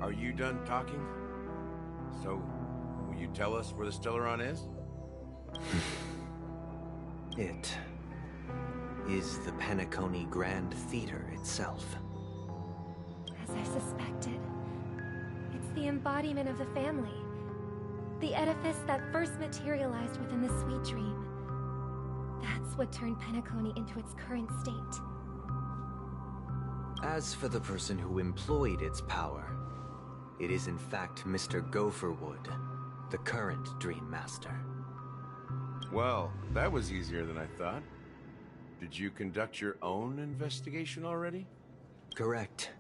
are you done talking? So, will you tell us where the Stellaron is? It is the Penacony Grand Theater itself. As I suspected, it's the embodiment of the family. The edifice that first materialized within the Sweet Dream. That's what turned Penacony into its current state. As for the person who employed its power, it is in fact Mr. Gopherwood, the current Dream Master. Well, that was easier than I thought. Did you conduct your own investigation already? Correct.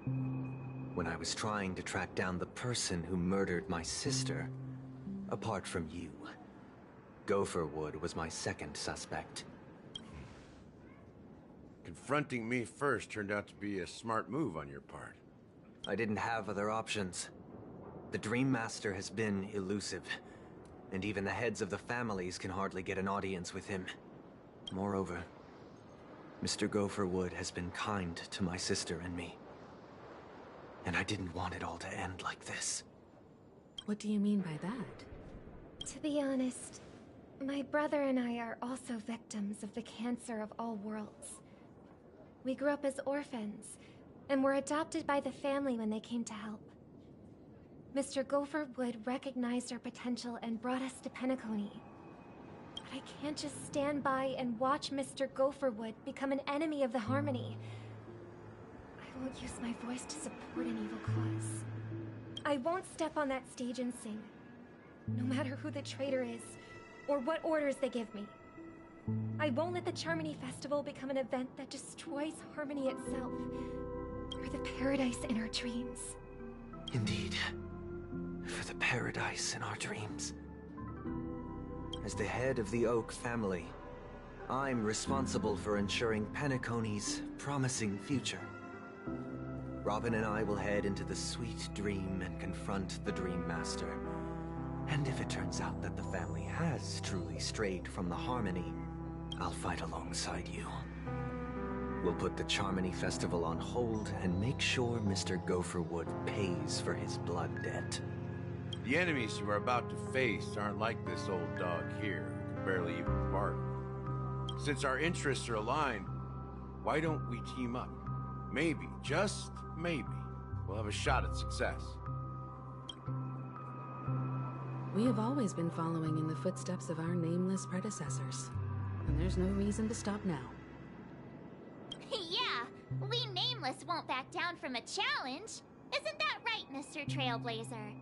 When I was trying to track down the person who murdered my sister, apart from you, Gopherwood was my second suspect. Confronting me first turned out to be a smart move on your part. I didn't have other options. The Dream Master has been elusive, and even the heads of the families can hardly get an audience with him. Moreover, Mr. Gopherwood has been kind to my sister and me. And I didn't want it all to end like this. What do you mean by that? To be honest, my brother and I are also victims of the cancer of all worlds. We grew up as orphans, and were adopted by the family when they came to help. Mr. Gopherwood recognized our potential and brought us to Penacony. But I can't just stand by and watch Mr. Gopherwood become an enemy of the Harmony. I won't use my voice to support an evil cause. I won't step on that stage and sing, no matter who the traitor is, or what orders they give me. I won't let the Charmony Festival become an event that destroys Harmony itself, or the paradise in our dreams. Indeed. For the paradise in our dreams. As the head of the Oak family, I'm responsible for ensuring Penacony's promising future. Robin and I will head into the Sweet Dream and confront the Dream Master. And if it turns out that the family has truly strayed from the Harmony, I'll fight alongside you. We'll put the Charmony Festival on hold and make sure Mr. Gopherwood pays for his blood debt. The enemies you are about to face aren't like this old dog here, who can barely even bark. Since our interests are aligned, why don't we team up? Maybe, just maybe, we'll have a shot at success. We have always been following in the footsteps of our nameless predecessors. And there's no reason to stop now. Yeah, we Nameless won't back down from a challenge. Isn't that right, Mr. Trailblazer?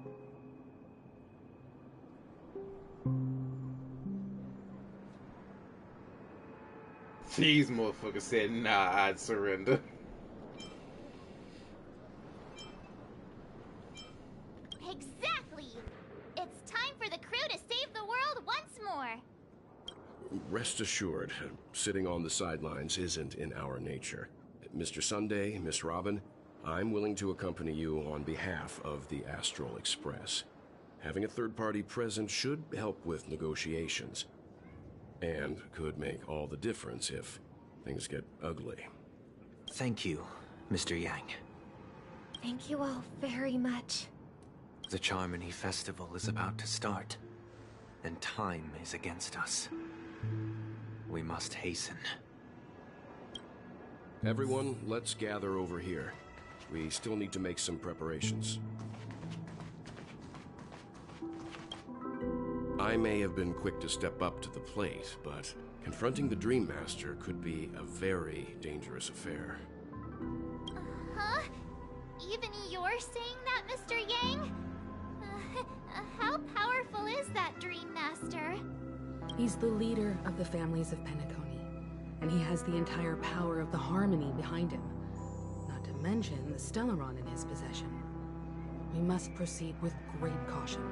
These motherfuckers said, nah, I'd surrender. Exactly! It's time for the crew to save the world once more! Rest assured, sitting on the sidelines isn't in our nature. Mr. Sunday, Miss Robin, I'm willing to accompany you on behalf of the Astral Express. Having a third party present should help with negotiations. And could make all the difference if things get ugly. Thank you, Mr. Yang. Thank you all very much. The Charmony Festival is about to start, and time is against us. We must hasten. Everyone, let's gather over here. We still need to make some preparations. I may have been quick to step up to the plate, but confronting the Dream Master could be a very dangerous affair. Huh? Even you're saying that, Mr. Yang? How powerful is that Dream Master? He's the leader of the families of Penacony, and he has the entire power of the Harmony behind him. Not to mention the Stellaron in his possession. We must proceed with great caution.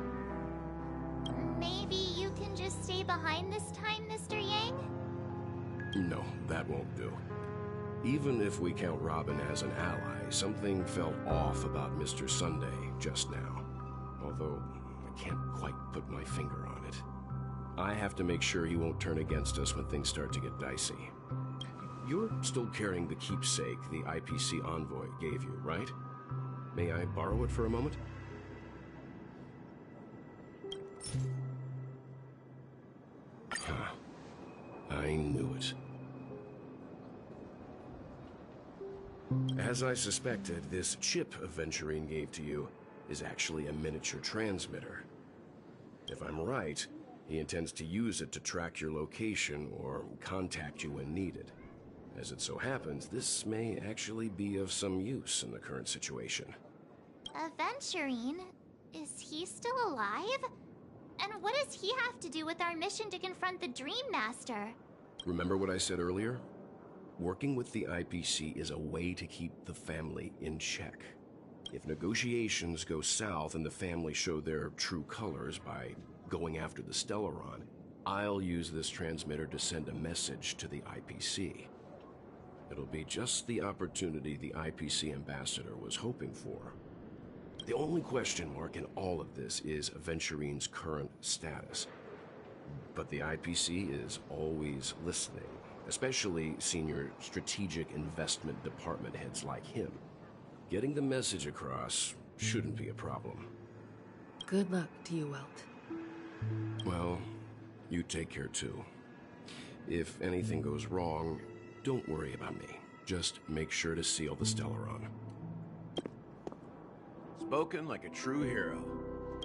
Maybe you can just stay behind this time, Mr. Yang? No, that won't do. Even if we count Robin as an ally, something felt off about Mr. Sunday just now. Although, I can't quite put my finger on it. I have to make sure he won't turn against us when things start to get dicey. You're still carrying the keepsake the IPC envoy gave you, right? May I borrow it for a moment? Huh. I knew it. As I suspected, this chip Aventurine gave to you is actually a miniature transmitter. If I'm right, he intends to use it to track your location or contact you when needed. As it so happens, this may actually be of some use in the current situation. Aventurine? Is he still alive? And what does he have to do with our mission to confront the Dream Master? Remember what I said earlier? Working with the IPC is a way to keep the family in check. If negotiations go south and the family show their true colors by going after the Stellaron, I'll use this transmitter to send a message to the IPC. It'll be just the opportunity the IPC ambassador was hoping for. The only question mark in all of this is Aventurine's current status. But the IPC is always listening, especially senior strategic investment department heads like him. Getting the message across shouldn't be a problem. Good luck to you, Welt. Well, you take care too. If anything goes wrong, don't worry about me. Just make sure to seal the Stellaron. Spoken like a true hero.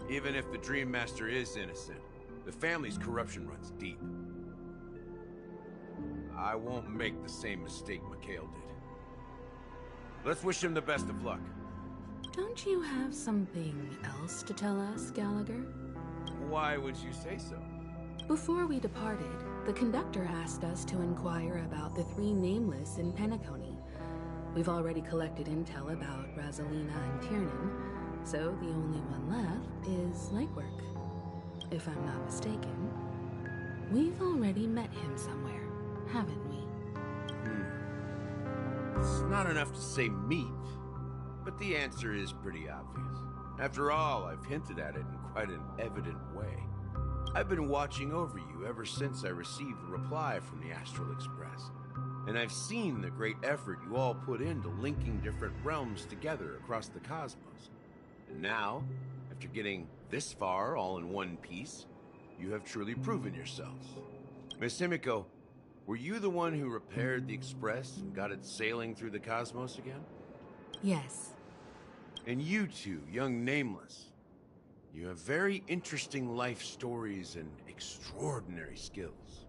Even if the Dream Master is innocent, the family's corruption runs deep. I won't make the same mistake Mikhail did. Let's wish him the best of luck. Don't you have something else to tell us, Gallagher? Why would you say so? Before we departed, the conductor asked us to inquire about the three nameless in Penacony. We've already collected intel about Razalina and Tiernan, so the only one left is Legwork. If I'm not mistaken, we've already met him somewhere, haven't we? It's not enough to say meet, but the answer is pretty obvious. After all, I've hinted at it in quite an evident way. I've been watching over you ever since I received the reply from the Astral Express. And I've seen the great effort you all put into linking different realms together across the cosmos. And now, after getting this far all in one piece, you have truly proven yourselves. Miss Himiko, were you the one who repaired the Express and got it sailing through the cosmos again? Yes. And you two, young Nameless, you have very interesting life stories and extraordinary skills.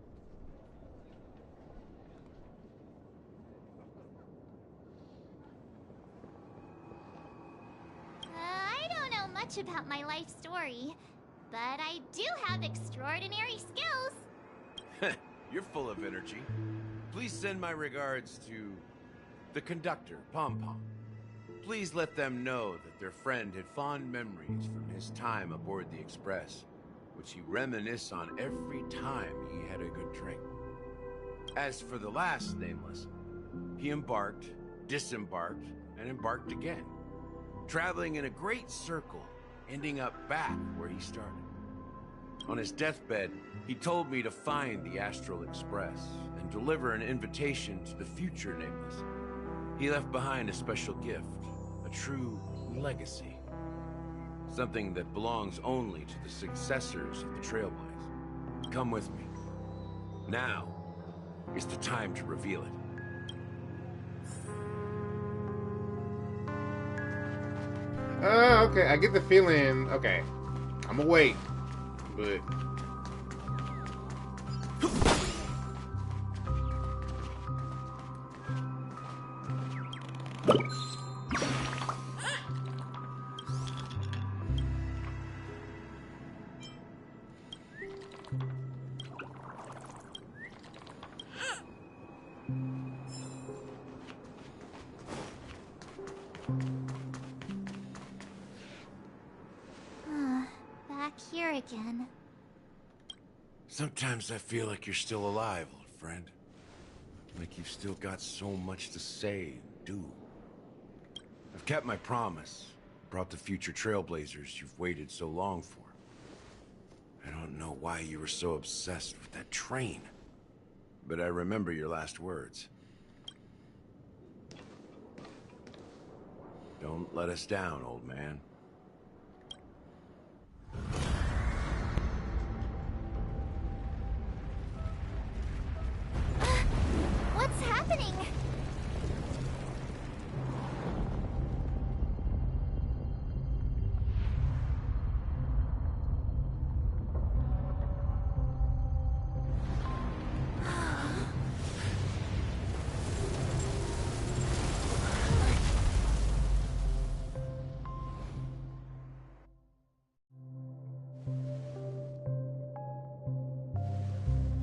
I don't know much about my life story, but I do have extraordinary skills. You're full of energy. Please send my regards to the conductor, Pom Pom. Please let them know that their friend had fond memories from his time aboard the Express, which he reminisced on every time he had a good drink. As for the last Nameless, he embarked, disembarked, and embarked again, traveling in a great circle, ending up back where he started. On his deathbed, he told me to find the Astral Express and deliver an invitation to the future Nameless. He left behind a special gift, a true legacy. Something that belongs only to the successors of the Trailblaze. Come with me. Now is the time to reveal it. Okay, I get the feeling. Okay, I'm gonna wait, but. Back here again. Sometimes I feel like you're still alive, old friend. Like you've still got so much to say and do. I've kept my promise. Brought the future Trailblazers you've waited so long for. I don't know why you were so obsessed with that train. But I remember your last words. Don't let us down, old man. What's happening?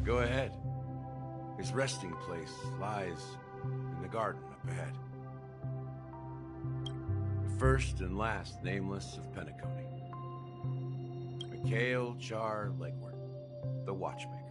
Go ahead. His resting place lies in the garden up ahead. The first and last nameless of Penacony. Mikhail Char Legward, the Watchmaker.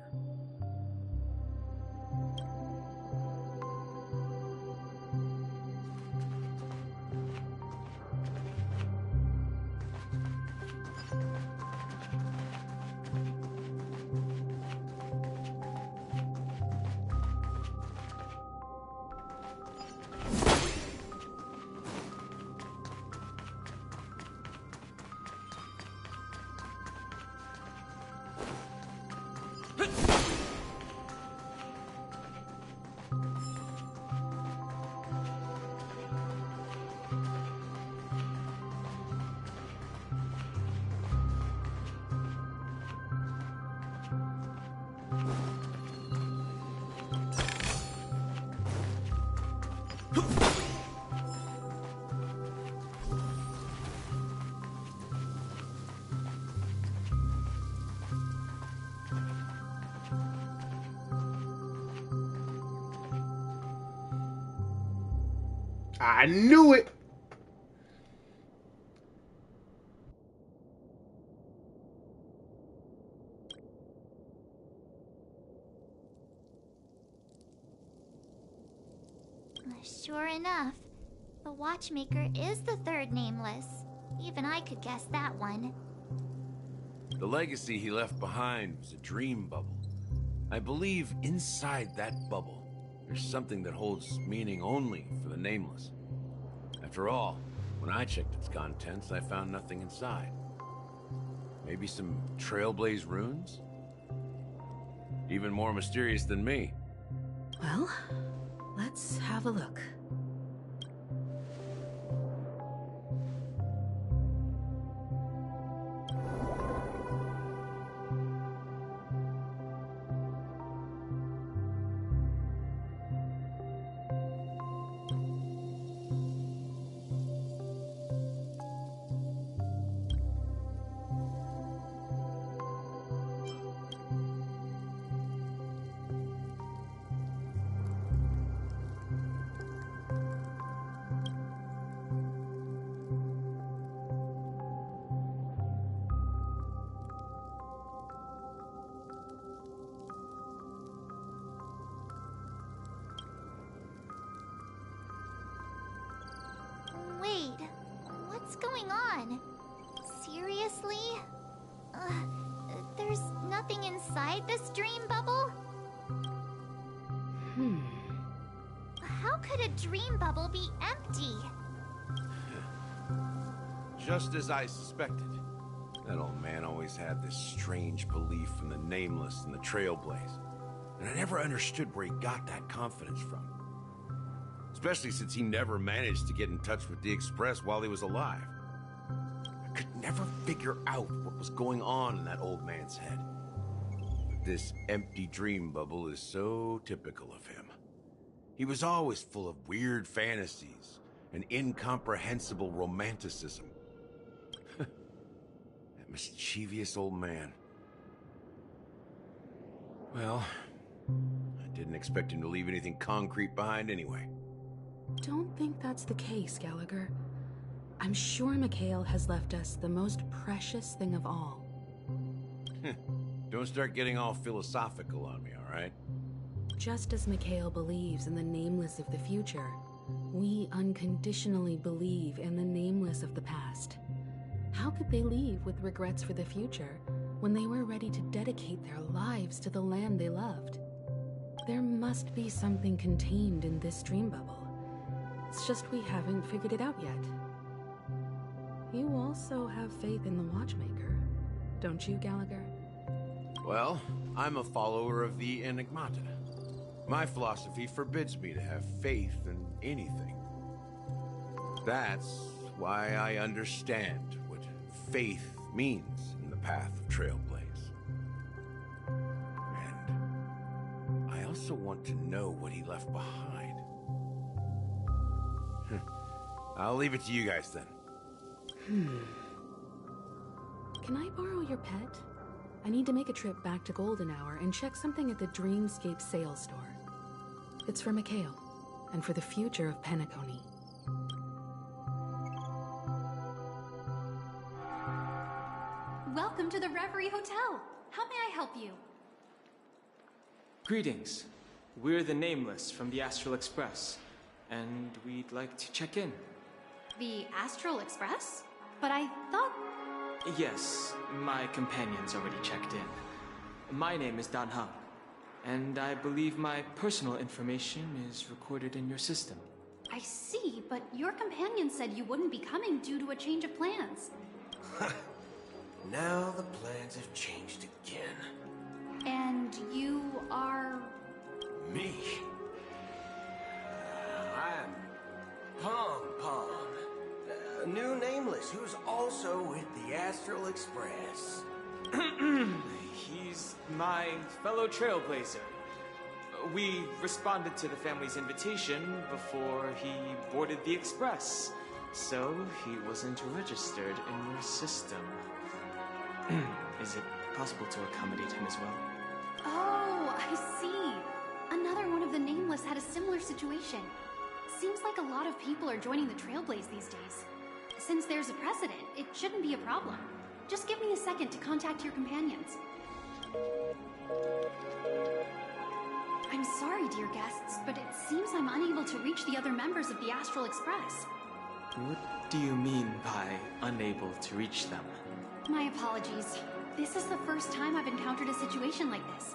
I knew it! Sure enough, the Watchmaker is the third nameless. Even I could guess that one. The legacy he left behind was a dream bubble. I believe inside that bubble, there's something that holds meaning only for the nameless. After all, when I checked its contents, I found nothing inside. Maybe some Trailblaze runes? Even more mysterious than me. Well, let's have a look. Wait, what's going on? Seriously? There's nothing inside this dream bubble? How could a dream bubble be empty? Just as I suspected. That old man always had this strange belief in the nameless and the Trailblaze. And I never understood where he got that confidence from. Especially since he never managed to get in touch with the Express while he was alive. I could never figure out what was going on in that old man's head. But this empty dream bubble is so typical of him. He was always full of weird fantasies and incomprehensible romanticism. That mischievous old man. Well, I didn't expect him to leave anything concrete behind anyway. Don't think that's the case, Gallagher. I'm sure Mikhail has left us the most precious thing of all. Don't start getting all philosophical on me, all right? Just as Mikhail believes in the nameless of the future, we unconditionally believe in the nameless of the past. How could they leave with regrets for the future when they were ready to dedicate their lives to the land they loved? There must be something contained in this dream bubble. It's just we haven't figured it out yet. You also have faith in the Watchmaker, don't you, Gallagher? Well, I'm a follower of the Enigmata. My philosophy forbids me to have faith in anything. That's why I understand what faith means in the path of Trailblaze. And I also want to know what he left behind. I'll leave it to you guys then. Can I borrow your pet? I need to make a trip back to Golden Hour and check something at the Dreamscape sales store. It's for Mikhail, and for the future of Penacony. Welcome to the Reverie Hotel. How may I help you? Greetings. We're the Nameless from the Astral Express, and we'd like to check in. The Astral Express? But I thought... Yes, my companion's already checked in. My name is Dan Hung, and I believe my personal information is recorded in your system. I see, but your companion said you wouldn't be coming due to a change of plans. Now the plans have changed again. And you are... Me? I'm Pom Pom, a new Nameless who's also with the Astral Express. He's my fellow Trailblazer. We responded to the family's invitation before he boarded the Express, so he wasn't registered in your system. Is it possible to accommodate him as well? Oh, I see. Another one of the Nameless had a similar situation. Seems like a lot of people are joining the Trailblaze these days. Since there's a precedent, it shouldn't be a problem. Just give me a second to contact your companions. I'm sorry, dear guests, but it seems I'm unable to reach the other members of the Astral Express. What do you mean by unable to reach them? My apologies. This is the first time I've encountered a situation like this.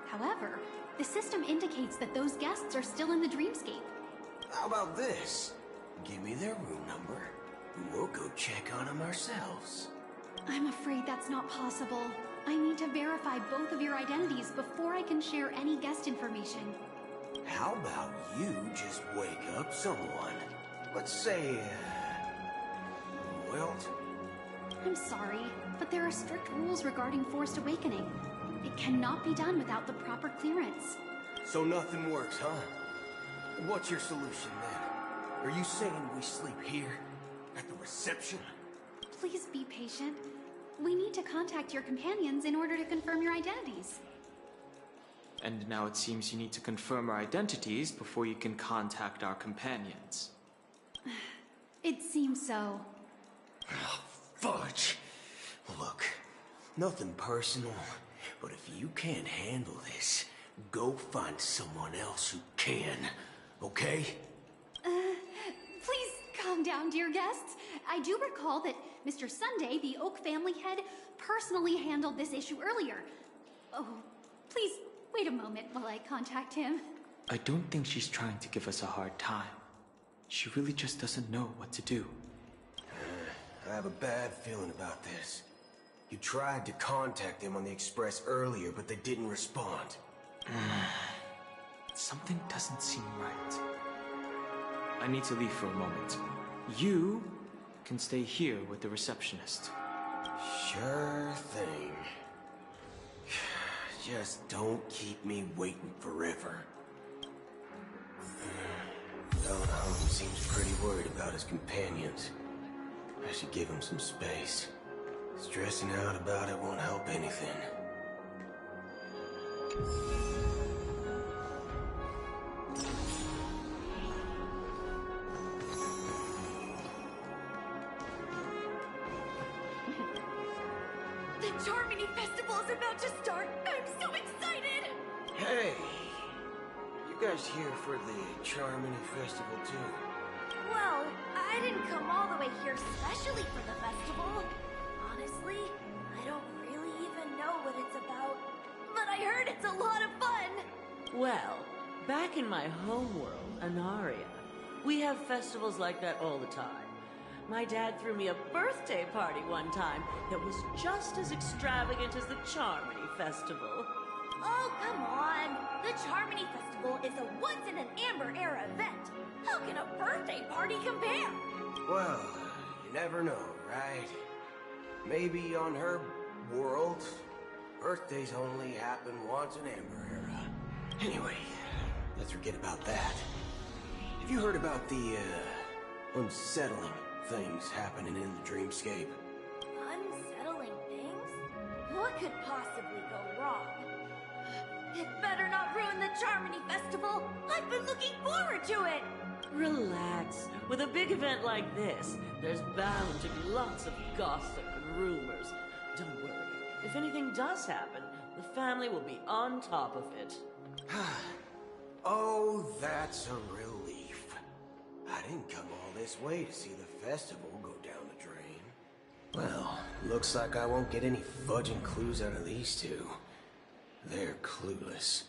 However, the system indicates that those guests are still in the Dreamscape. How about this? Give me their room number. We'll go check on them ourselves. I'm afraid that's not possible. I need to verify both of your identities before I can share any guest information. How about you just wake up someone? Let's say, Wilt? I'm sorry, but there are strict rules regarding forced awakening. It cannot be done without the proper clearance. So nothing works, huh? What's your solution then? Are you saying we sleep here? At the reception? Please be patient. We need to contact your companions in order to confirm your identities. And now it seems you need to confirm our identities before you can contact our companions. It seems so. Oh, fudge! Look, nothing personal, but if you can't handle this, go find someone else who can, okay? Please calm down, dear guests. I do recall that Mr. Sunday, the Oak family head, personally handled this issue earlier. Oh, please wait a moment while I contact him. I don't think she's trying to give us a hard time. She really just doesn't know what to do. I have a bad feeling about this. You tried to contact them on the Express earlier, but they didn't respond. Something doesn't seem right. I need to leave for a moment. You can stay here with the receptionist. Sure thing. Just don't keep me waiting forever. Hung seems pretty worried about his companions. I should give him some space. Stressing out about it won't help anything. The Charmony Festival is about to start! I'm so excited! Hey! You guys here for the Charmony Festival too? Well, I didn't come all the way here specially for the festival. Honestly, I don't really even know what it's about. But I heard it's a lot of fun! Well, back in my homeworld, Anaria, we have festivals like that all the time. My dad threw me a birthday party one time that was just as extravagant as the Charmony Festival. Oh, come on! The Charmony Festival is a once-in-an-Amber-era event. How can a birthday party compare? Well, you never know, right? Maybe on her world, birthdays only happen once in Amber Era. Anyway, let's forget about that. Have you heard about the, unsettling things happening in the dreamscape? Unsettling things? What could possibly go wrong? It better not ruin the Charmony Festival! I've been looking forward to it! Relax. With a big event like this, there's bound to be lots of gossip and rumors. Don't worry. If anything does happen, the family will be on top of it. Oh, that's a relief. I didn't come all this way to see the festival go down the drain. Well, looks like I won't get any fudging clues out of these two. They're clueless.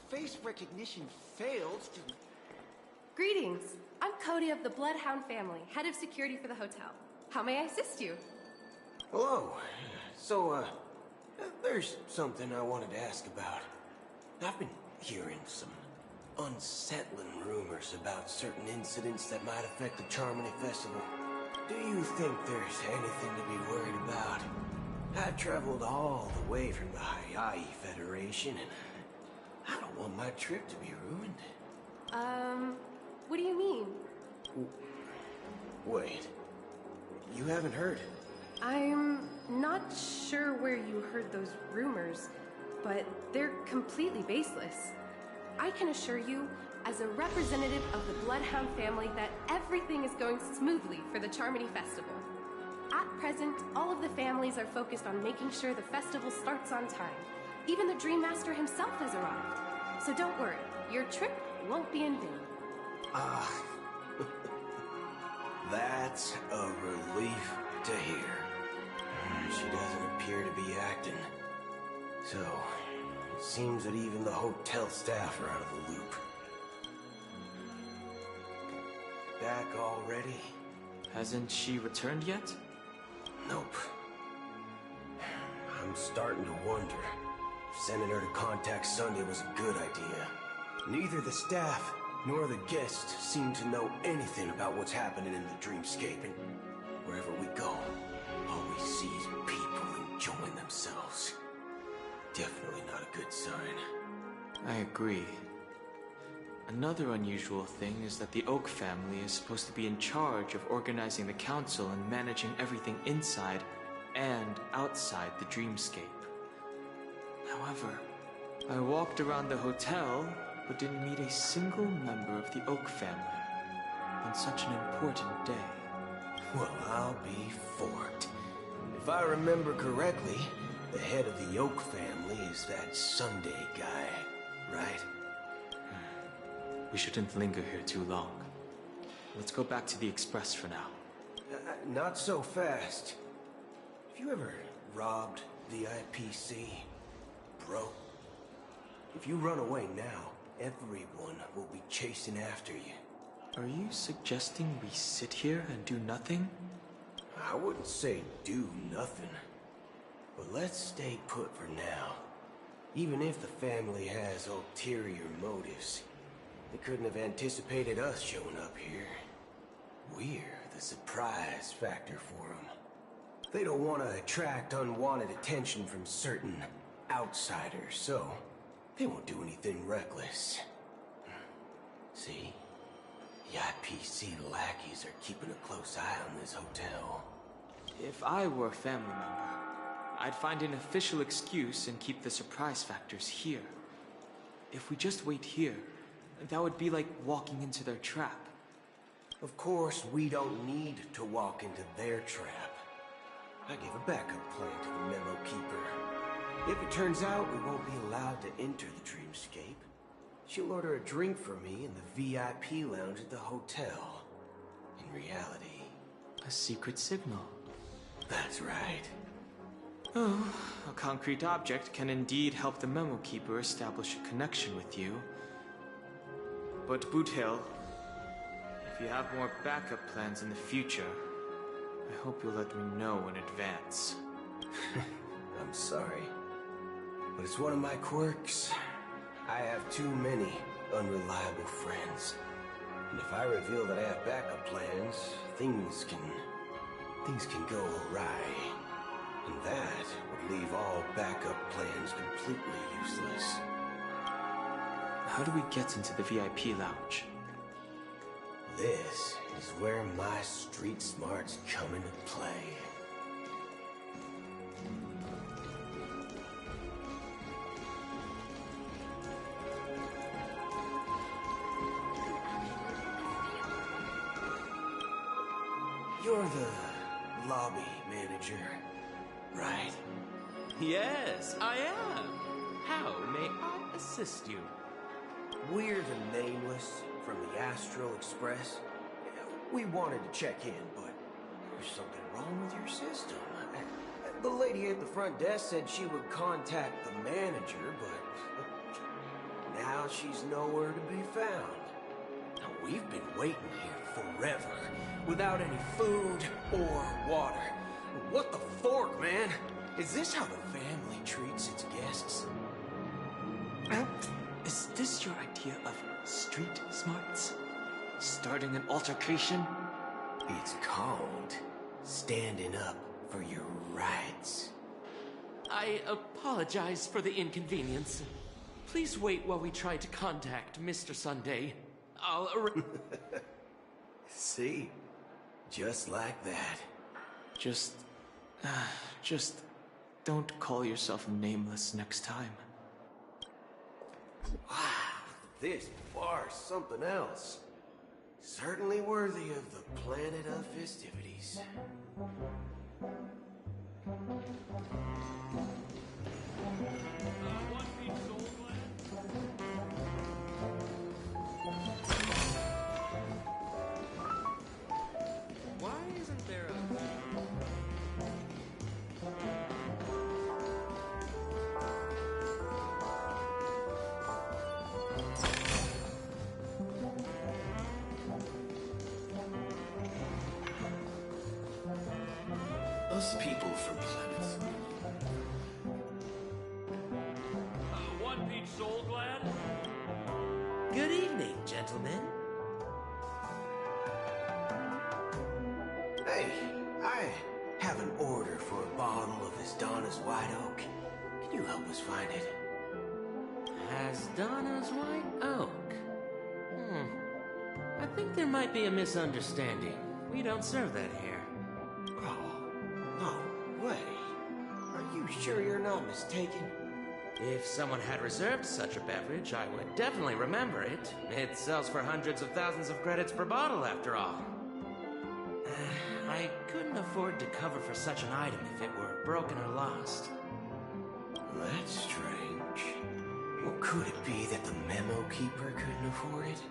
Face recognition failed. Greetings. I'm Cody of the Bloodhound family, head of security for the hotel. How may I assist you? Hello. So, there's something I wanted to ask about. I've been hearing some unsettling rumors about certain incidents that might affect the Charmony Festival. Do you think there's anything to be worried about? I've traveled all the way from the Hayaii Federation, and I don't want my trip to be ruined. What do you mean? Wait. You haven't heard? I'm not sure where you heard those rumors, but they're completely baseless. I can assure you, as a representative of the Bloodhound family, that everything is going smoothly for the Charmony Festival. At present, all of the families are focused on making sure the festival starts on time. Even the Dream Master himself has arrived. So don't worry, your trip won't be in vain. That's a relief to hear. She doesn't appear to be acting. So, it seems that even the hotel staff are out of the loop. Back already? Hasn't she returned yet? Nope. I'm starting to wonder if sending her to contact Sunday was a good idea. Neither the staff nor the guests seem to know anything about what's happening in the dreamscape, and wherever we go, all we see is people enjoying themselves. Definitely not a good sign. I agree. Another unusual thing is that the Oak family is supposed to be in charge of organizing the council and managing everything inside and outside the dreamscape. However, I walked around the hotel but didn't meet a single member of the Oak family on such an important day. Well, I'll be forked. If I remember correctly, the head of the Oak family is that Sunday guy, right? We shouldn't linger here too long. Let's go back to the Express for now. Not so fast. Have you ever robbed the IPC, bro? If you run away now, everyone will be chasing after you. Are you suggesting we sit here and do nothing? I wouldn't say do nothing. But let's stay put for now. Even if the family has ulterior motives, they couldn't have anticipated us showing up here. We're the surprise factor for them. They don't want to attract unwanted attention from certain outsiders, so they won't do anything reckless. See? The IPC lackeys are keeping a close eye on this hotel. If I were a family member, I'd find an official excuse and keep the surprise factors here. If we just wait here, that would be like walking into their trap. Of course, we don't need to walk into their trap. I gave a backup plan to the memo keeper. If it turns out we won't be allowed to enter the dreamscape, she'll order a drink for me in the VIP lounge at the hotel. In reality... a secret signal. That's right. Oh, a concrete object can indeed help the Memo Keeper establish a connection with you. But Boot Hill, if you have more backup plans in the future, I hope you'll let me know in advance. I'm sorry, but it's one of my quirks. I have too many unreliable friends. And if I reveal that I have backup plans, things can go awry. And that would leave all backup plans completely useless. How do we get into the VIP lounge? This is where my street smarts come into play. You're the lobby manager, right? Yes, I am. How may I assist you? We're the Nameless from the Astral Express. We wanted to check in, but there's something wrong with your system. The lady at the front desk said she would contact the manager, but now she's nowhere to be found. Now, we've been waiting here forever, without any food or water. What the fork, man? Is this how the family treats its guests? Is this your idea of street smarts? Starting an altercation? It's called standing up for your rights. I apologize for the inconvenience. Please wait while we try to contact Mr. Sunday. I'll See? Just like that. Just don't call yourself Nameless next time. Wow, this bar's something else. Certainly worthy of the planet of festivities. Why isn't there a... Us people from planets. One Piece Soul Glad? Good evening, gentlemen. Hey, I have an order for a bottle of Donna's White Oak. Can you help us find it? Donna's White Oak? I think there might be a misunderstanding. We don't serve that here. No way. Are you sure you're not mistaken? If someone had reserved such a beverage, I would definitely remember it. It sells for hundreds of thousands of credits per bottle, after all. I couldn't afford to cover for such an item if it were broken or lost. That's strange. Well, could it be that the Memo Keeper couldn't afford it?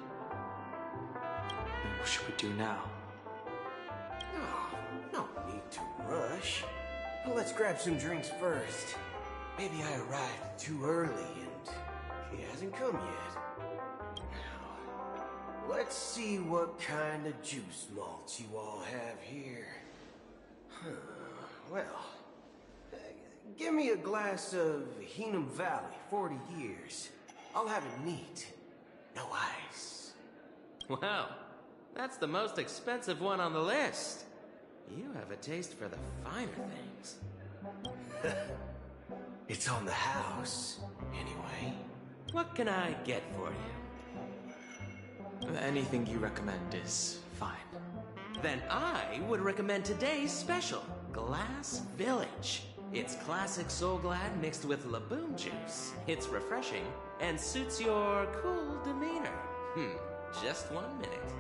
What should we do now? Oh, no need to rush. Well, let's grab some drinks first. Maybe I arrived too early and he hasn't come yet. Now, let's see what kind of juice malts you all have here. Well, give me a glass of Heenum Valley, 40 years. I'll have it neat. No ice. Wow, that's the most expensive one on the list. You have a taste for the finer things. It's on the house, anyway. What can I get for you? Anything you recommend is fine. Then I would recommend today's special, Glass Village. It's classic Soul Glad mixed with Laboon juice. It's refreshing and suits your cool demeanor. Just 1 minute.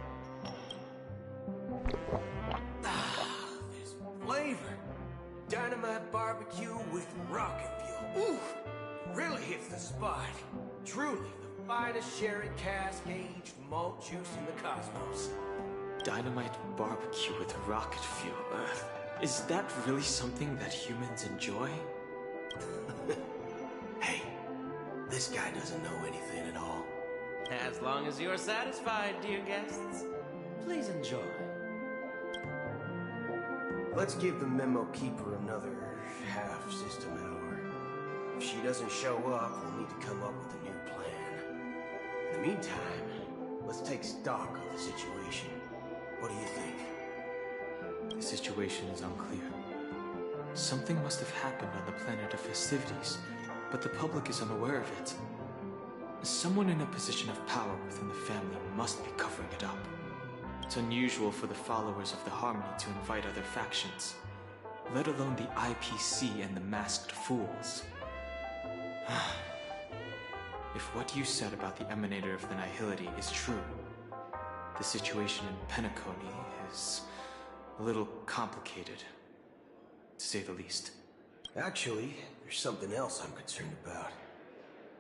This flavor. Dynamite barbecue with rocket fuel. Ooh, really hits the spot. Truly the finest sherry cask-aged malt juice in the cosmos. Dynamite barbecue with rocket fuel. Is that really something that humans enjoy? Hey, this guy doesn't know anything at all. As long as you're satisfied, dear guests, please enjoy. Let's give the memo keeper another half system hour. If she doesn't show up, we'll need to come up with a new plan. In the meantime, let's take stock of the situation. What do you think? The situation is unclear. Something must have happened on the planet of festivities, but the public is unaware of it. Someone in a position of power within the family must be covering it up. It's unusual for the followers of the Harmony to invite other factions, let alone the IPC and the Masked Fools. If what you said about the Emanator of the Nihility is true, the situation in Penacony is a little complicated, to say the least. Actually, there's something else I'm concerned about.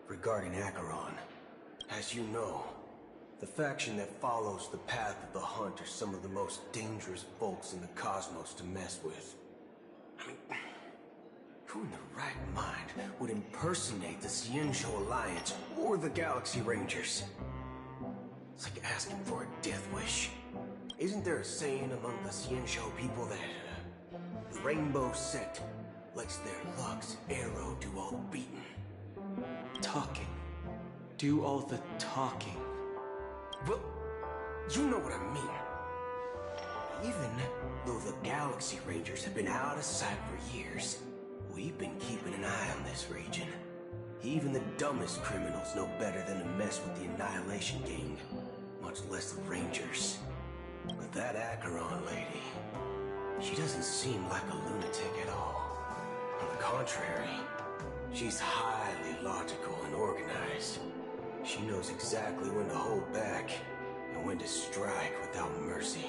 Regarding Acheron. As you know, the faction that follows the path of the hunt are some of the most dangerous folks in the cosmos to mess with. I mean, who in their right mind would impersonate the Xianzhou Alliance or the Galaxy Rangers? It's like asking for a death wish. Isn't there a saying among the Xianzhou people that the Rainbow Sect lets their luck's arrow do all the beating? Talking. Do all the talking. Well, you know what I mean. Even though the Galaxy Rangers have been out of sight for years, we've been keeping an eye on this region. Even the dumbest criminals know better than to mess with the Annihilation Gang, much less the Rangers. But that Acheron lady, she doesn't seem like a lunatic at all. On the contrary, she's highly logical and organized. She knows exactly when to hold back and when to strike without mercy.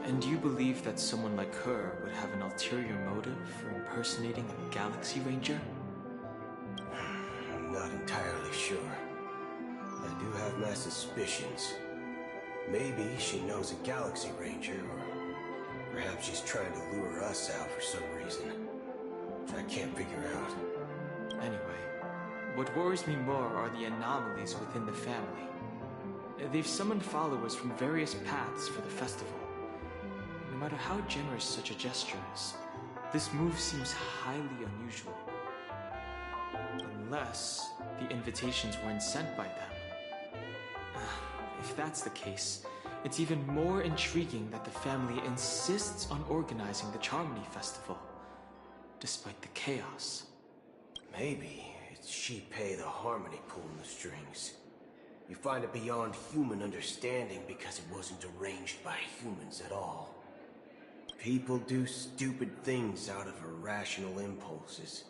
And you believe that someone like her would have an ulterior motive for impersonating a Galaxy Ranger? I'm not entirely sure. I do have my suspicions. Maybe she knows a Galaxy Ranger, or perhaps she's trying to lure us out for some reason, which I can't figure out. Anyway, what worries me more are the anomalies within the family. They've summoned followers from various paths for the festival. No matter how generous such a gesture is, this move seems highly unusual. Unless the invitations weren't sent by them. If that's the case, it's even more intriguing that the family insists on organizing the Charmony Festival, despite the chaos. Maybe it's Shipei the Harmony pulling the strings. You find it beyond human understanding because it wasn't arranged by humans at all. People do stupid things out of irrational impulses.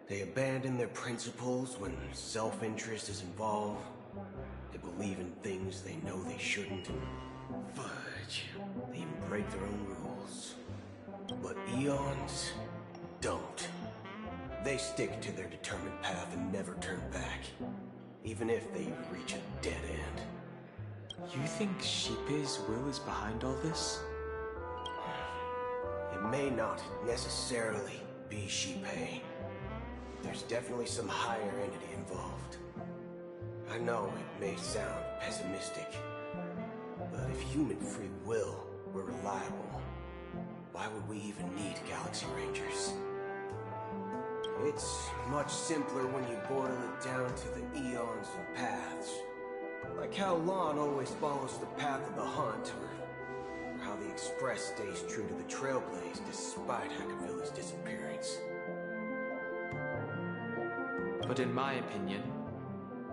They abandon their principles when self-interest is involved. They believe in things they know they shouldn't, and fudge, they even break their own rules. But Eons don't. They stick to their determined path and never turn back, even if they reach a dead end. You think Shipei's will is behind all this? It may not necessarily be Shipei. There's definitely some higher entity involved. I know it may sound pessimistic, but if human free will were reliable, why would we even need Galaxy Rangers? It's much simpler when you boil it down to the eons and paths. Like how Lon always follows the path of the hunt, or how the Express stays true to the Trailblaze despite Hackavilla's disappearance. But in my opinion,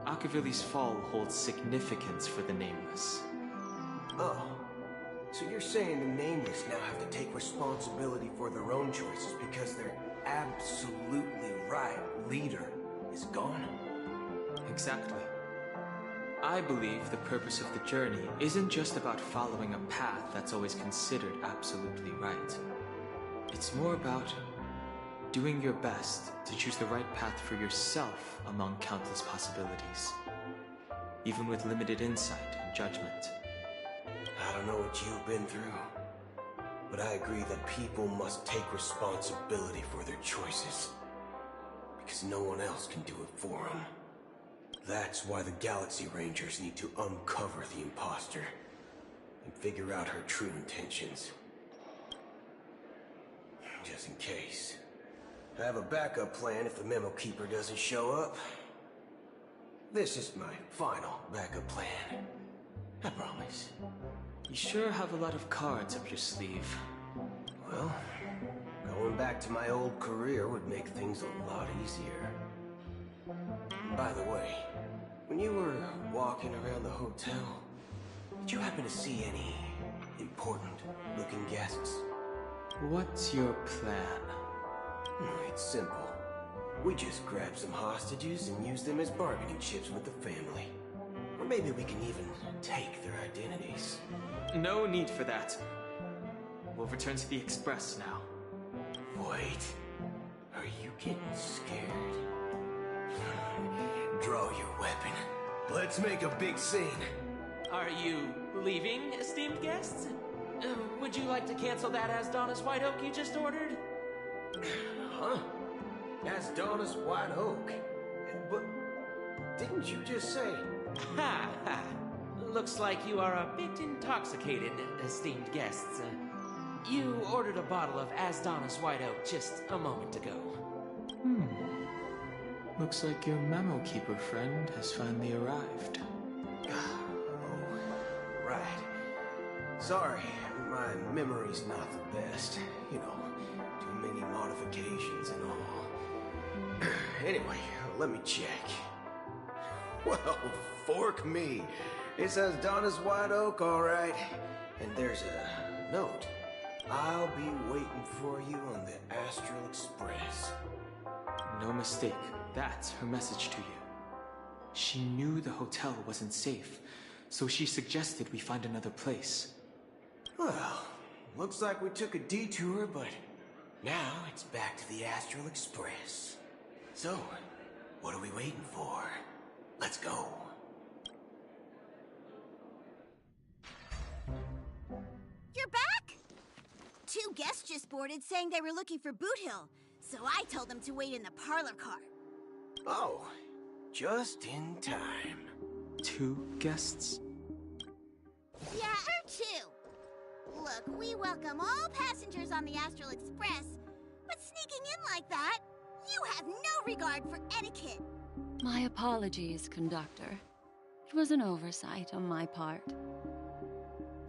Akavilli's fall holds significance for the Nameless. Oh, so you're saying the Nameless now have to take responsibility for their own choices because their absolutely right leader is gone? Exactly. I believe the purpose of the journey isn't just about following a path that's always considered absolutely right. It's more about doing your best to choose the right path for yourself among countless possibilities, even with limited insight and judgment. I don't know what you've been through, but I agree that people must take responsibility for their choices. because no one else can do it for him. That's why the Galaxy Rangers need to uncover the imposter and figure out her true intentions. Just in case. I have a backup plan if the Memo Keeper doesn't show up. This is my final backup plan. I promise. You sure have a lot of cards up your sleeve. Well, going back to my old career would make things a lot easier. By the way, when you were walking around the hotel, did you happen to see any important-looking guests? What's your plan? It's simple. We just grab some hostages and use them as bargaining chips with the family. Or maybe we can even take their identities. No need for that. We'll return to the Express now. Wait. Are you getting scared? Draw your weapon. Let's make a big scene. Are you leaving, esteemed guests? Would you like to cancel that Asdonis White Oak you just ordered? Huh? Asdonis White Oak? But didn't you just say... Ha ha! Looks like you are a bit intoxicated, esteemed guests. You ordered a bottle of Asdonis White Oak just a moment ago. Looks like your Memo Keeper friend has finally arrived. Oh, right. Sorry, my memory's not the best. You know, too many modifications and all. Anyway, let me check. Well, fork me. It says Donna's White Oak, all right. And there's a note. I'll be waiting for you on the Astral Express. No mistake. That's her message to you. She knew the hotel wasn't safe, so she suggested we find another place. Well, looks like we took a detour, but now it's back to the Astral Express. So, what are we waiting for? Let's go. You're back? 2 guests just boarded saying they were looking for Boot Hill, so I told them to wait in the parlor car. Oh, just in time. 2 guests? Yeah, or 2. Look, we welcome all passengers on the Astral Express, but sneaking in like that, you have no regard for etiquette. My apologies, conductor. It was an oversight on my part.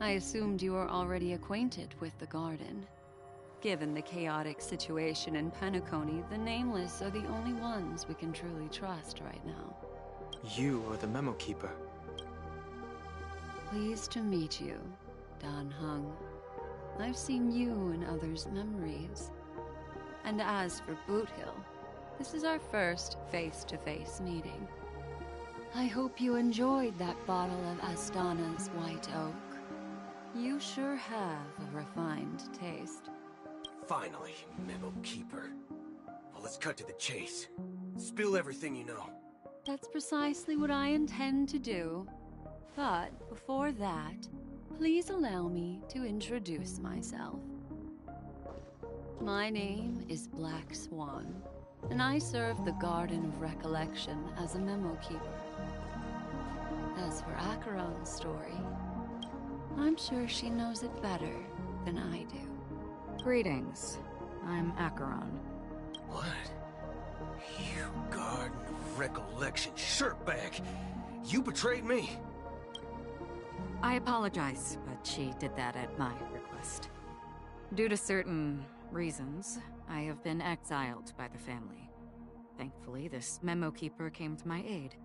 I assumed you were already acquainted with the garden. Given the chaotic situation in Penacony, the Nameless are the only ones we can truly trust right now. You are the Memo Keeper. Pleased to meet you, Dan Hung. I've seen you in others' memories. And as for Boot Hill, this is our first face-to-face meeting. I hope you enjoyed that bottle of Astana's White Oak. You sure have a refined taste. Finally, Memo Keeper. Well, let's cut to the chase. Spill everything you know. That's precisely what I intend to do. But before that, please allow me to introduce myself. My name is Black Swan, and I serve the Garden of Recollection as a Memo Keeper. As for Acheron's story, I'm sure she knows it better than I do. Greetings. I'm Acheron. What? You Garden of Recollection shirtbag! You betrayed me! I apologize, but she did that at my request. Due to certain reasons, I have been exiled by the family. Thankfully, this Memo Keeper came to my aid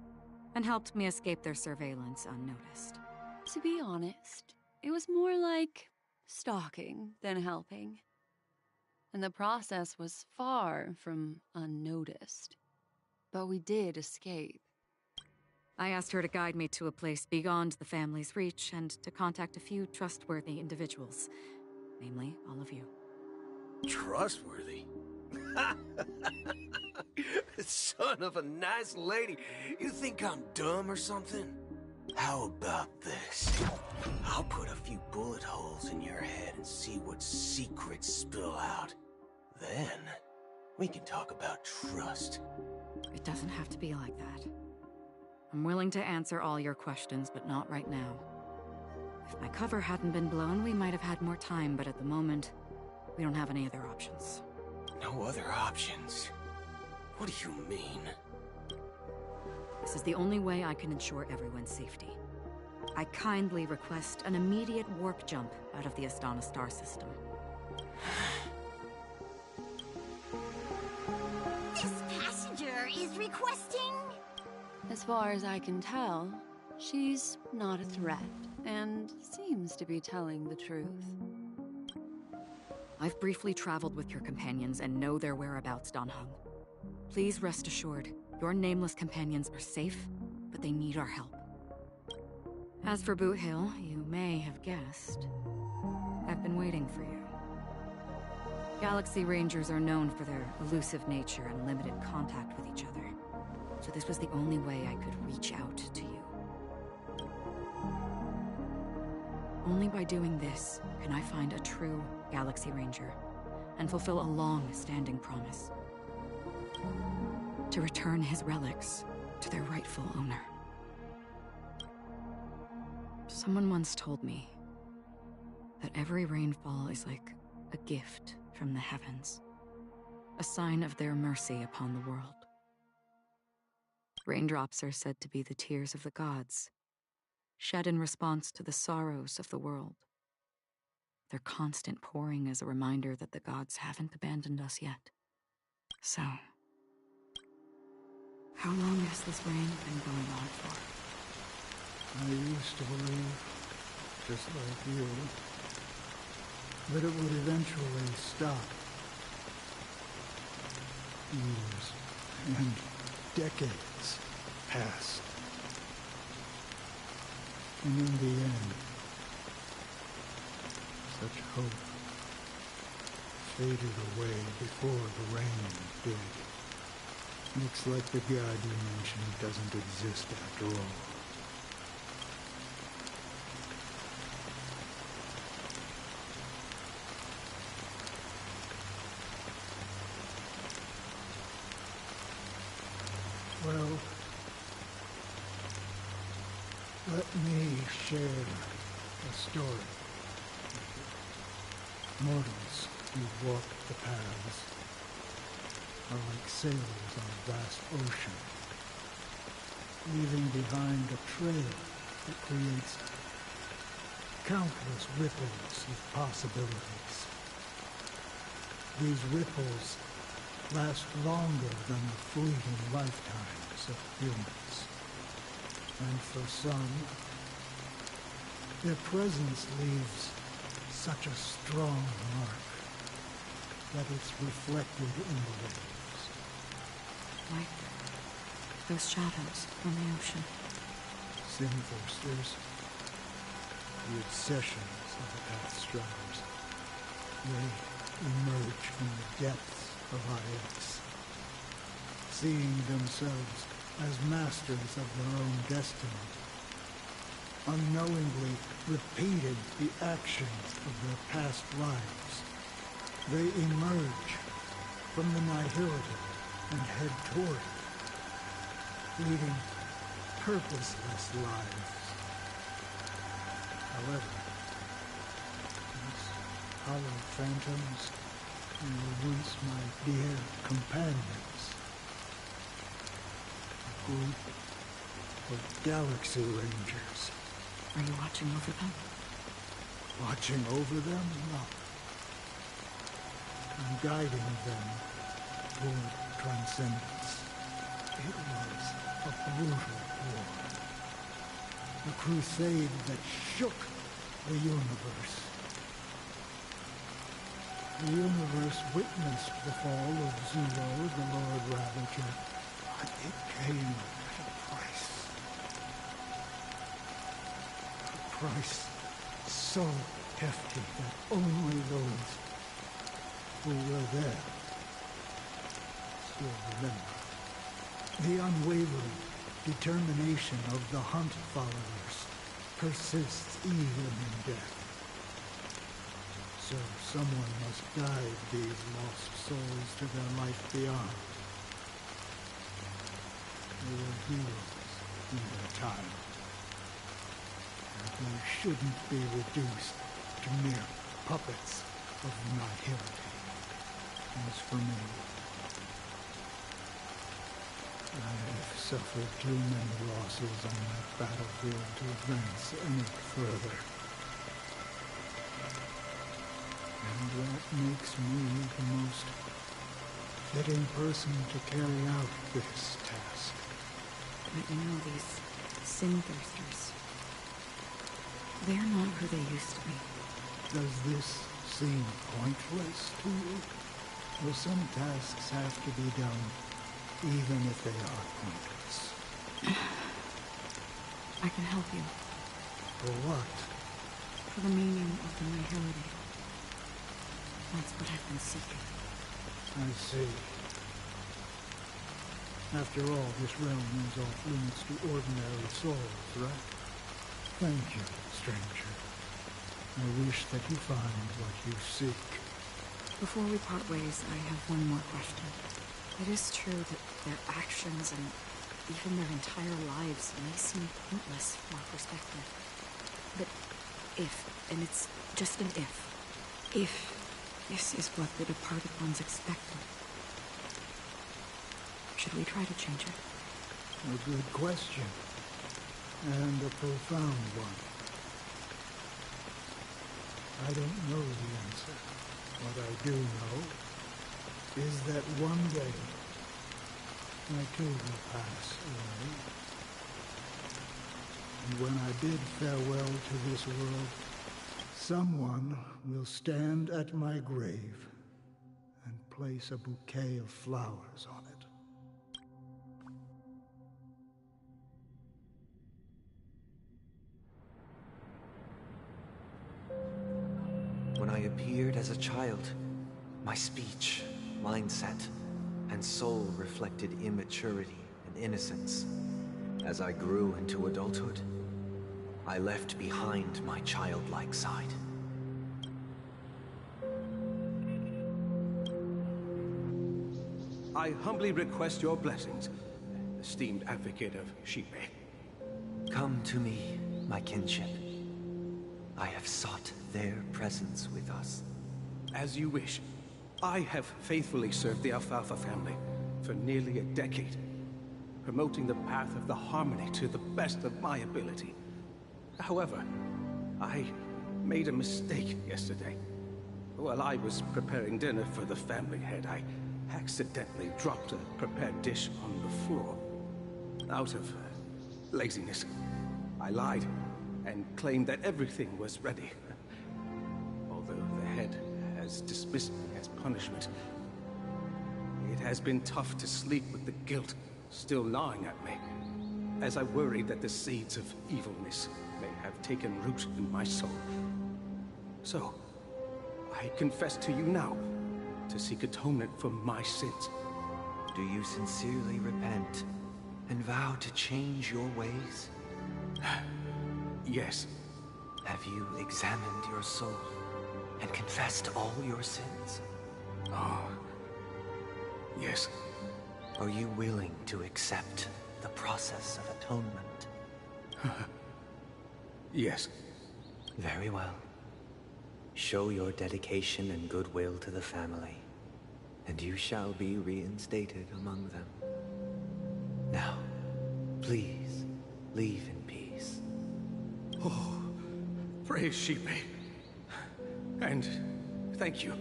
and helped me escape their surveillance unnoticed. To be honest, it was more like stalking than helping. And the process was far from unnoticed. But we did escape. I asked her to guide me to a place beyond the family's reach and to contact a few trustworthy individuals. Namely, all of you. Trustworthy? Son of a nice lady. You think I'm dumb or something? How about this? I'll put a few bullet holes in your head and see what secrets spill out. Then, We can talk about trust. It doesn't have to be like that. I'm willing to answer all your questions, but not right now. If my cover hadn't been blown, we might have had more time, but at the moment, we don't have any other options. No other options? What do you mean? This is the only way I can ensure everyone's safety. I kindly request an immediate warp jump out of the Astana star system. This passenger is requesting... As far as I can tell, she's not a threat, and seems to be telling the truth. I've briefly traveled with your companions and know their whereabouts, Dan Heng. Please rest assured, your nameless companions are safe, but they need our help. As for Boot Hill, you may have guessed, I've been waiting for you. Galaxy Rangers are known for their elusive nature and limited contact with each other, so this was the only way I could reach out to you. Only by doing this can I find a true Galaxy Ranger and fulfill a long-standing promise. To return his relics to their rightful owner. Someone once told me that every rainfall is like a gift from the heavens, a sign of their mercy upon the world. Raindrops are said to be the tears of the gods, shed in response to the sorrows of the world. Their constant pouring is a reminder that the gods haven't abandoned us yet. So, how long has this rain been going on for? I used to believe, just like you, that it would eventually stop. Years and decades passed. And in the end, such hope faded away before the rain did. Looks like the god you mentioned doesn't exist after all. Well, let me share a story. Mortals who walk the paths are like sailors on a vast ocean, leaving behind a trail that creates countless ripples of possibilities. These ripples last longer than the fleeting lifetimes of humans. And for some, their presence leaves such a strong mark that it's reflected in the waves. Like those shadows on the ocean. Sinforsters, the obsessions of the Pathstrivers. They emerge from the depths of IX, seeing themselves as masters of their own destiny, unknowingly repeated the actions of their past lives. They emerge from the nihility and head toward it, leading purposeless lives. However, these hollow phantoms were once my dear companions. A group of Galaxy Rangers. Are you watching over them? Watching over them? No. I'm guiding them toward transcendence. It was a brutal war. A crusade that shook the universe. The universe witnessed the fall of Zero, the Lord Ravager, but it came at a price. A price so hefty that only those who were there still remember. The unwavering determination of the Hunt followers persists even in death. So someone must guide these lost souls to their life beyond. They were heroes in their time. And they shouldn't be reduced to mere puppets of nihility. As for me, I've suffered too many losses on that battlefield to advance any further. And that makes me the most fitting person to carry out this task. But you know, these sin-thirsters, they're not who they used to be. Does this seem pointless to you? Will some tasks have to be done, even if they are pointless? I can help you. For what? For the meaning of the nihility. That's what I've been seeking. I see. After all, this realm is off limits to ordinary souls, right? Thank you, stranger. I wish that you find what you seek. Before we part ways, I have one more question. It is true that their actions and even their entire lives may seem pointless from our perspective. But if, and it's just an if this is what the departed ones expected, should we try to change it? A good question. And a profound one. I don't know the answer. What I do know is that one day I too will pass away. And when I bid farewell to this world, someone will stand at my grave and place a bouquet of flowers on it. When I appeared as a child, my speech, mindset, and soul reflected immaturity and innocence. As I grew into adulthood, I left behind my childlike side. I humbly request your blessings, esteemed advocate of Shipe. Come to me, my kinship. I have sought their presence with us. As you wish. I have faithfully served the Alfalfa family for nearly a decade, promoting the path of the harmony to the best of my ability. However, I made a mistake yesterday. While I was preparing dinner for the family head, I accidentally dropped a prepared dish on the floor. Out of laziness, I lied and claimed that everything was ready. Although the head has dismissed me as punishment, it has been tough to sleep with the guilt still gnawing at me, as I worried that the seeds of evilness may have taken root in my soul. So, I confess to you now to seek atonement for my sins. Do you sincerely repent and vow to change your ways? Yes. Have you examined your soul and confessed all your sins? Oh, yes. Are you willing to accept the process of atonement? Yes. Very well. Show your dedication and goodwill to the family, and you shall be reinstated among them. Now, please, leave in peace. Oh, praise Shipe. And thank you,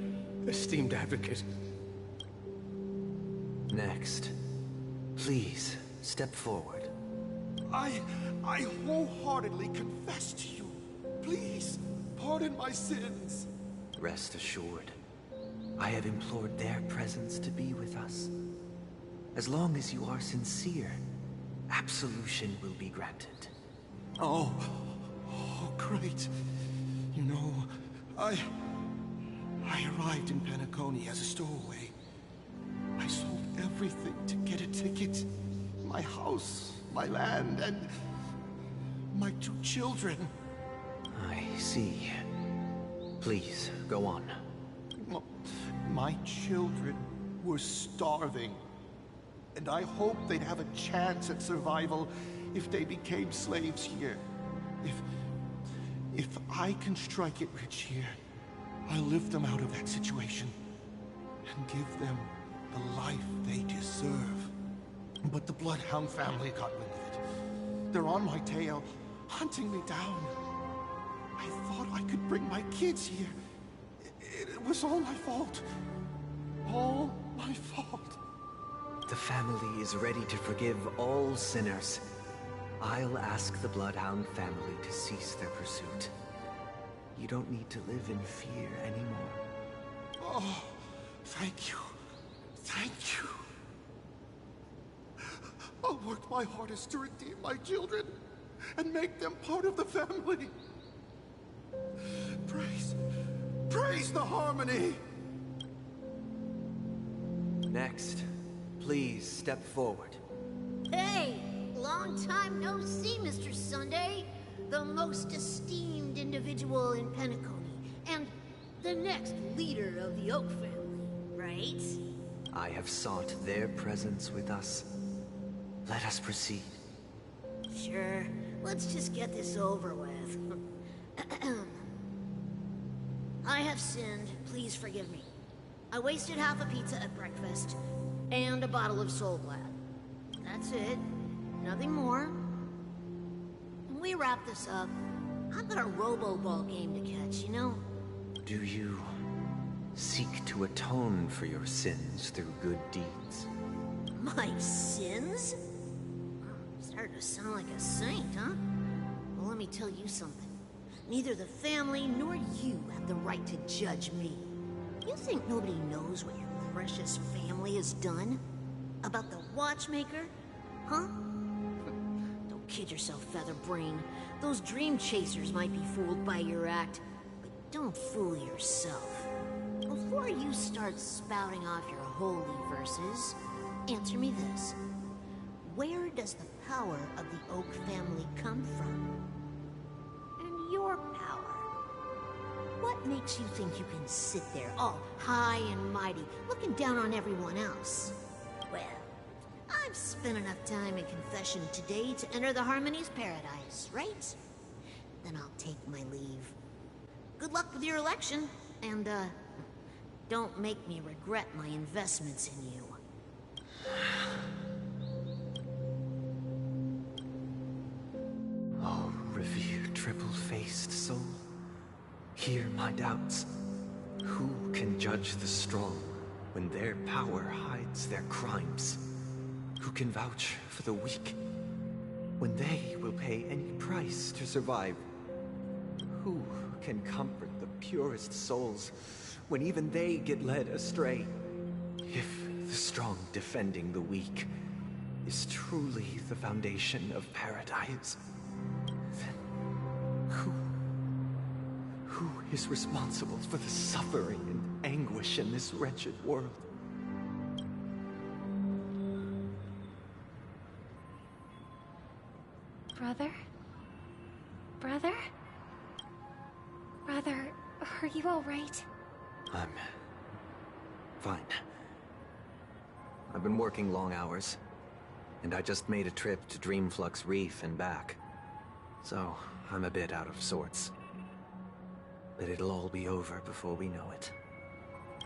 esteemed advocate. Next, please step forward. I wholeheartedly confess to you. Please, pardon my sins. Rest assured, I have implored their presence to be with us. As long as you are sincere, absolution will be granted. Oh, great. You know, I arrived in Penacony as a stowaway. I sold everything to get a ticket. My house, my land, and my 2 children. I see. Please, go on. My children were starving, and I hoped they'd have a chance at survival if they became slaves here. If I can strike it rich here, I'll lift them out of that situation and give them the life they deserve. But the Bloodhound family got wind of it. They're on my tail, hunting me down. I thought I could bring my kids here. It was all my fault. All my fault. The family is ready to forgive all sinners. I'll ask the Bloodhound family to cease their pursuit. You don't need to live in fear anymore. Oh, thank you. Thank you. I'll work my hardest to redeem my children and make them part of the family. Praise the Harmony! Next, please step forward. Hey! Long time no see, Mr. Sunday. The most esteemed individual in Penacony, and the next leader of the Oak family, right? I have sought their presence with us. Let us proceed. Sure. Let's just get this over with. I have sinned. Please forgive me. I wasted half a pizza at breakfast, and a bottle of Soul Glad. That's it. Nothing more. When we wrap this up, I've got a Robo-Ball game to catch, you know? Do you seek to atone for your sins through good deeds? My sins? I'm starting to sound like a saint, huh? Well, let me tell you something. Neither the family nor you have the right to judge me. You think nobody knows what your precious family has done? About the watchmaker? Huh? Don't kid yourself, Featherbrain. Those dream chasers might be fooled by your act, but don't fool yourself. Before you start spouting off your holy verses, answer me this. Where does the power of the Oak family come from? And your power? What makes you think you can sit there all high and mighty, looking down on everyone else? Well, I've spent enough time in confession today to enter the Harmony's paradise, right? Then I'll take my leave. Good luck with your election, and, don't make me regret my investments in you. Oh, revered triple-faced soul, hear my doubts. Who can judge the strong when their power hides their crimes? Who can vouch for the weak when they will pay any price to survive? Who can comfort the purest souls when even they get led astray? If the strong defending the weak is truly the foundation of paradise, then who is responsible for the suffering and anguish in this wretched world? Brother? Brother? Brother, are you all right? I'm fine. I've been working long hours, and I just made a trip to Dreamflux Reef and back. So, I'm a bit out of sorts. But it'll all be over before we know it.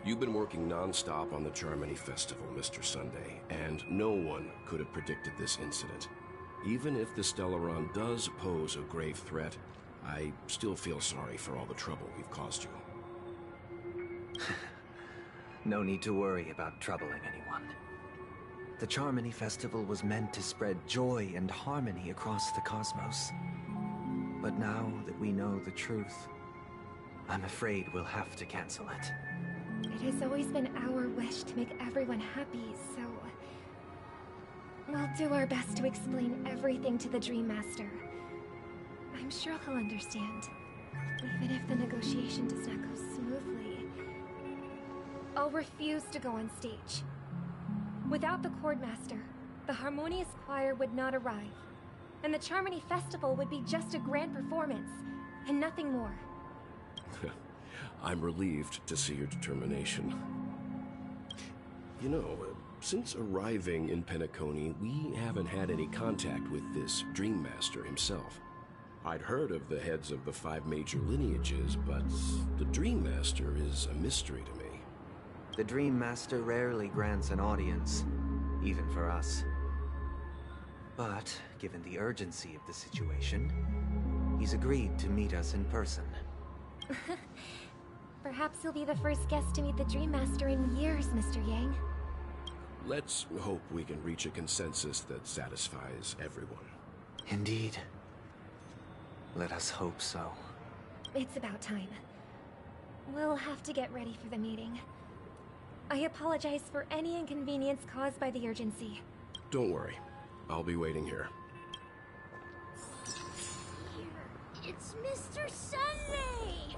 You've been working non-stop on the Charmony Festival, Mr. Sunday, and no one could have predicted this incident. Even if the Stellaron does pose a grave threat, I still feel sorry for all the trouble we've caused you. No need to worry about troubling anyone. The Charmony Festival was meant to spread joy and harmony across the cosmos. But now that we know the truth, I'm afraid we'll have to cancel it. It has always been our wish to make everyone happy, so... we'll do our best to explain everything to the Dream Master. I'm sure he'll understand, even if the negotiation does not go smoothly. I'll refuse to go on stage. Without the Chord Master, the Harmonious Choir would not arrive, and the Charmony Festival would be just a grand performance, and nothing more. I'm relieved to see your determination. You know, since arriving in Penacony, we haven't had any contact with this Dream Master himself. I'd heard of the heads of the 5 major lineages, but the Dream Master is a mystery to me. The Dream Master rarely grants an audience, even for us. But, given the urgency of the situation, he's agreed to meet us in person. Perhaps you'll be the first guest to meet the Dream Master in years, Mr. Yang. Let's hope we can reach a consensus that satisfies everyone. Indeed. Let us hope so. It's about time. We'll have to get ready for the meeting. I apologize for any inconvenience caused by the urgency. Don't worry. I'll be waiting here. It's Mr. Sunday!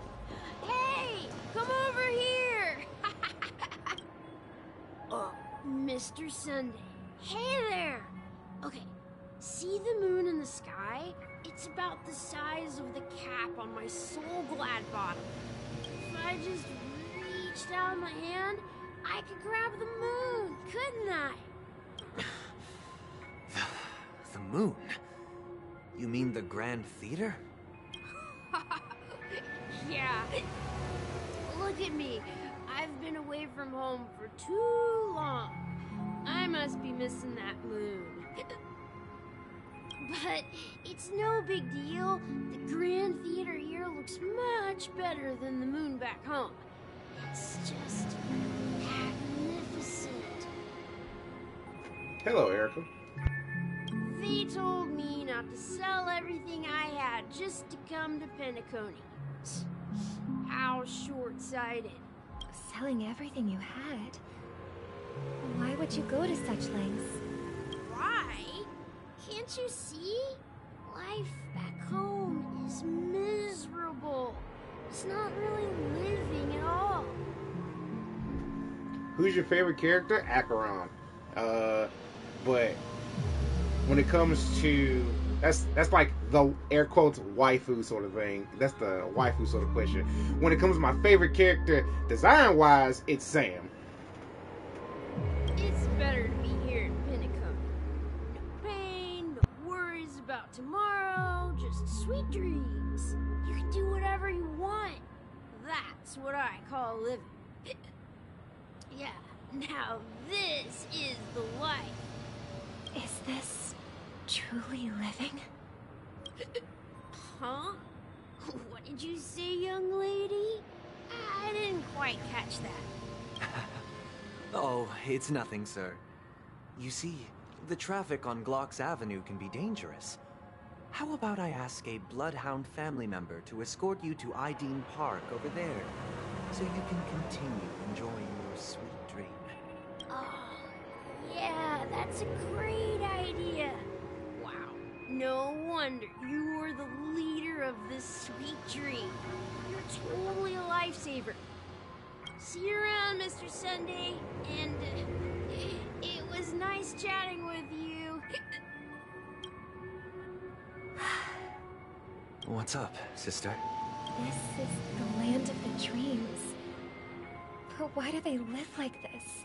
Hey, come over here! Mr. Sunday. Hey there! Okay, see the moon in the sky? It's about the size of the cap on my soul glad bottom. If I just reached out my hand, I could grab the moon, couldn't I? The moon? You mean the Grand Theater? Yeah. Look at me. I've been away from home for too long. I must be missing that moon. But it's no big deal. The Grand Theater here looks much better than the moon back home. It's just magnificent. Hello, Erica. They told me not to sell everything I had just to come to Penacony. How short-sighted. Selling everything you had? Why would you go to such lengths? Why? Can't you see? Life back home is miserable. It's not really living at all. Who's your favorite character? Acheron. But when it comes to that's like the air quotes waifu sort of thing. That's the waifu sort of question. When it comes to my favorite character design wise, it's Sam. It's better to be here in Penacony. No pain, no worries about tomorrow, just sweet dreams. You can do whatever you want. That's what I call living. Yeah, now this is the life. Is this truly living? Huh? What did you say, young lady? I didn't quite catch that. Oh, it's nothing, sir. You see, the traffic on Glock's Avenue can be dangerous. How about I ask a Bloodhound family member to escort you to Ideen Park over there, so you can continue enjoying your sweet dream? Oh, yeah, that's a great idea. Wow, no wonder you were the leader of this sweet dream. You're totally a lifesaver. See you around, Mr. Sunday, and it was nice chatting with you. What's up, sister? This is the land of the dreams. But why do they live like this?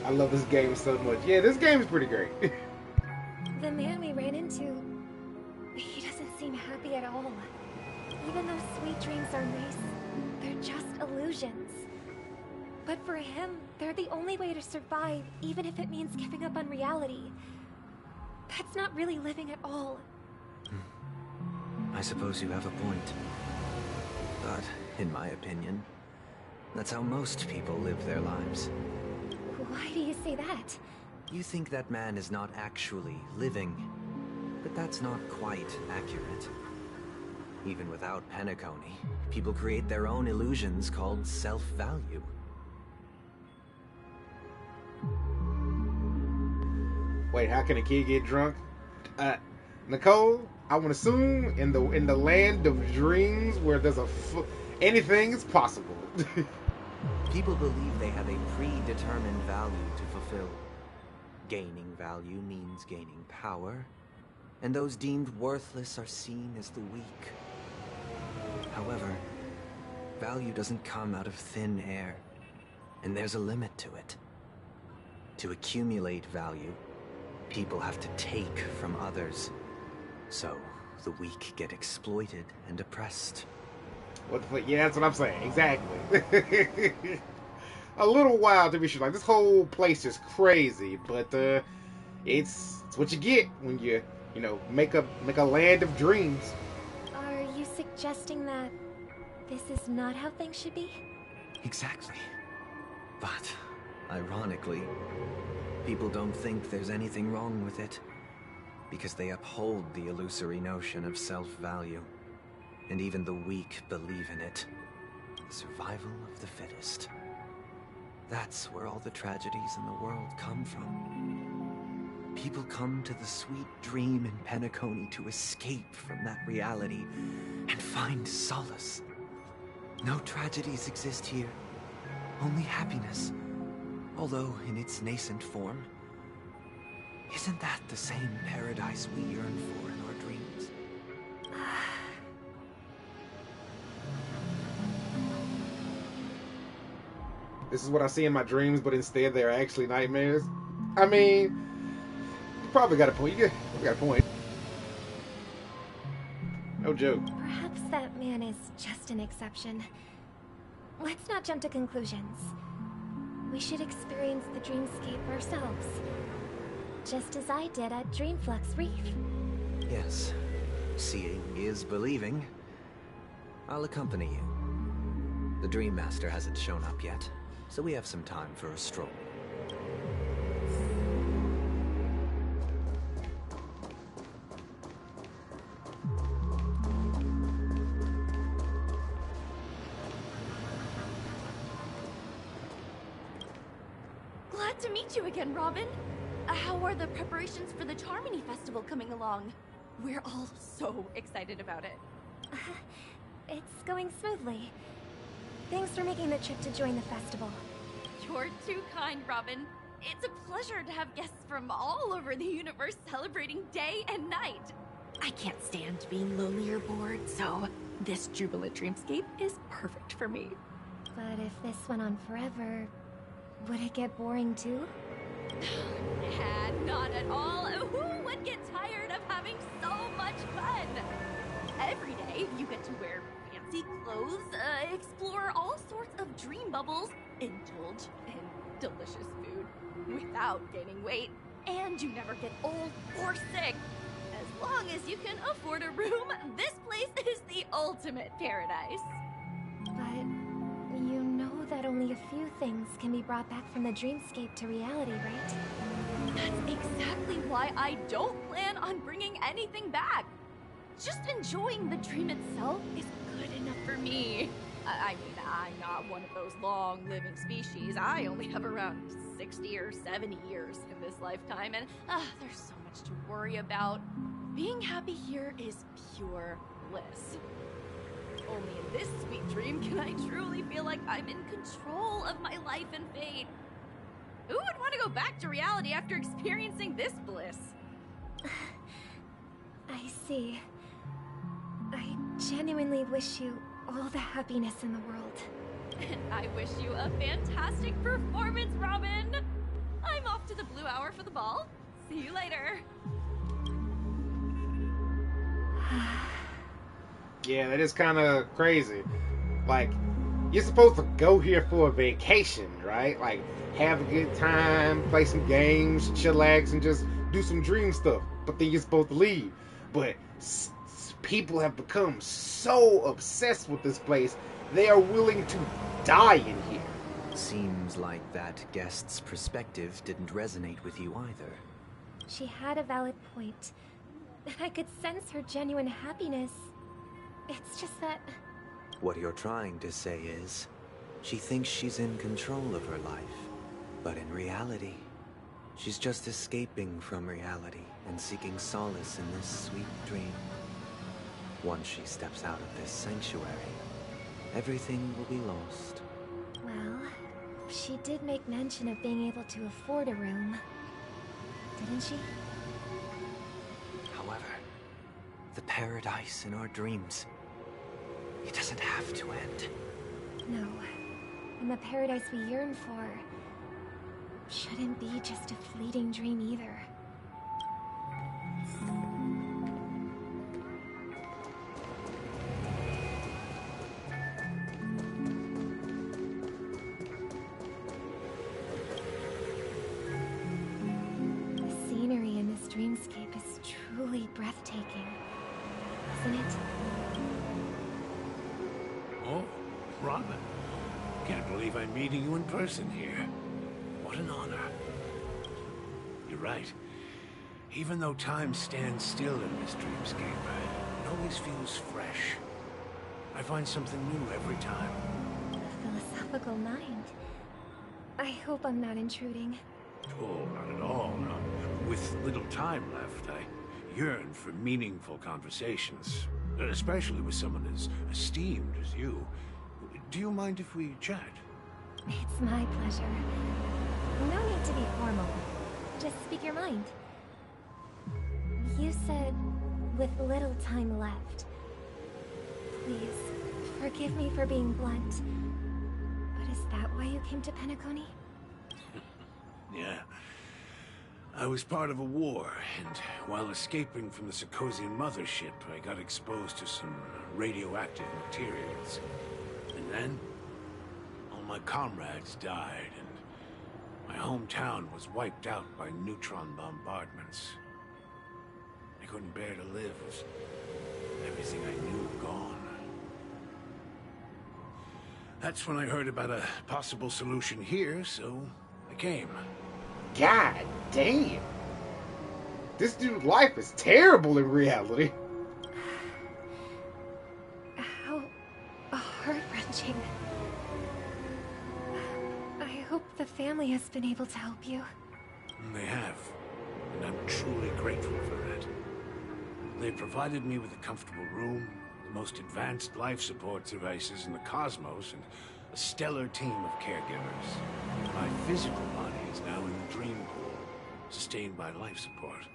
I love this game so much. Yeah, this game is pretty great. The man we ran into, he doesn't seem happy at all. Even though sweet dreams are nice, they're just illusions. But for him, they're the only way to survive, even if it means giving up on reality. That's not really living at all. I suppose you have a point. But, in my opinion, that's how most people live their lives. Why do you say that? You think that man is not actually living, but that's not quite accurate. Even without Penacony, people create their own illusions called self-value. Wait, how can a kid get drunk? Nicole, I would assume in the land of dreams where there's anything is possible. People believe they have a predetermined value to fulfill. Gaining value means gaining power, and those deemed worthless are seen as the weak. However, value doesn't come out of thin air, and there's a limit to it. To accumulate value, people have to take from others. So, the weak get exploited and oppressed. What the fuck? Yeah, that's what I'm saying. Exactly. A little wild to be sure. Like, this whole place is crazy, but it's what you get when you make a land of dreams. Are you suggesting that this is not how things should be? Exactly. But, ironically, people don't think there's anything wrong with it, because they uphold the illusory notion of self-value, and even the weak believe in it. The survival of the fittest. That's where all the tragedies in the world come from. People come to the sweet dream in Penacony to escape from that reality and find solace. No tragedies exist here, only happiness. Although in its nascent form, isn't that the same paradise we yearn for in our dreams? This is what I see in my dreams, but instead they're actually nightmares. I mean, you probably got a point. You got a point. No joke. Perhaps that man is just an exception. Let's not jump to conclusions. We should experience the dreamscape ourselves. Just as I did at Dreamflux Reef. Yes. Seeing is believing. I'll accompany you. The Dream Master hasn't shown up yet, so we have some time for a stroll. Glad to meet you again, Robin. How are the preparations for the Charmony Festival coming along? We're all so excited about it. It's going smoothly. Thanks for making the trip to join the festival. You're too kind, Robin. It's a pleasure to have guests from all over the universe celebrating day and night. I can't stand being lonely or bored, so this jubilant dreamscape is perfect for me. But if this went on forever, would it get boring too? Not at all. Who would get tired of having so much fun? Every day, you get to wear fancy clothes, explore all sorts of dream bubbles, indulge in delicious food without gaining weight, and you never get old or sick. As long as you can afford a room, this place is the ultimate paradise. But you know that only a few things can be brought back from the dreamscape to reality, right? That's exactly why I don't plan on bringing anything back. Just enjoying the dream itself is good enough for me. I mean, I'm not one of those long-living species. I only have around 60 or 70 years in this lifetime, and there's so much to worry about. Being happy here is pure bliss. Only in this sweet dream can I truly feel like I'm in control of my life and fate. Who would want to go back to reality after experiencing this bliss? I see. I genuinely wish you all the happiness in the world. And I wish you a fantastic performance, Robin! I'm off to the Blue Hour for the ball. See you later. Yeah, that is kind of crazy. Like, you're supposed to go here for a vacation, right? Like, have a good time, play some games, chillax, and just do some dream stuff. But then you're supposed to leave. But people have become so obsessed with this place, they are willing to die in here. Seems like that guest's perspective didn't resonate with you either. She had a valid point. I could sense her genuine happiness. It's just that... What you're trying to say is, she thinks she's in control of her life. But in reality, she's just escaping from reality and seeking solace in this sweet dream. Once she steps out of this sanctuary, everything will be lost. Well, she did make mention of being able to afford a room, didn't she? However, the paradise in our dreams, It doesn't have to end. No. And the paradise we yearn for shouldn't be just a fleeting dream either. The scenery in this dreamscape is truly breathtaking, isn't it? Oh, Robin. Can't believe I'm meeting you in person here. What an honor. You're right. Even though time stands still in this dreamscape, it always feels fresh. I find something new every time. A philosophical mind. I hope I'm not intruding. Oh, not at all. No. With little time left, I yearn for meaningful conversations, especially with someone as esteemed as you. Do you mind if we chat? It's my pleasure. No need to be formal. Just speak your mind. You said, with little time left. Please, forgive me for being blunt. But is that why you came to Penacony? Yeah. I was part of a war, and while escaping from the Sarkosian mothership, I got exposed to some radioactive materials. And then, all my comrades died, and my hometown was wiped out by neutron bombardments. I couldn't bear to live with everything I knew gone. That's when I heard about a possible solution here, so I came. God damn. This dude's life is terrible in reality. How heart-wrenching. I hope the family has been able to help you. They have, and I'm truly grateful for that. They provided me with a comfortable room, the most advanced life support devices in the cosmos, and a stellar team of caregivers. My physical body is now in the dream pool, sustained by life support.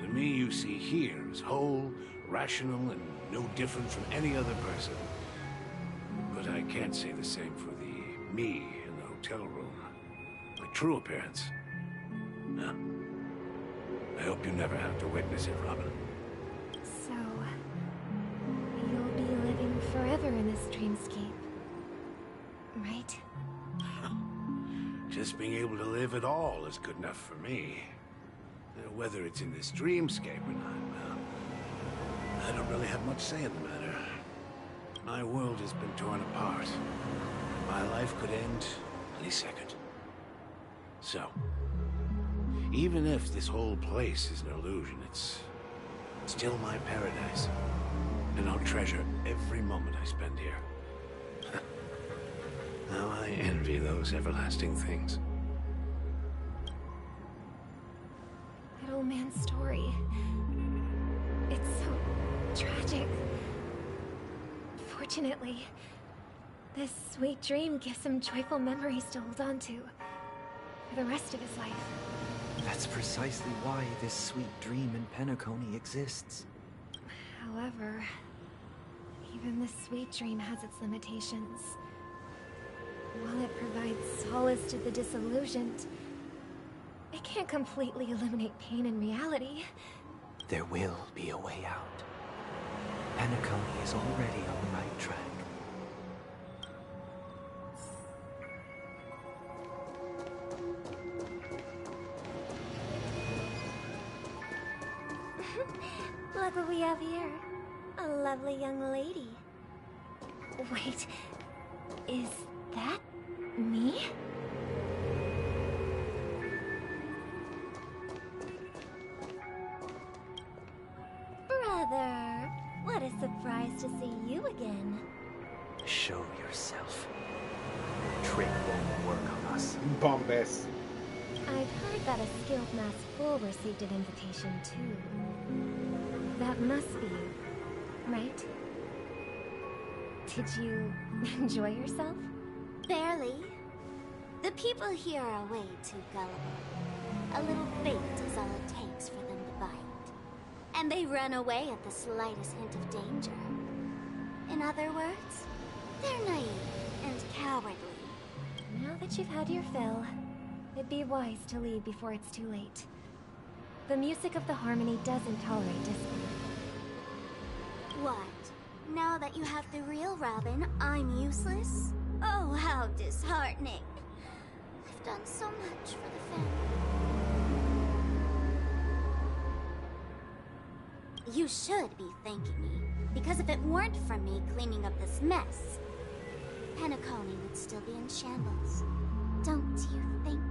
The me you see here is whole, rational, and no different from any other person. But I can't say the same for the me in the hotel room. My true appearance. No. I hope you never have to witness it, Robin. So, you'll be living forever in this dreamscape, right? Just being able to live at all is good enough for me. Whether it's in this dreamscape or not, well, I don't really have much say in the matter. My world has been torn apart. My life could end any second. So, even if this whole place is an illusion, it's still my paradise. And I'll treasure every moment I spend here. Now I envy those everlasting things. That old man's story. It's so tragic. Fortunately, this sweet dream gives him joyful memories to hold on to for the rest of his life. That's precisely why this sweet dream in Penacony exists. However, even the sweet dream has its limitations. While it provides solace to the disillusioned, it can't completely eliminate pain in reality. There will be a way out. Penacony is already on the right track. Look what we have here. A lovely young lady. Wait, is that me? Brother, what a surprise to see you again. Show yourself. Trick won't work on us. Bombast. I've heard that a skilled mass fool received an invitation too. That must be you, right? Did you enjoy yourself? Barely. The people here are way too gullible. A little bait is all it takes for them to bite. And they run away at the slightest hint of danger. In other words, they're naive and cowardly. Now that you've had your fill, it'd be wise to leave before it's too late. The music of the harmony doesn't tolerate discord. What? Now that you have the real Robin, I'm useless? Oh, how disheartening. I've done so much for the family. You should be thanking me, because if it weren't for me cleaning up this mess, Penacony would still be in shambles. Don't you think?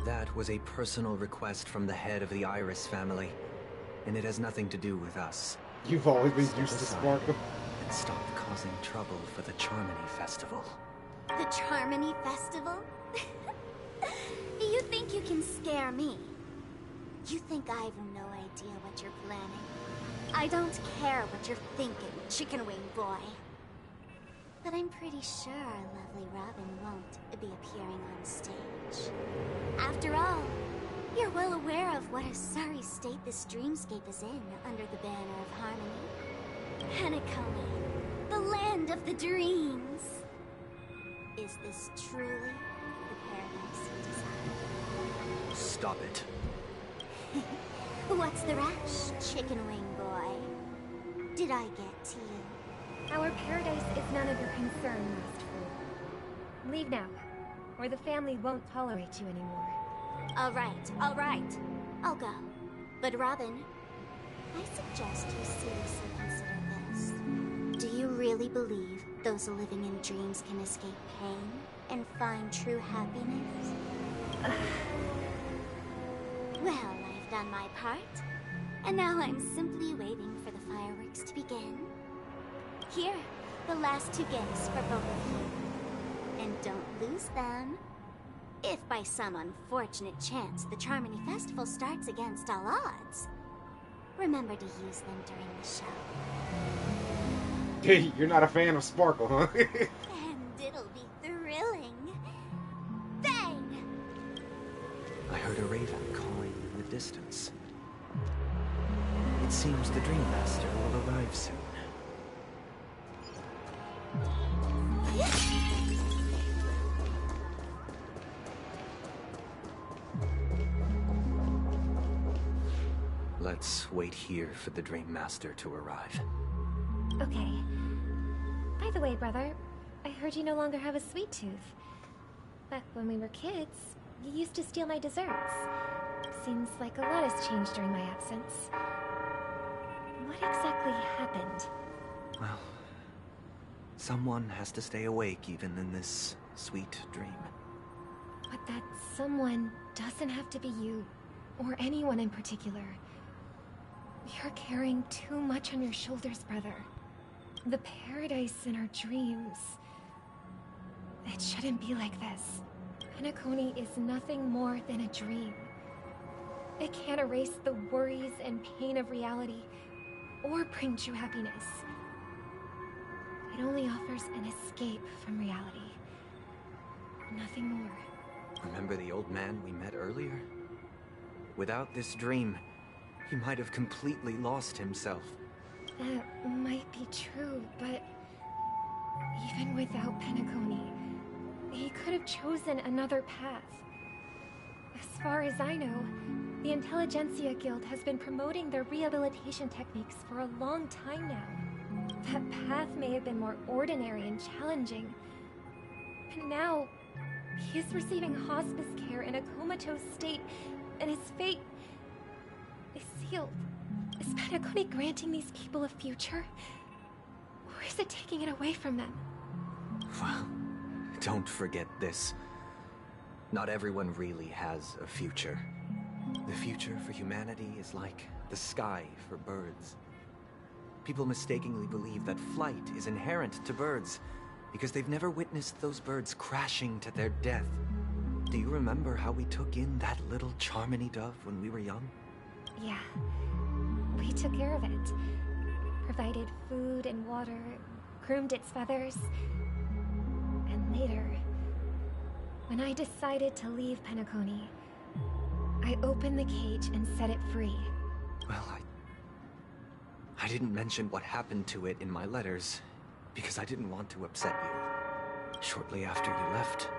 That was a personal request from the head of the Iris family, and it has nothing to do with us. You've always been used to Sparkle. And stop causing trouble for the Charmony Festival. The Charmony Festival? You think you can scare me? You think I have no idea what you're planning? I don't care what you're thinking, Chicken Wing Boy. But I'm pretty sure our lovely Robin won't be appearing on stage. After all, you're well aware of what a sorry state this dreamscape is in under the banner of harmony. Penacony, the land of the dreams. Is this truly the paradise you desire? Stop it. What's the rush, Chicken Wing Boy? Did I get to you? Our paradise is none of your concern, Last Fool. Leave now, or the family won't tolerate you anymore. All right. I'll go. But Robin, I suggest you seriously consider this. Do you really believe those living in dreams can escape pain and find true happiness? Well, I've done my part, and now I'm simply waiting for the fireworks to begin. Here, the last 2 gifts for both of you. And don't lose them. If by some unfortunate chance the Charmony Festival starts against all odds, remember to use them during the show. Hey, you're not a fan of Sparkle, huh? And it'll be thrilling. Bang! I heard a raven calling in the distance. It seems the Dream Master will arrive soon. Let's wait here for the Dream Master to arrive. Okay. By the way, brother, I heard you no longer have a sweet tooth. Back when we were kids, you used to steal my desserts. Seems like a lot has changed during my absence. What exactly happened? Well, someone has to stay awake even in this sweet dream. But that someone doesn't have to be you, or anyone in particular. You're carrying too much on your shoulders, brother. The paradise in our dreams. It shouldn't be like this. Penacony is nothing more than a dream. It can't erase the worries and pain of reality, or bring true happiness. It only offers an escape from reality. Nothing more. Remember the old man we met earlier? Without this dream, he might have completely lost himself. That might be true, but even without Penacony, he could have chosen another path. As far as I know, the Intelligentsia Guild has been promoting their rehabilitation techniques for a long time now. That path may have been more ordinary and challenging, but now he is receiving hospice care in a comatose state, and his fate is sealed. Is Penacony granting these people a future? Or is it taking it away from them? Well, don't forget this. Not everyone really has a future. The future for humanity is like the sky for birds. People mistakenly believe that flight is inherent to birds because they've never witnessed those birds crashing to their death. Do you remember how we took in that little Charmony dove when we were young? Yeah. We took care of it. Provided food and water, groomed its feathers. And later, when I decided to leave Penacony, I opened the cage and set it free. Well, I didn't mention what happened to it in my letters. because I didn't want to upset you. Shortly after you left,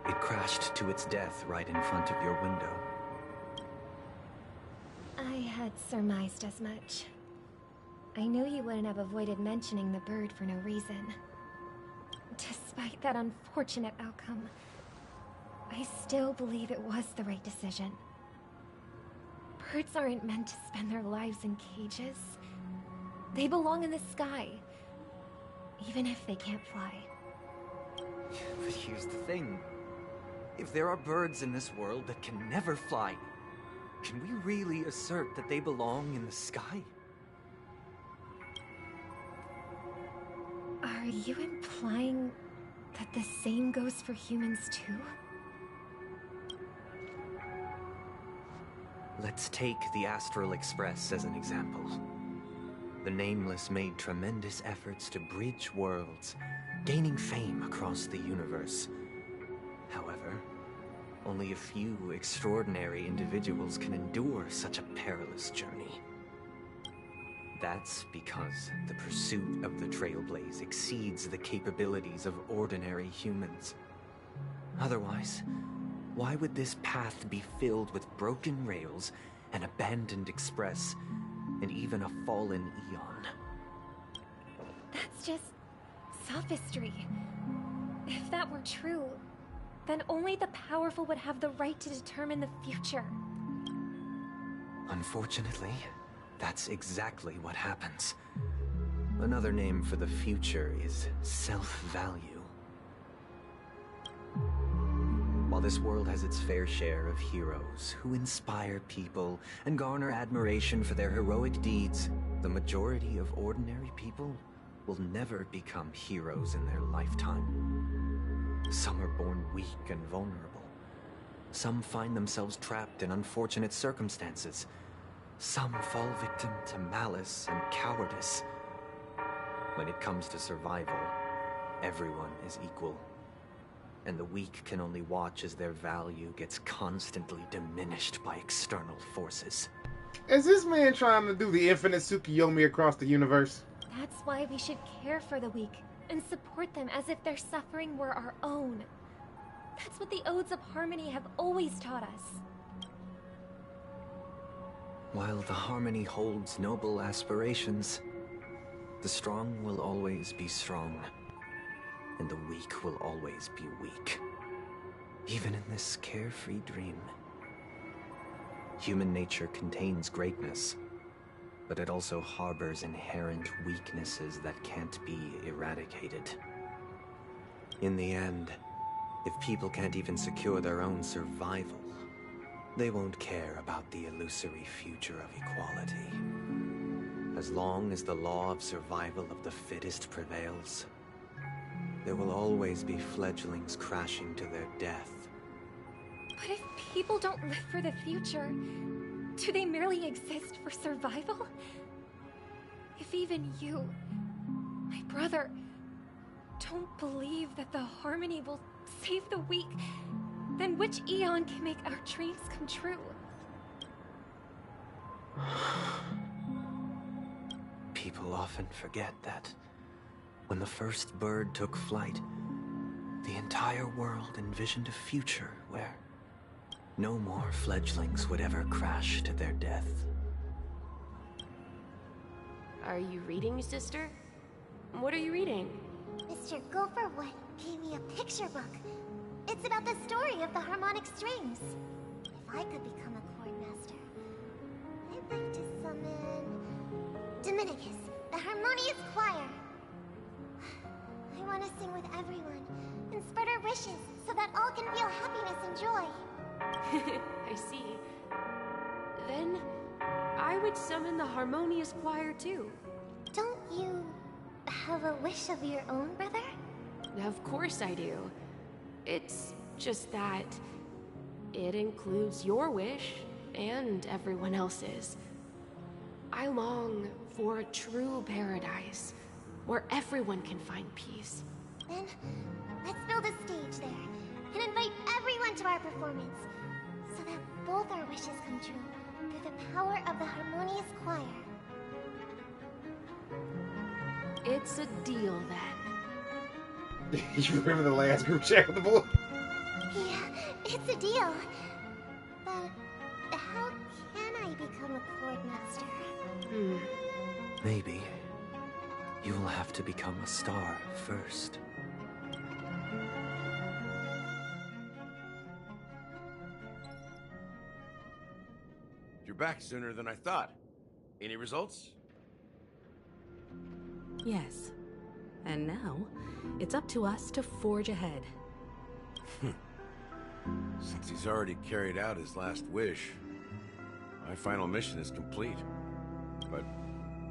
it crashed to its death right in front of your window. I had surmised as much. I knew you wouldn't have avoided mentioning the bird for no reason. Despite that unfortunate outcome, I still believe it was the right decision. Birds aren't meant to spend their lives in cages. They belong in the sky, even if they can't fly. But here's the thing. If there are birds in this world that can never fly, can we really assert that they belong in the sky? Are you implying that the same goes for humans too? Let's take the Astral Express as an example. The Nameless made tremendous efforts to bridge worlds, gaining fame across the universe. However, only a few extraordinary individuals can endure such a perilous journey. That's because the pursuit of the Trailblaze exceeds the capabilities of ordinary humans. Otherwise, why would this path be filled with broken rails, an abandoned express, and even a fallen Eon? That's just sophistry. If that were true, then only the powerful would have the right to determine the future. Unfortunately, that's exactly what happens. Another name for the future is self-value. While this world has its fair share of heroes who inspire people and garner admiration for their heroic deeds, the majority of ordinary people will never become heroes in their lifetime. Some are born weak and vulnerable. Some find themselves trapped in unfortunate circumstances. Some fall victim to malice and cowardice. When it comes to survival, everyone is equal. And the weak can only watch as their value gets constantly diminished by external forces. Is this man trying to do the infinite Tsukiyomi across the universe? That's why we should care for the weak and support them as if their suffering were our own. That's what the Odes of Harmony have always taught us. While the Harmony holds noble aspirations, the strong will always be strong, and the weak will always be weak. Even in this carefree dream. Human nature contains greatness, but it also harbors inherent weaknesses that can't be eradicated. In the end, if people can't even secure their own survival, they won't care about the illusory future of equality. As long as the law of survival of the fittest prevails, there will always be fledglings crashing to their death. But if people don't live for the future, do they merely exist for survival? If even you, my brother, don't believe that the Harmony will save the weak, then which Eon can make our dreams come true? People often forget that when the first bird took flight, the entire world envisioned a future where no more fledglings would ever crash to their death. Are you reading, sister? What are you reading? Mr. Gopherwood gave me a picture book. It's about the story of the harmonic strings. If I could become a chord master, I'd like to summon Dominicus, the harmonious choir. I want to sing with everyone and spread our wishes so that all can feel happiness and joy. I see. Then I would summon the harmonious choir too. Don't you have a wish of your own, brother? Of course I do. It's just that it includes your wish and everyone else's. I long for a true paradise where everyone can find peace. Then let's build a stage there and invite everyone to our performance so that both our wishes come true through the power of the harmonious choir. It's a deal then. You remember the last group chat with the boy? Yeah, it's a deal. But how can I become a Cordmaster? Maybe you will have to become a star first. You're back sooner than I thought. Any results? Yes. And now, it's up to us to forge ahead. Since he's already carried out his last wish, my final mission is complete. But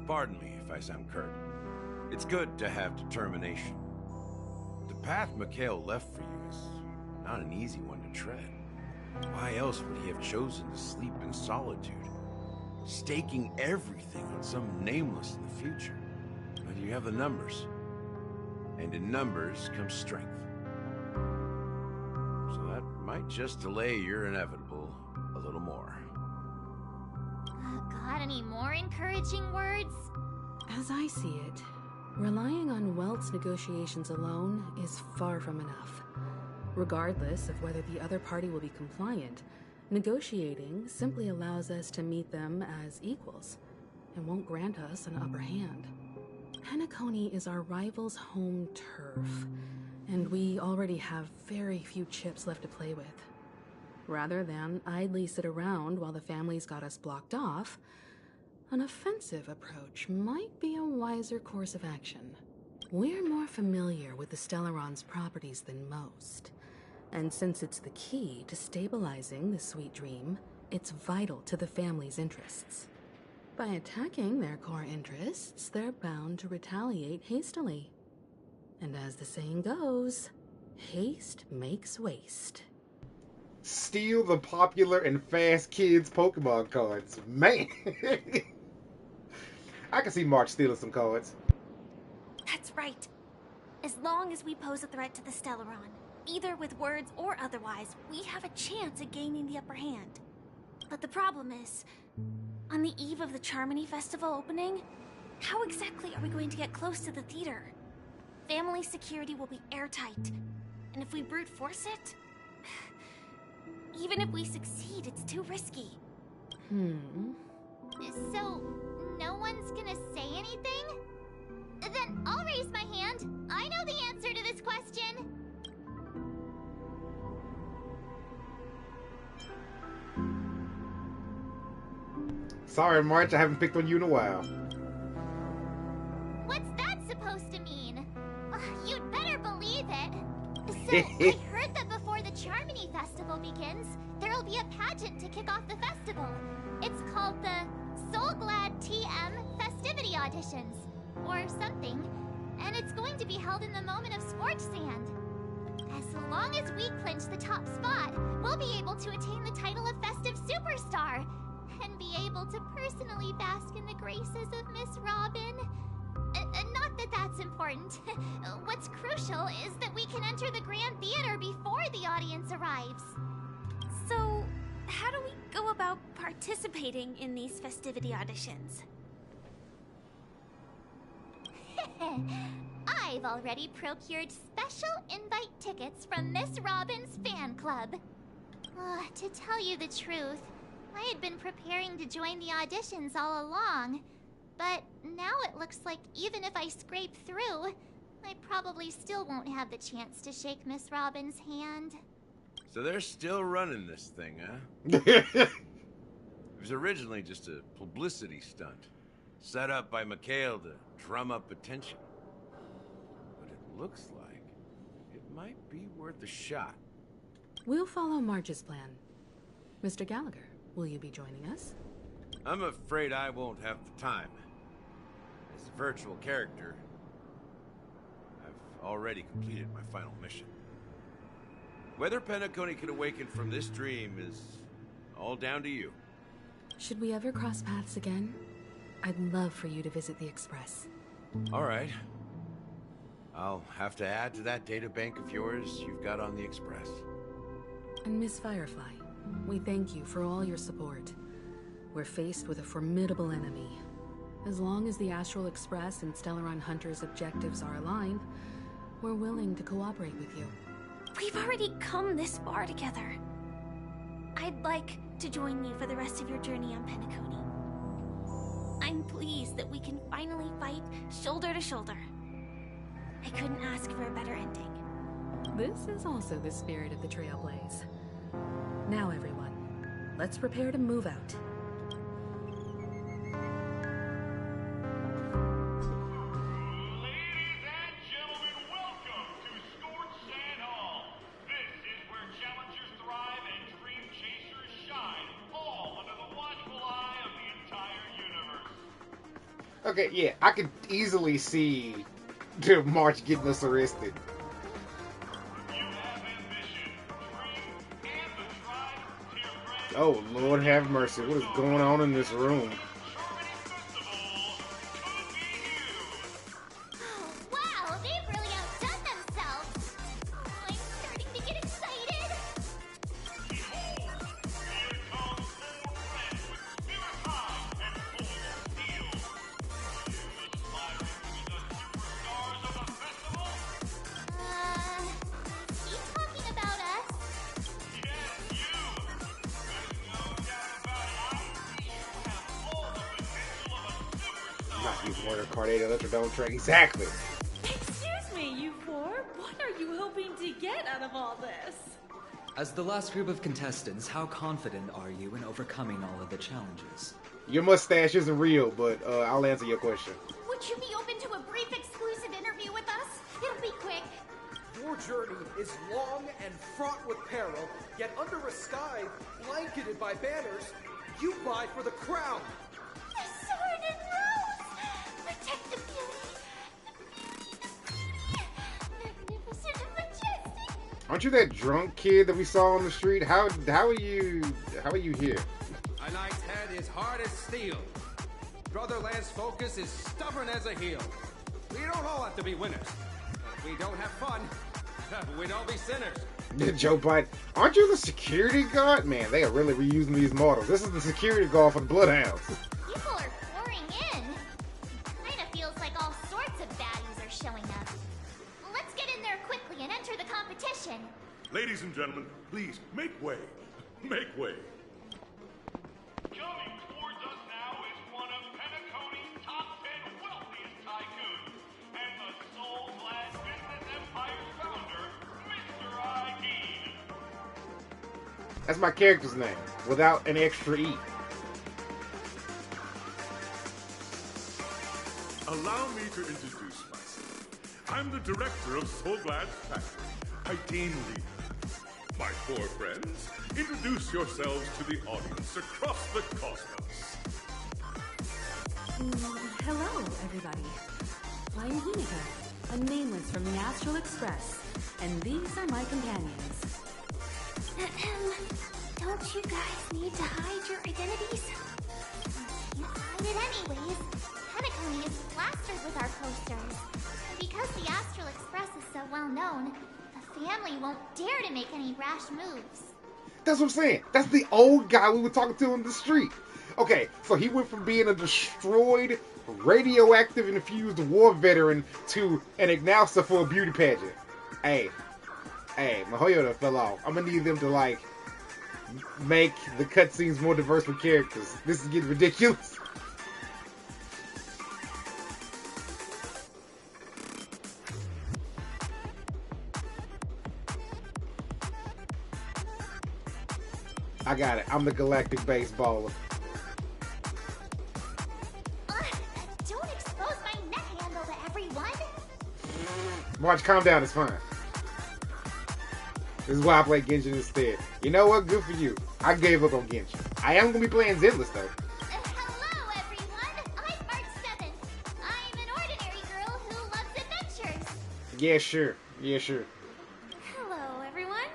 pardon me if I sound curt. It's good to have determination. The path Mikhail left for you is not an easy one to tread. Why else would he have chosen to sleep in solitude, staking everything on some nameless in the future? But you have the numbers, and in numbers comes strength. So that might just delay your inevitable a little more. Got any more encouraging words? As I see it, relying on Welt's negotiations alone is far from enough. Regardless of whether the other party will be compliant, negotiating simply allows us to meet them as equals and won't grant us an upper hand. Penacony is our rival's home turf, and we already have very few chips left to play with. Rather than idly sit around while the family's got us blocked off, an offensive approach might be a wiser course of action. We're more familiar with the Stellaron's properties than most, and since it's the key to stabilizing the Sweet Dream, it's vital to the family's interests. By attacking their core interests, they're bound to retaliate hastily. And as the saying goes, haste makes waste. Steal the popular and fast kids Pokemon cards. Man. I can see March stealing some cards. That's right. As long as we pose a threat to the Stellaron, either with words or otherwise, we have a chance at gaining the upper hand. But the problem is, on the eve of the Charmony Festival opening, how exactly are we going to get close to the theater? Family security will be airtight, and if we brute force it, even if we succeed, it's too risky. So, no one's gonna say anything? Then I'll raise my hand. I know the answer to this question. Sorry, March, I haven't picked on you in a while. What's that supposed to mean? You'd better believe it. So, I heard that before the Charmony Festival begins, there'll be a pageant to kick off the festival. It's called the Soulglad TM Festivity Auditions, or something, and it's going to be held in the moment of Scorch Sand. As long as we clinch the top spot, we'll be able to attain the title of Festive Superstar, and be able to personally bask in the graces of Miss Robin. Not that that's important. What's crucial is that we can enter the Grand Theater before the audience arrives. So, how do we go about participating in these festivity auditions? I've already procured special invite tickets from Miss Robin's fan club. To tell you the truth, I had been preparing to join the auditions all along, but now it looks like even if I scrape through, I probably still won't have the chance to shake Miss Robin's hand. So they're still running this thing, huh? It was originally just a publicity stunt, set up by Mikhail to drum up attention. But it looks like it might be worth a shot. We'll follow Marge's plan. Mr. Gallagher, will you be joining us? I'm afraid I won't have the time. As a virtual character, I've already completed my final mission. Whether Penacony can awaken from this dream is all down to you. Should we ever cross paths again? I'd love for you to visit the Express. All right. I'll have to add to that data bank of yours you've got on the Express. And Miss Firefly, we thank you for all your support. We're faced with a formidable enemy, As long as the Astral Express and Stellaron Hunter's objectives are aligned, we're willing to cooperate with you. We've already come this far together. I'd like to join you for the rest of your journey on Penacony. I'm pleased that we can finally fight shoulder to shoulder. I couldn't ask for a better ending. This is also the spirit of the Trailblaze. Now, everyone, let's prepare to move out. Okay, yeah, I could easily see the March getting us arrested. Oh, Lord have mercy. What is going on in this room? Wow, they've really outdone themselves. Oh, I'm starting to get excited. Is he talking about us? Not use Warrior Card 8 Electrodome track. Exactly. Excuse me, you four. What are you hoping to get out of all this? As the last group of contestants, how confident are you in overcoming all of the challenges? Your mustache isn't real, but I'll answer your question. Would you be open to a brief exclusive interview with us? It'll be quick. Your journey is long and fraught with peril, yet under a sky blanketed by banners, you vie for the crown. The sword and rose! Protect the beauty! Magnificent and majestic! Aren't you that drunk kid that we saw on the street? How are you here? A knight's head is hard as steel. Brother Lance's focus is stubborn as a heel. We don't all have to be winners. If we don't have fun, we'd all be sinners. Joe Biden, aren't you the security guard? Man, they are really reusing these models. This is the security guard for the Bloodhounds. People are pouring in. Kinda feels like all sorts of baddies are showing up. Let's get in there quickly and enter the competition. Ladies and gentlemen, please, make way. Make way. Coming towards us now is one of Penacony's top 10 wealthiest tycoons, and the soul-clad business empire's founder, Mr. I.D. That's my character's name, without an extra E. Allow me to introduce myself. I'm the director of Soulglad's factory, Haydeen Lee. My four friends, introduce yourselves to the audience across the cosmos. Hello, everybody. I'm Hinika, a nameless from the Astral Express, and these are my companions. Don't you guys need to hide your identities? You hide it anyways. Penacony is plastered with our posters. And because the Astral Express is so well known, the family won't dare to make any rash moves. That's what I'm saying. That's the old guy we were talking to in the street. Okay, so he went from being a destroyed, radioactive infused war veteran to an announcer for a beauty pageant. Hey, Mahoyo done fell off. I'm gonna need them to, like, make the cutscenes more diverse with characters. This is getting ridiculous. I got it. I'm the galactic baseballer. Don't expose my neck handle to everyone. March, calm down. It's fine. This is why I play Genshin instead. You know what? Good for you. I gave up on Genshin. I am going to be playing Zenless, though. Hello, everyone. I'm March 7th. I'm an ordinary girl who loves adventures. Yeah, sure. Yeah, sure. Hello, everyone.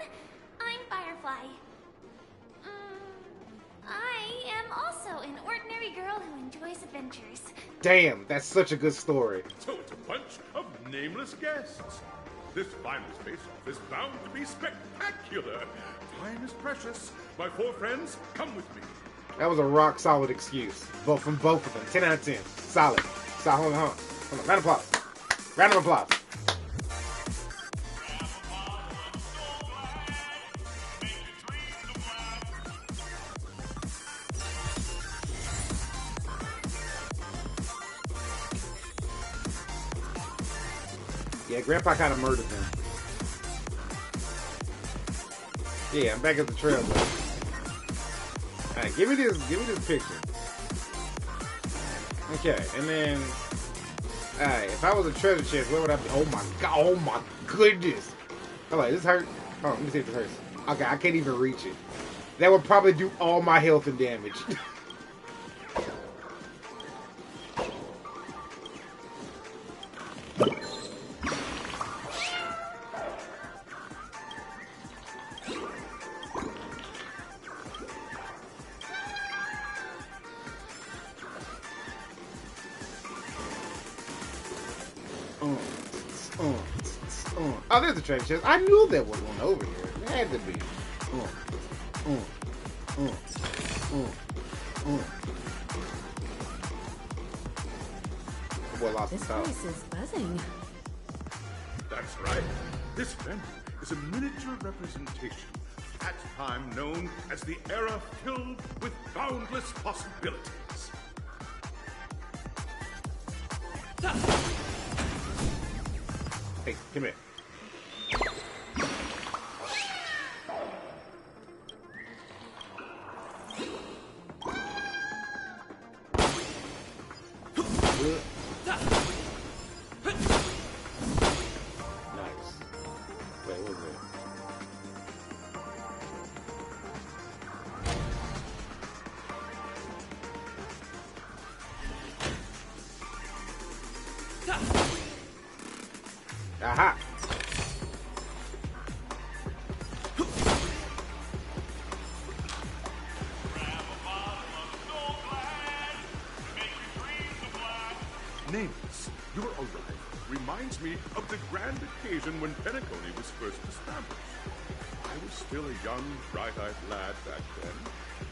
I'm Firefly. I am also an ordinary girl who enjoys adventures. Damn, that's such a good story. So it's a bunch of nameless guests. This final face-off is bound to be spectacular. Time is precious. My four friends, come with me. That was a rock solid excuse. Both from both of them. 10 out of 10. Solid. Solid. Hold on. Round of applause. Round of applause. Yeah, Grandpa kind of murdered them. Yeah, I'm back at the trail though. Alright, give me this picture. Okay, and then alright, if I was a treasure chest, where would I be? Oh my god, oh my goodness. Hold on, this hurt. Oh, let me see if this hurts. Okay, I can't even reach it. That would probably do all my health and damage. Oh, there's a treasure chest. I knew there was one over here. It had to be. The boy lost his house. This place is buzzing. That's right. This venue is a miniature representation of that time known as the era filled with boundless possibilities. Hey, come here. Nice. Wait, what was it? Aha! Nameless, your arrival reminds me of the grand occasion when Penacony was first established. I was still a young, bright-eyed lad back then,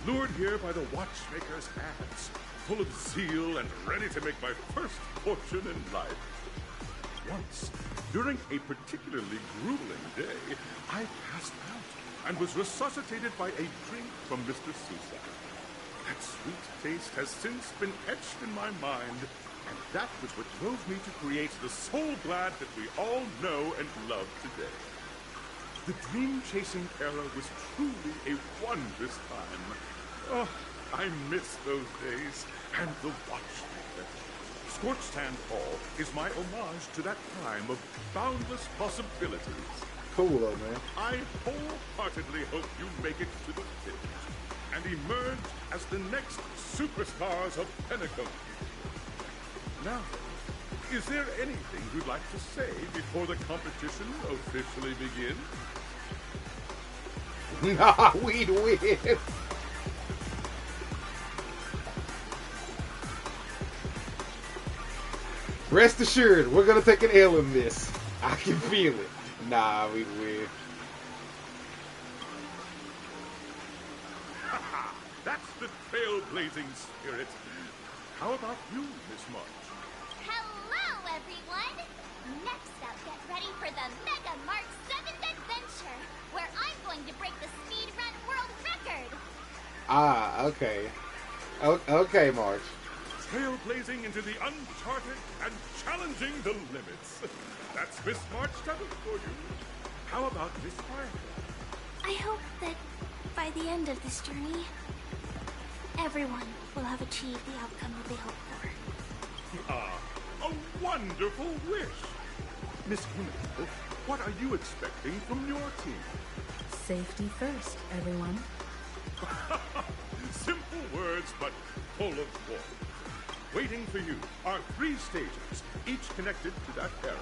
lured here by the watchmaker's ads, full of zeal and ready to make my first fortune in life. Once, during a particularly grueling day, I passed out and was resuscitated by a drink from Mr. Susak. That sweet taste has since been etched in my mind, and that was what drove me to create the Soul Glad that we all know and love today. The dream-chasing era was truly a wondrous time. Oh, I miss those days, and the watchmaker. Scorched-Hand Hall is my homage to that time of boundless possibilities. Cool though, man. I wholeheartedly hope you make it to the finish and emerge as the next superstars of Penacony. Now, is there anything you'd like to say before the competition officially begins? Nah, we'd win. Rest assured, we're gonna take an L in this. I can feel it. Nah, we'd win. That's the trailblazing spirit. How about you, Miss March? Hello, everyone! Next up, get ready for the Mega March 7th adventure, where I'm going to break the speedrun world record! Ah, okay. Okay, March. Trailblazing into the uncharted and challenging the limits. That's Miss March done it for you. How about Miss Firefly? I hope that by the end of this journey, everyone will have achieved the outcome that they hoped for. Ah, a wonderful wish. Miss Himiko, what are you expecting from your team? Safety first, everyone. Simple words, but full of warmth. Waiting for you are 3 stages, each connected to that era.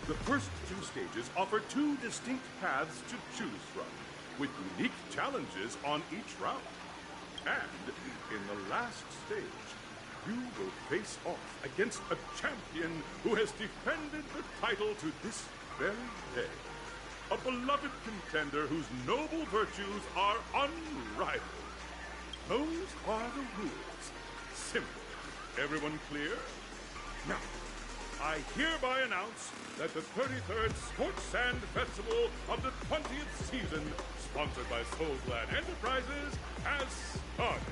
The first 2 stages offer 2 distinct paths to choose from, with unique challenges on each route. And in the last stage, you will face off against a champion who has defended the title to this very day. A beloved contender whose noble virtues are unrivaled. Those are the rules. Simple. Everyone clear? Now, I hereby announce that the 33rd Sports Sand Festival of the 20th season, sponsored by Soulglad Enterprises, has started.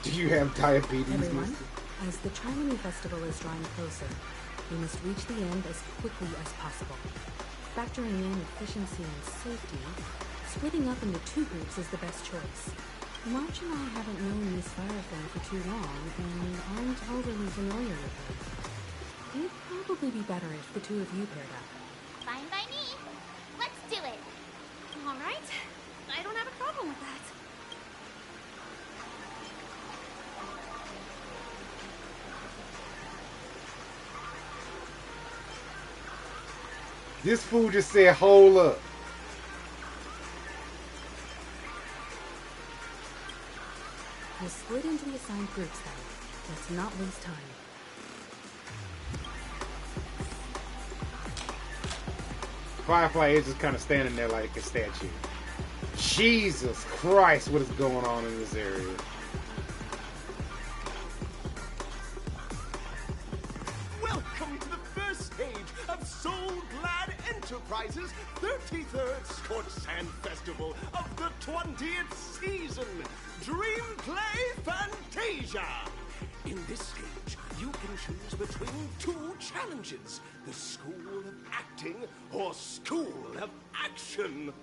Do you have diabetes? Everyone, as the Trimony Festival is drawing closer, we must reach the end as quickly as possible. Factoring in efficiency and safety, splitting up into 2 groups is the best choice. March and I haven't known Miss Firefly for too long and aren't overly familiar with her. It'd probably be better if the 2 of you paired up. Fine by me. Let's do it. All right. I don't have a problem with that. This fool just said, hold up. We'll split into the assigned groups then. Let's not waste time. Firefly is just kind of standing there like a statue. Jesus Christ, what is going on in this area? Welcome to the first stage of Soulglad Enterprises' 33rd Scorched Sand Festival of the 20th season, Dream Play Fantasia. In this stage, you can choose between 2 challenges, the School of Acting or School of Action.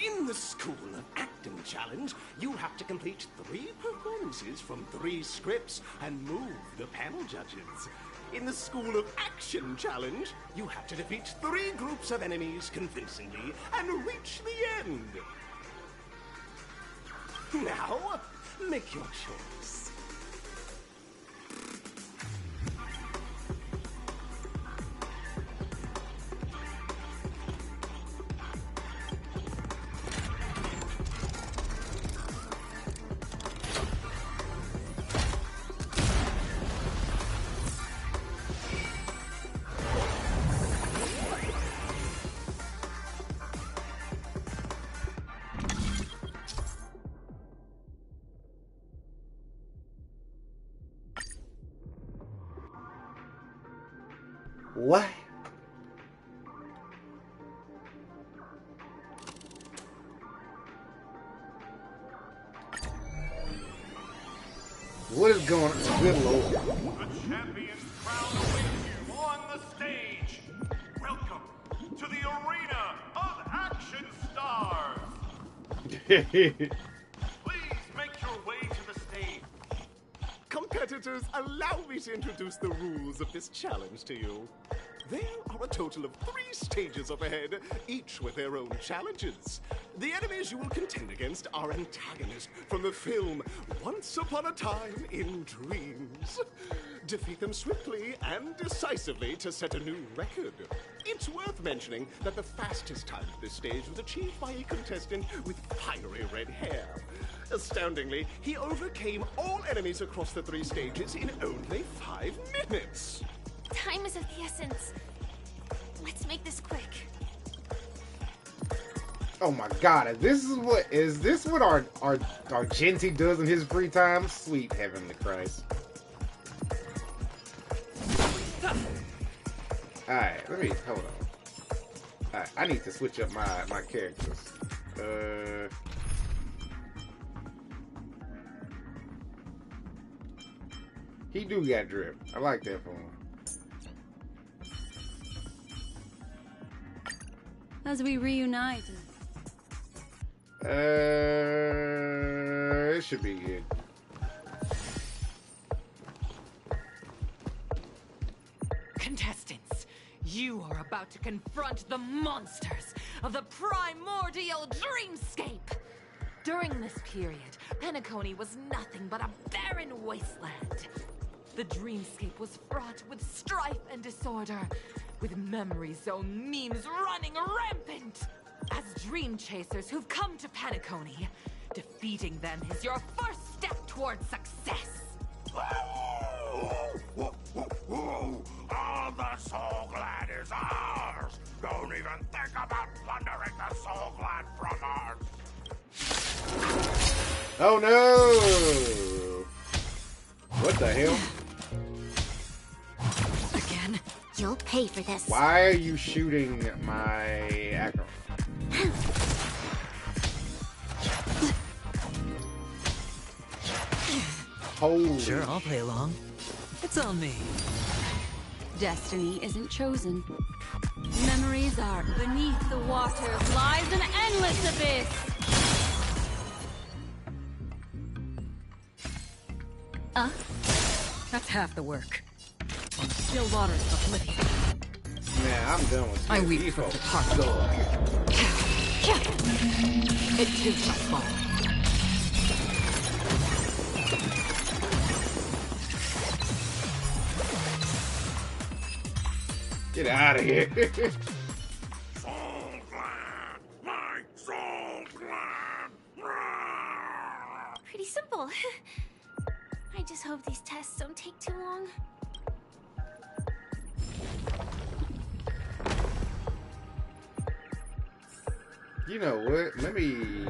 In the School of Acting challenge, you have to complete 3 performances from 3 scripts and move the panel judges. In the School of Action challenge, you have to defeat 3 groups of enemies convincingly and reach the end. Now, make your choice. What? What is going on? Good Lord. The champion's crown awaits you on the stage. Welcome to the arena of action stars. Please make your way to the stage. Competitors, allow me to introduce the rules of this challenge to you. There are a total of 3 stages up ahead, each with their own challenges. The enemies you will contend against are antagonists from the film Once Upon a Time in Dreams. Defeat them swiftly and decisively to set a new record. It's worth mentioning that the fastest time at this stage was achieved by a contestant with fiery red hair. Astoundingly, he overcame all enemies across the 3 stages in only 5 minutes. Time is of the essence. Let's make this quick. Oh my God! Is this what our Genty does in his free time? Sweet heavenly Christ! All right, hold on. All right, I need to switch up my characters. He do got drip. I like that for him. As we reunite. It should be good. Contestants, you are about to confront the monsters of the primordial dreamscape. During this period, Penacony was nothing but a barren wasteland. The dreamscape was fraught with strife and disorder, with memory zone memes running rampant. As dream chasers who've come to Penacony, defeating them is your first step towards success. All the Soulglad is ours! Don't even think about plundering the Soulglad Oh no! What the hell? Again. You'll pay for this. Why are you shooting my acro? Holy. Sure, I'll play along. It's on me. Destiny isn't chosen. Memories are beneath the waters lies an endless abyss. That's half the work. On the still waters of oblivion. Man, I'm done with you. I weep for departure. It too shall fall. Get out of here. Pretty simple. I just hope these tests don't take too long. You know what? Let me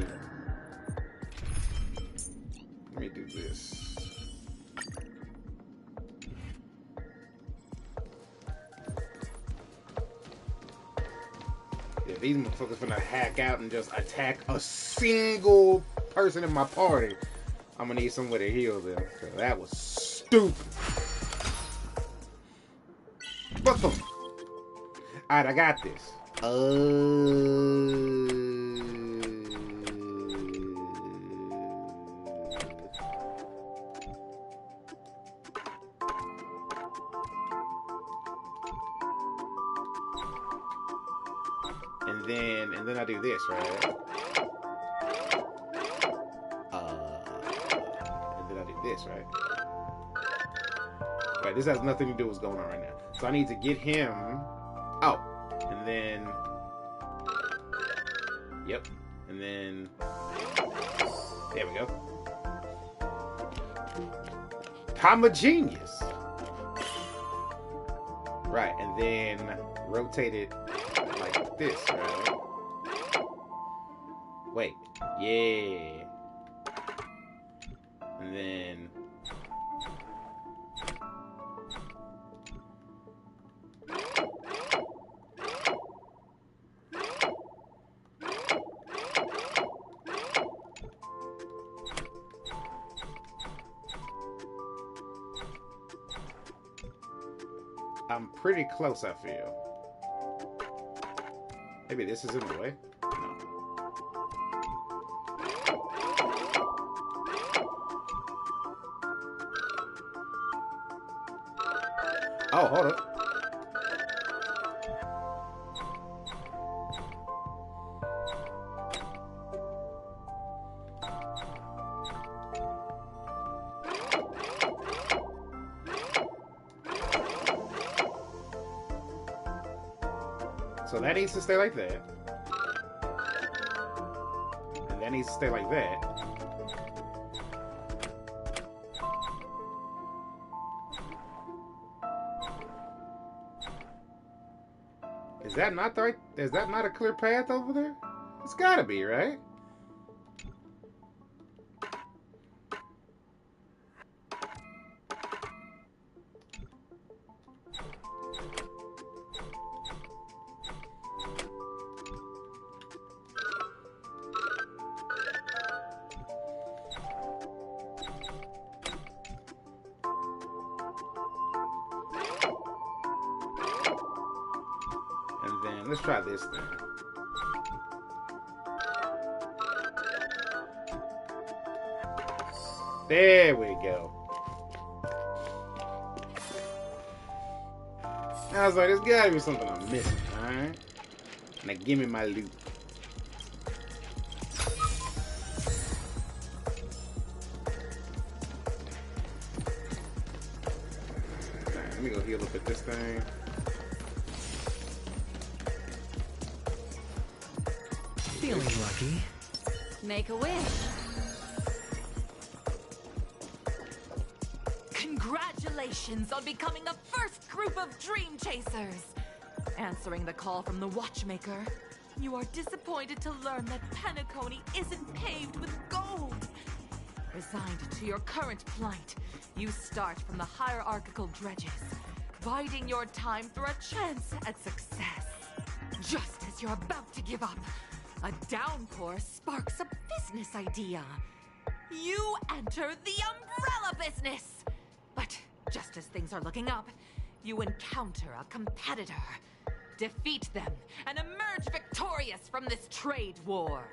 do this. If these motherfuckers finna hack out and just attack a single person in my party, I'm gonna need somewhere to heal them. Cause that was stupid. Fuck them. Alright, I got this. And then I do this, right? And then I do this, right? Right, this has nothing to do with what's going on right now. So I need to get him out. And then... Yep. And then... There we go. I'm a genius! Right, and then rotate it like this, right? Wait. Yeah. And then... I'm pretty close, I feel. Maybe this is in the way? No. Oh, hold up. So that needs to stay like that. And that needs to stay like that. Is that not the right? Is that not a clear path over there? It's gotta be, right? And then let's try this thing. There we go. I was like, there's gotta be something I'm missing, alright? Now give me my loot. Alright, let me go heal up at this thing. Feeling lucky. Make a wish. Congratulations on becoming the first group of Dream Chasers! Answering the call from the Watchmaker, you are disappointed to learn that Penacony isn't paved with gold. Resigned to your current plight, you start from the hierarchical dredges, biding your time for a chance at success. Just as you're about to give up, a downpour sparks a business idea. You enter the umbrella business! But just as things are looking up, you encounter a competitor. Defeat them and emerge victorious from this trade war.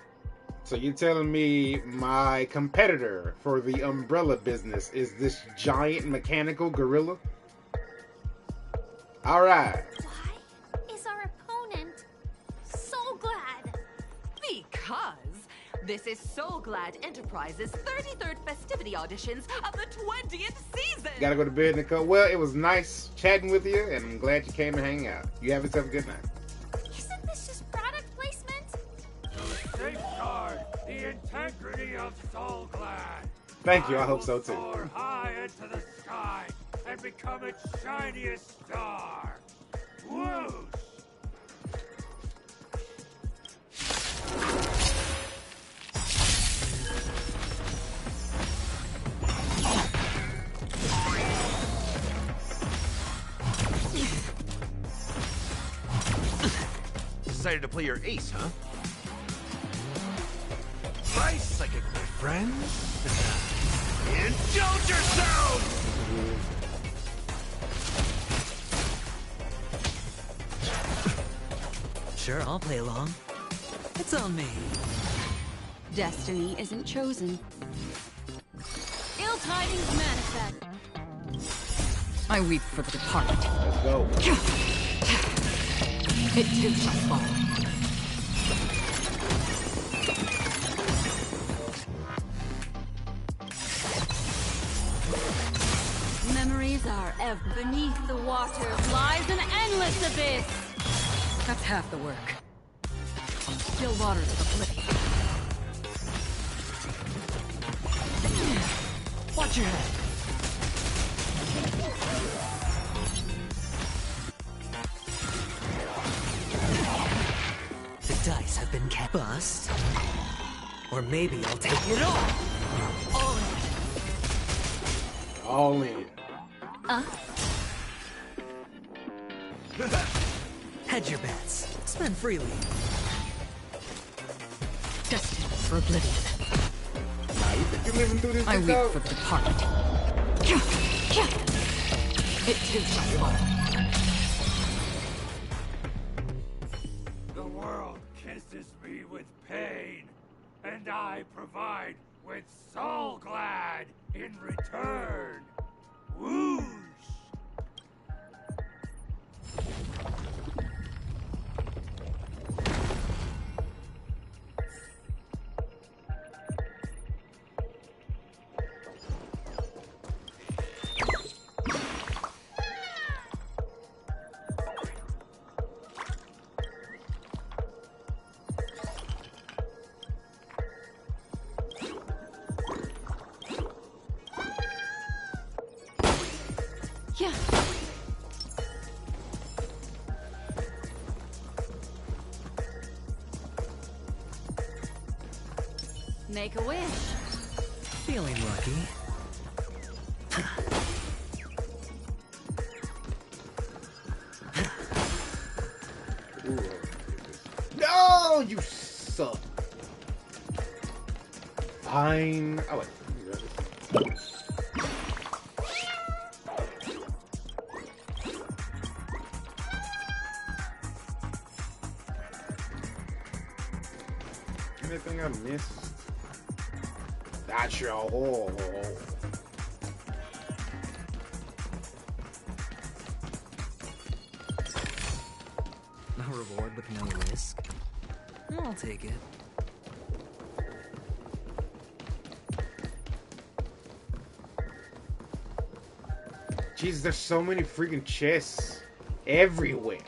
So you're telling me my competitor for the umbrella business is this giant mechanical gorilla? Alright. Why is our opponent so glad? Because this is Soul Glad Enterprises' 33rd festivity auditions of the 20th season! Gotta go to bed, Nicole. Well, it was nice chatting with you, and I'm glad you came and hang out. You have yourself a good night. Isn't this just product placement? Safeguard the integrity of Soul Glad. Thank you, I hope so too. Soar high into the sky and become its shiniest star. Whoosh! Decided to play your ace, huh? My psychic friend. Indulge yourself! Sure, I'll play along. It's on me. Destiny isn't chosen. Ill tidings manifest. I weep for the departed. Let's go. It too shall fall. Memories are ever beneath the water lies an endless abyss. That's half the work. On still waters of oblivion. Watch your head. The dice have been kept. Bust. Or maybe I'll take it all. All in. Hedge your bets. Spend freely. Destined for oblivion. Nah, you think you're living through this? I weep for the departed. It too shall fall. The world kisses me with pain, and I provide with Soul Glad in return. Whoosh! Yeah. Make a wish. Feeling lucky. No, you suck. Fine. Oh wait. Anything I missed? That's your hole. A reward with no risk. I'll take it. Jesus, there's so many freaking chests everywhere.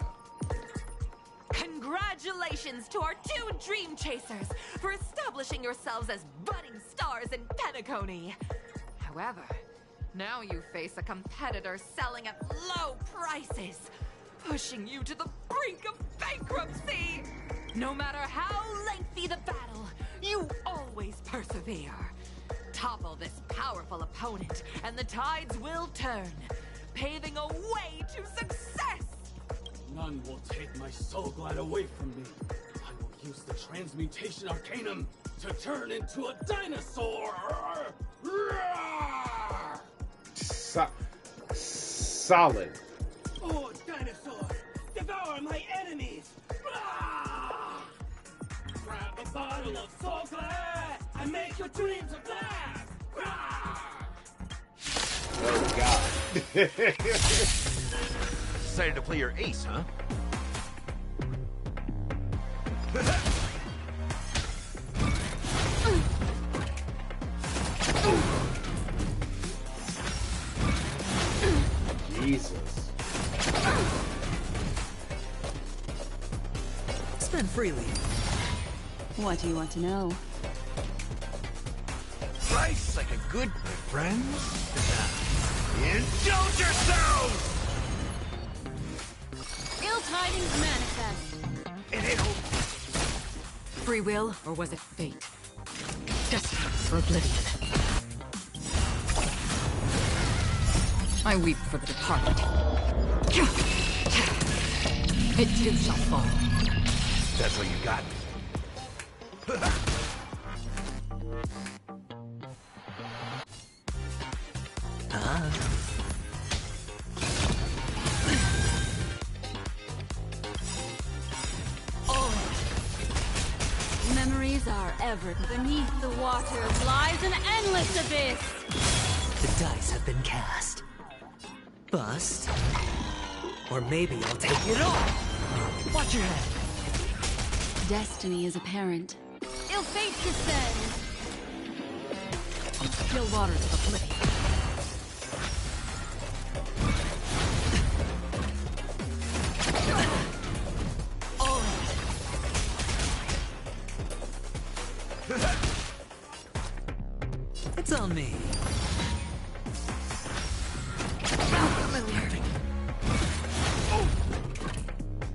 Congratulations to our two dream chasers for establishing yourselves as budding stars in Penacony. However, now you face a competitor selling at low prices, pushing you to the brink of bankruptcy. No matter how lengthy the battle, you always persevere. Topple this powerful opponent, and the tides will turn, paving a way to success! None will take my soul glide away from me. I will use the transmutation arcanum to turn into a dinosaur! Solid. Oh, dinosaur! Devour my enemies! Grab a bottle of soul glide and make your dreams a blast! Oh, God. Decided to play your ace, huh? Jesus. Spend freely. What do you want to know? Life's like a good friends. Indulge yourselves! Ill tidings manifest. Free will, or was it fate? Destiny for oblivion. I weep for the departed. It too shall fall. That's what you got. Memories are ever beneath the water lies an endless abyss. The dice have been cast. Bust. Or maybe I'll take it all. Watch your head. Destiny is apparent. Ill fate descends. On still waters of oblivion. It's on me.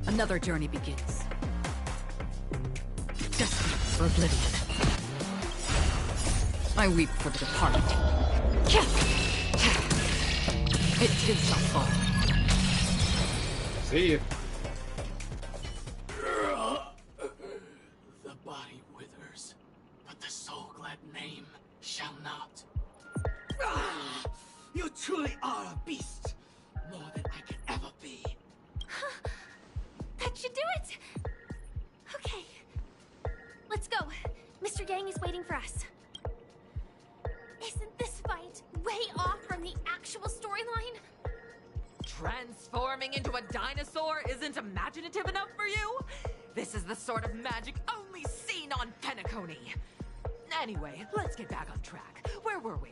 Another journey begins. Destiny for oblivion. I weep for the departed. It too shall fall. See you. The body withers, but the soul-glad name shall not. You truly are a beast, more than I could ever be. That should do it! Okay. Let's go. Mr. Yang is waiting for us. Isn't this fight way off from the actual storyline? Transforming into a dinosaur isn't imaginative enough for you? This is the sort of magic only seen on Penacony. Anyway, let's get back on track. Where were we?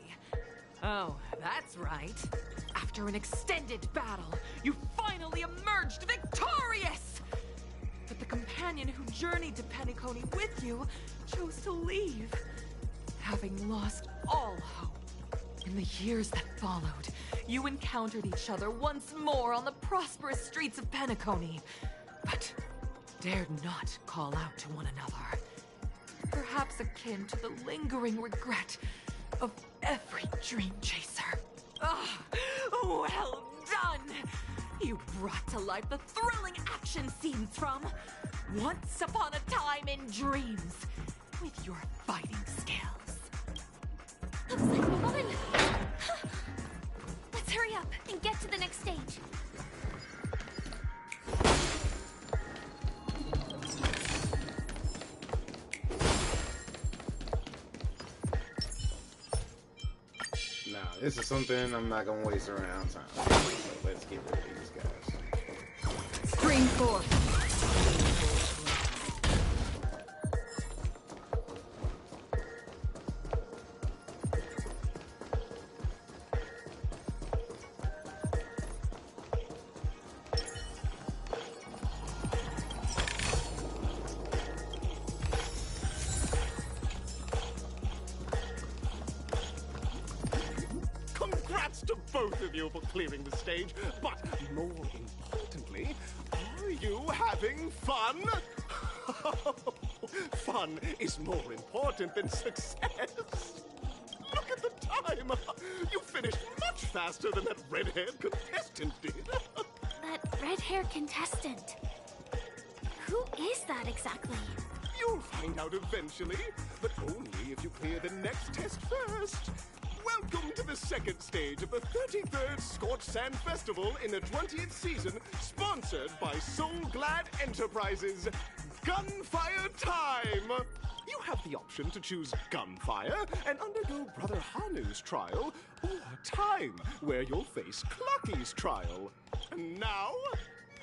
Oh, that's right. After an extended battle, you finally emerged victorious! But the companion who journeyed to Penacony with you chose to leave, having lost all hope. In the years that followed, you encountered each other once more on the prosperous streets of Penacony, but dared not call out to one another. Perhaps akin to the lingering regret of every dream chaser. Ah, well done! You brought to life the thrilling action scenes from Once Upon a Time in Dreams with your fighting skills. Looks like we won! Let's hurry up and get to the next stage. Now, this is something I'm not gonna waste around time. So let's get rid of these guys. Stream 4. Congrats to both of you for clearing the stage, but more importantly, are you having fun? Fun is more important than success. Look time. You finished much faster than that red-haired contestant did. That red-haired contestant. Who is that exactly? You'll find out eventually, but only if you clear the next test first. Welcome to the second stage of the 33rd Scorched Sand Festival in the 20th season, sponsored by Soul Glad Enterprises. Gunfire time! You have the option to choose gunfire and undergo Brother Hanu's trial, or time, where you'll face Clucky's trial. And now,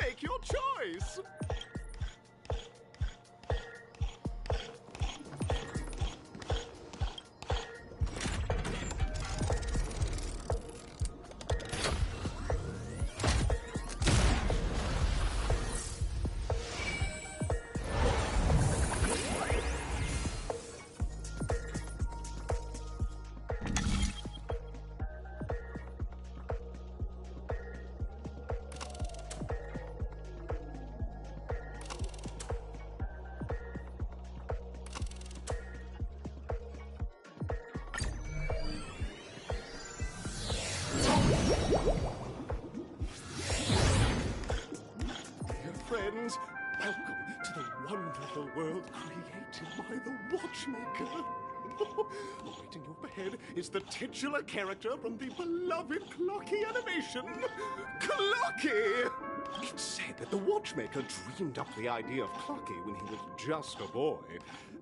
make your choice! Friends, welcome to the wonderful world created by the Watchmaker. Awaiting you ahead is the titular character from the beloved Clocky animation, Clocky! It's said that the Watchmaker dreamed up the idea of Clocky when he was just a boy.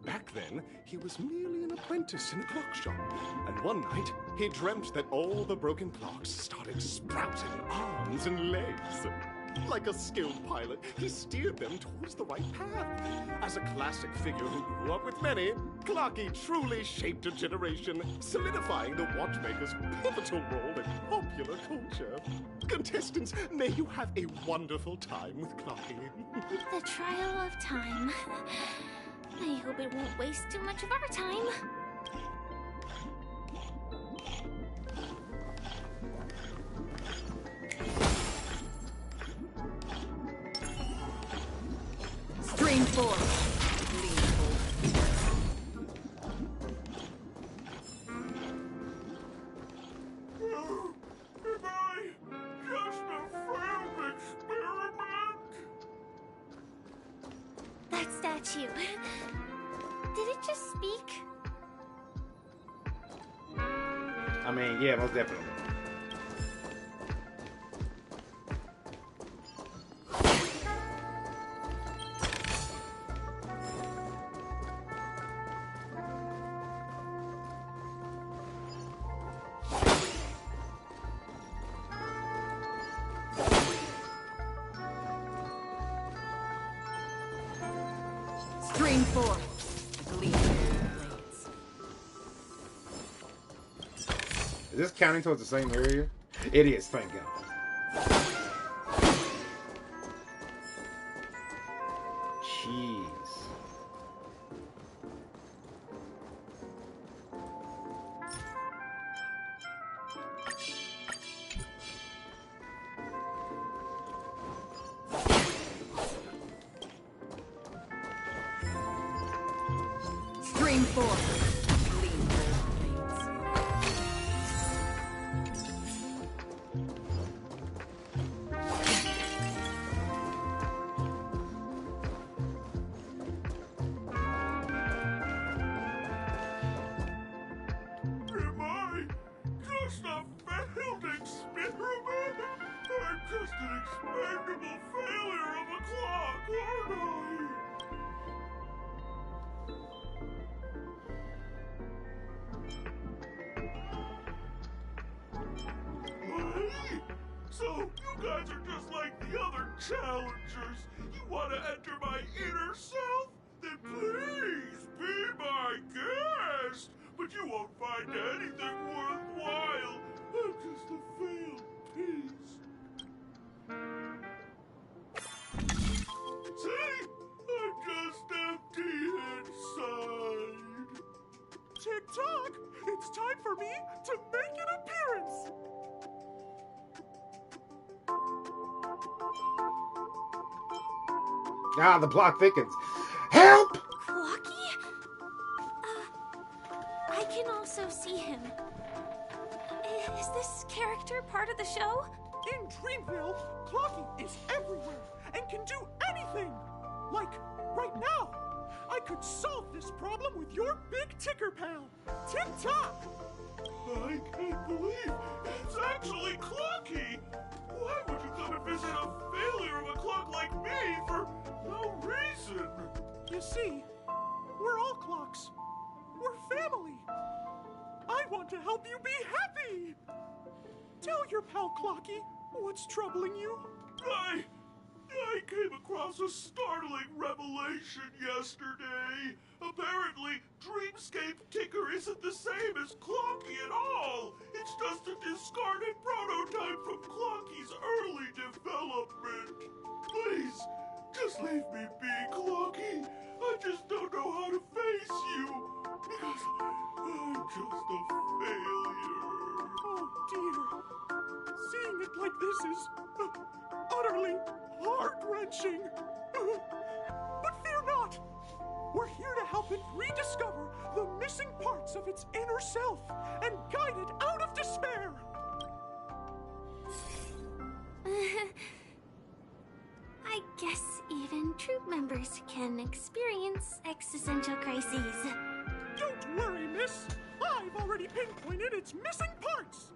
Back then, he was merely an apprentice in a clock shop. And one night, he dreamt that all the broken clocks started sprouting arms and legs. Like a skilled pilot, he steered them towards the right path. As a classic figure who grew up with many, Clocky truly shaped a generation, solidifying the Watchmaker's pivotal role in popular culture. Contestants, may you have a wonderful time with Clocky. The trial of time. I hope it won't waste too much of our time. Stream 4. Am I just a failed experiment? That statue. Did it just speak? I mean, yeah, most definitely. Stream 4. Is this counting towards the same area? It is, thank God. Jeez. Stream 4. Am I just a failed experiment? I'm just an expendable failure of a clock, aren't I? Hey, so you guys are just like the other challengers. You want to enter my inner self? Then please be my guest. But you won't find anything worthwhile. I'm just a failed piece. See? I'm just empty inside. Tick-tock! It's time for me to make an appearance! Ah, the plot thickens. Help! Clocky? I can also see him. this character part of the show? In Dreamville, Clocky is everywhere and can do anything. Like, right now, I could solve this problem with your big ticker pal, Tick-Tock. I can't believe it's actually Clocky! Why would you come and visit a failure of a clock like me for no reason? You see, we're all clocks. We're family. I want to help you be happy. Tell your pal Clocky what's troubling you. I came across a startling revelation yesterday. Apparently, Dreamscape Ticker isn't the same as Clocky at all. It's just a discarded prototype from Clocky's early development. Please, just leave me be, Clocky. I just don't know how to face you, because I'm just a failure. Oh, dear. Seeing it like this is utterly heart-wrenching. But fear not. We're here to help it rediscover the missing parts of its inner self and guide it out of despair. I guess even troop members can experience existential crises. Don't worry, miss. I've already pinpointed its missing parts.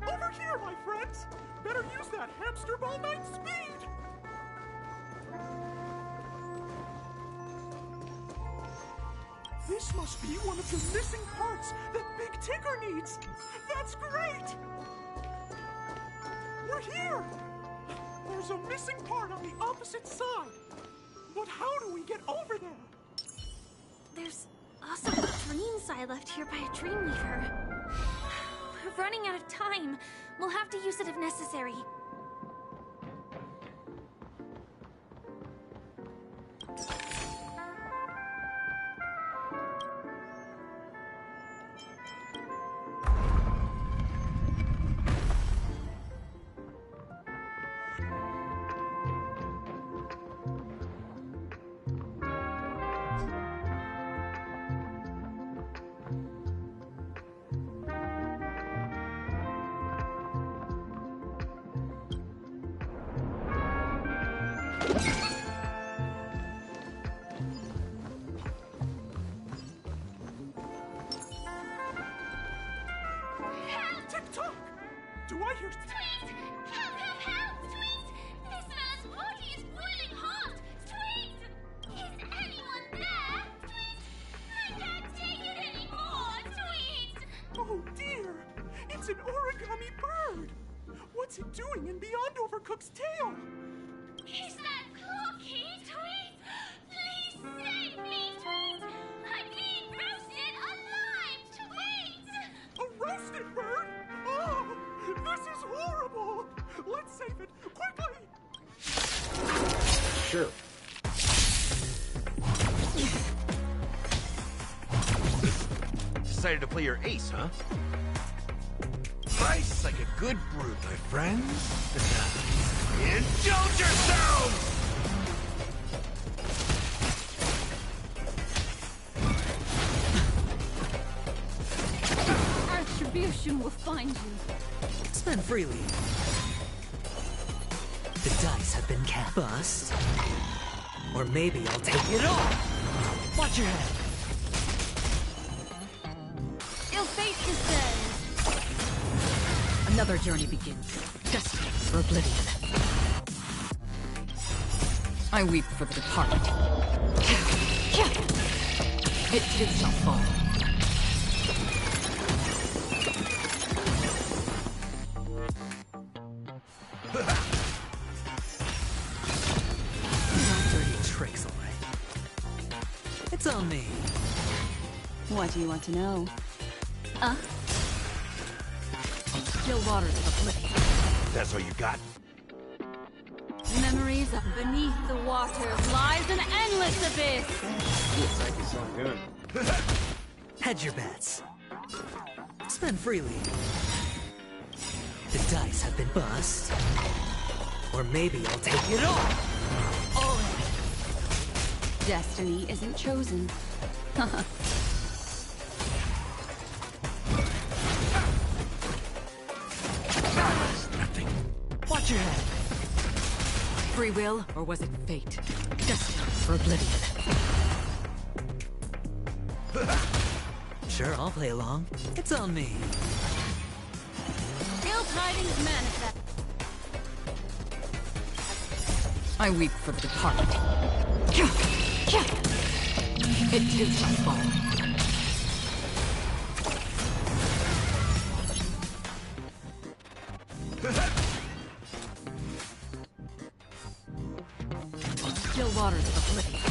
Over here, my friends. Better use that hamster ball night speed. This must be one of the missing parts that Big Ticker needs. That's great. We're here. There's a missing part on the opposite side. But how do we get over there? There's also a dreams I left here by a Dreamweaver. We're running out of time. We'll have to use it if necessary. Tick-Tock! Do I hear... Tweet! Help, help, help! Tweet! This man's body is boiling hot! Tweet! Is anyone there? Tweet! I can't take it anymore! Tweet! Oh dear! It's an origami bird! What's it doing in Beyond Overcooked's tail? Is that Clocky? Tweet! Please save me, Tweet! I'm being roasted alive! Tweet! A roasted bird? Oh! This is horrible! Let's save it! Quickly! Sure. Decided to play your ace, huh? Price like a good brew, my friends. Indulge yourselves! Retribution will find you. Spend freely. The dice have been cast. Bust. Or maybe I'll take it all. Watch your head. Ill fate descends. Another journey begins. Destiny for oblivion. I weep for the departed. It too shall fall. Tricks, all right. It's on me. What do you want to know? Still waters of oblivion. That's all you got? Memories of beneath the water lies an endless abyss. Looks like it's so good. Hedge your bets. Spend freely. The dice have been bust. Or maybe I'll take it all. All in. Destiny isn't chosen. your head. Free will, or was it fate? Destined for oblivion. Sure, I'll play along. It's on me. Ill tidings manifest. I weep for the departed. It too shall fall. On still waters of oblivion.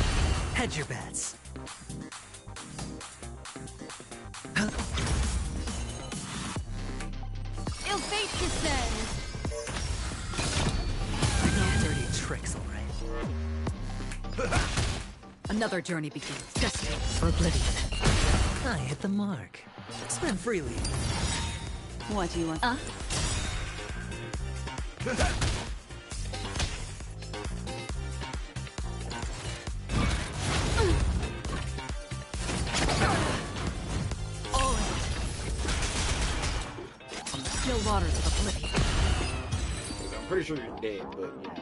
Hedge your bets. Ill fate descends. No dirty tricks, all right. Another journey begins. Destined for oblivion. I hit the mark. Spend freely. What do you want? All in. On the still waters of oblivion. I'm pretty sure you're dead, but yeah.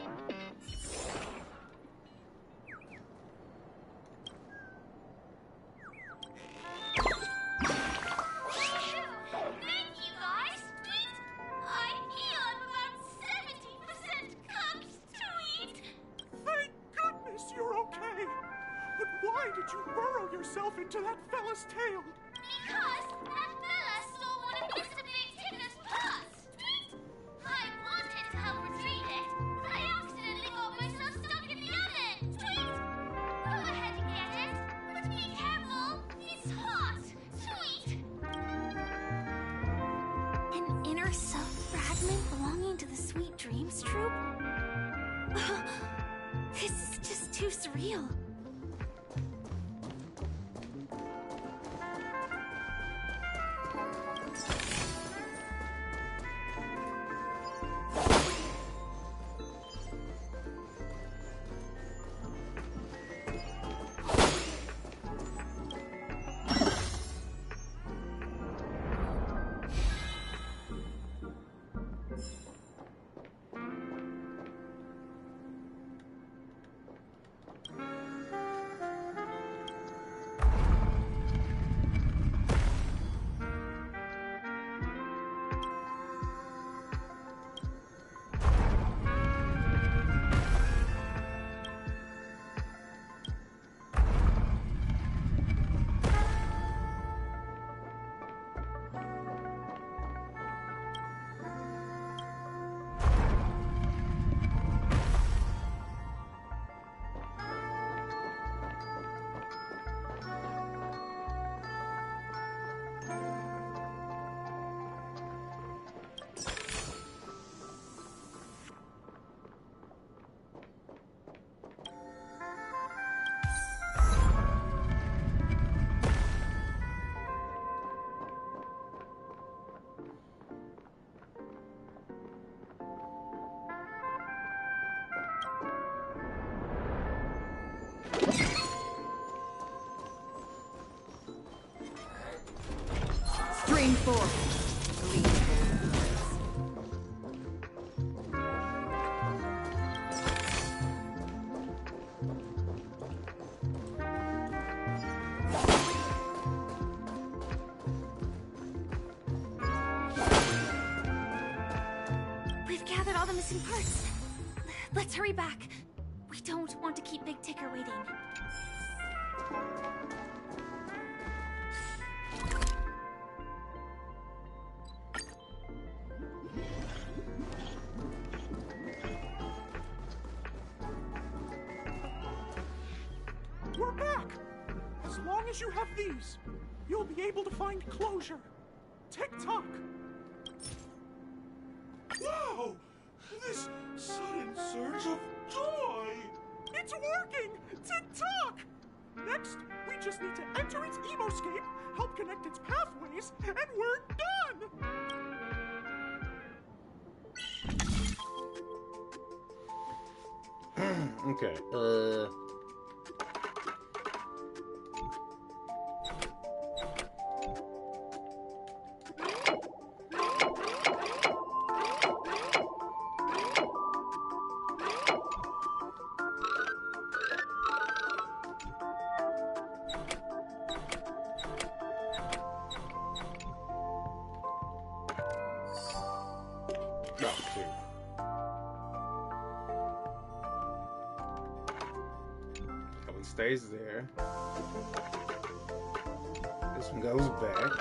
Thank goodness you're okay. But why did you burrow yourself into that fella's tail? Because that fella stole one of Mr. Big Ticker's pots. I wanted to help retrieve it, but I accidentally got myself stuck in the oven. Go ahead and get it, but be careful. It's hot. An inner self fragment belonging to the Sweet Dreams troupe? This is just too surreal. Stream forth. We've gathered all the missing parts. Let's hurry back. We don't want to keep Big Ticker waiting. We're back! As long as you have these, you'll be able to find closure. Tick-tock! Wow! This sudden surge of joy! It's working! Tick-tock! Next, we just need to enter its emoscape, help connect its pathways, and we're done! Okay, stays there. This one goes back.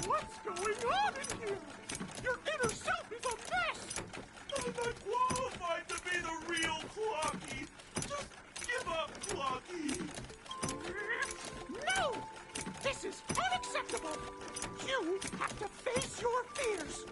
What's going on in here? Your inner self is a mess! I'm not qualified to be the real Clocky. Just give up, Clocky. No! This is unacceptable! You have to face your fears!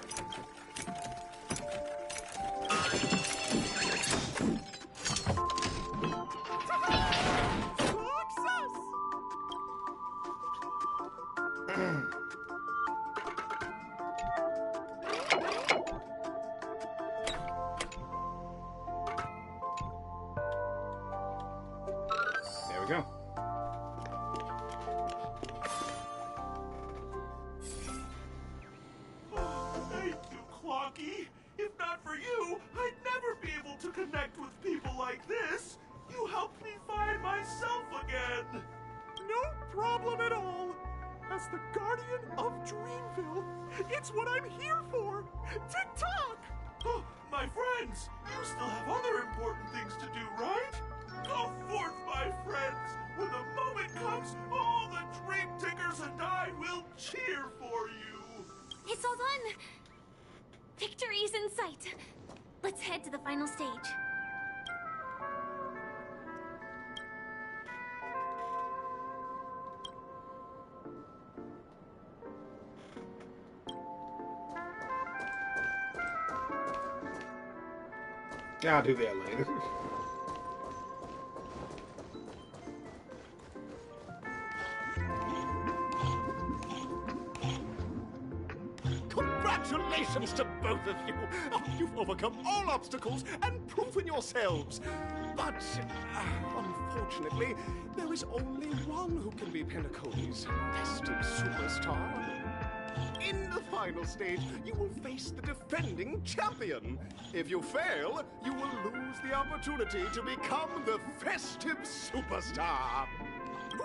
There we go. Thank you, Clocky. If not for you, I'd never be able to connect with people like this. You helped me find myself again. No problem at all. As the guardian of Dreamville, it's what I'm here for. Tick-tock! Oh, my friends, you still have other important things to do, right? Go forth, my friends. When the moment comes, all the Dream Tickers and I will cheer for you. It's all done. Victory's in sight. Let's head to the final stage. I'll do that later. Congratulations to both of you! Oh, you've overcome all obstacles and proven yourselves. But, unfortunately, there is only one who can be Penacony's festive superstar. In the final stage, you will face the defending champion. If you fail, you will lose the opportunity to become the festive superstar.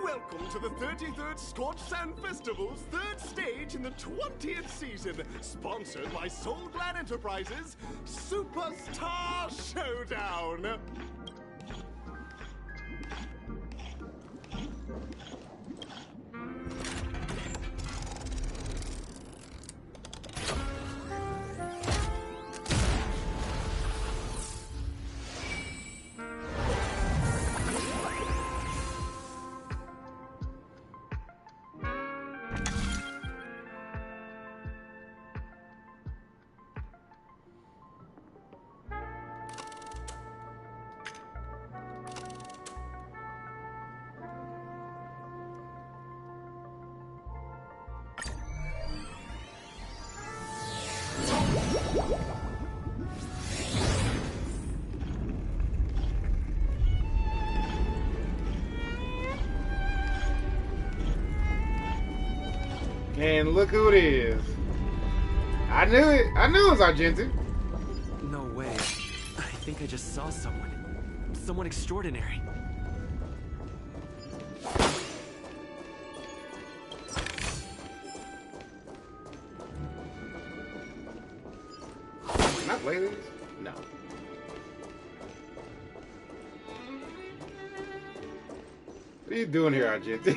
Welcome to the 33rd Scorch Sand Festival's third stage in the 20th season, sponsored by Soulglad Enterprises, Superstar Showdown. And look who it is. I knew it. I knew it was Argenti. No way. I think I just saw someone. Someone extraordinary. Can I play this? No. What are you doing here, Argenti?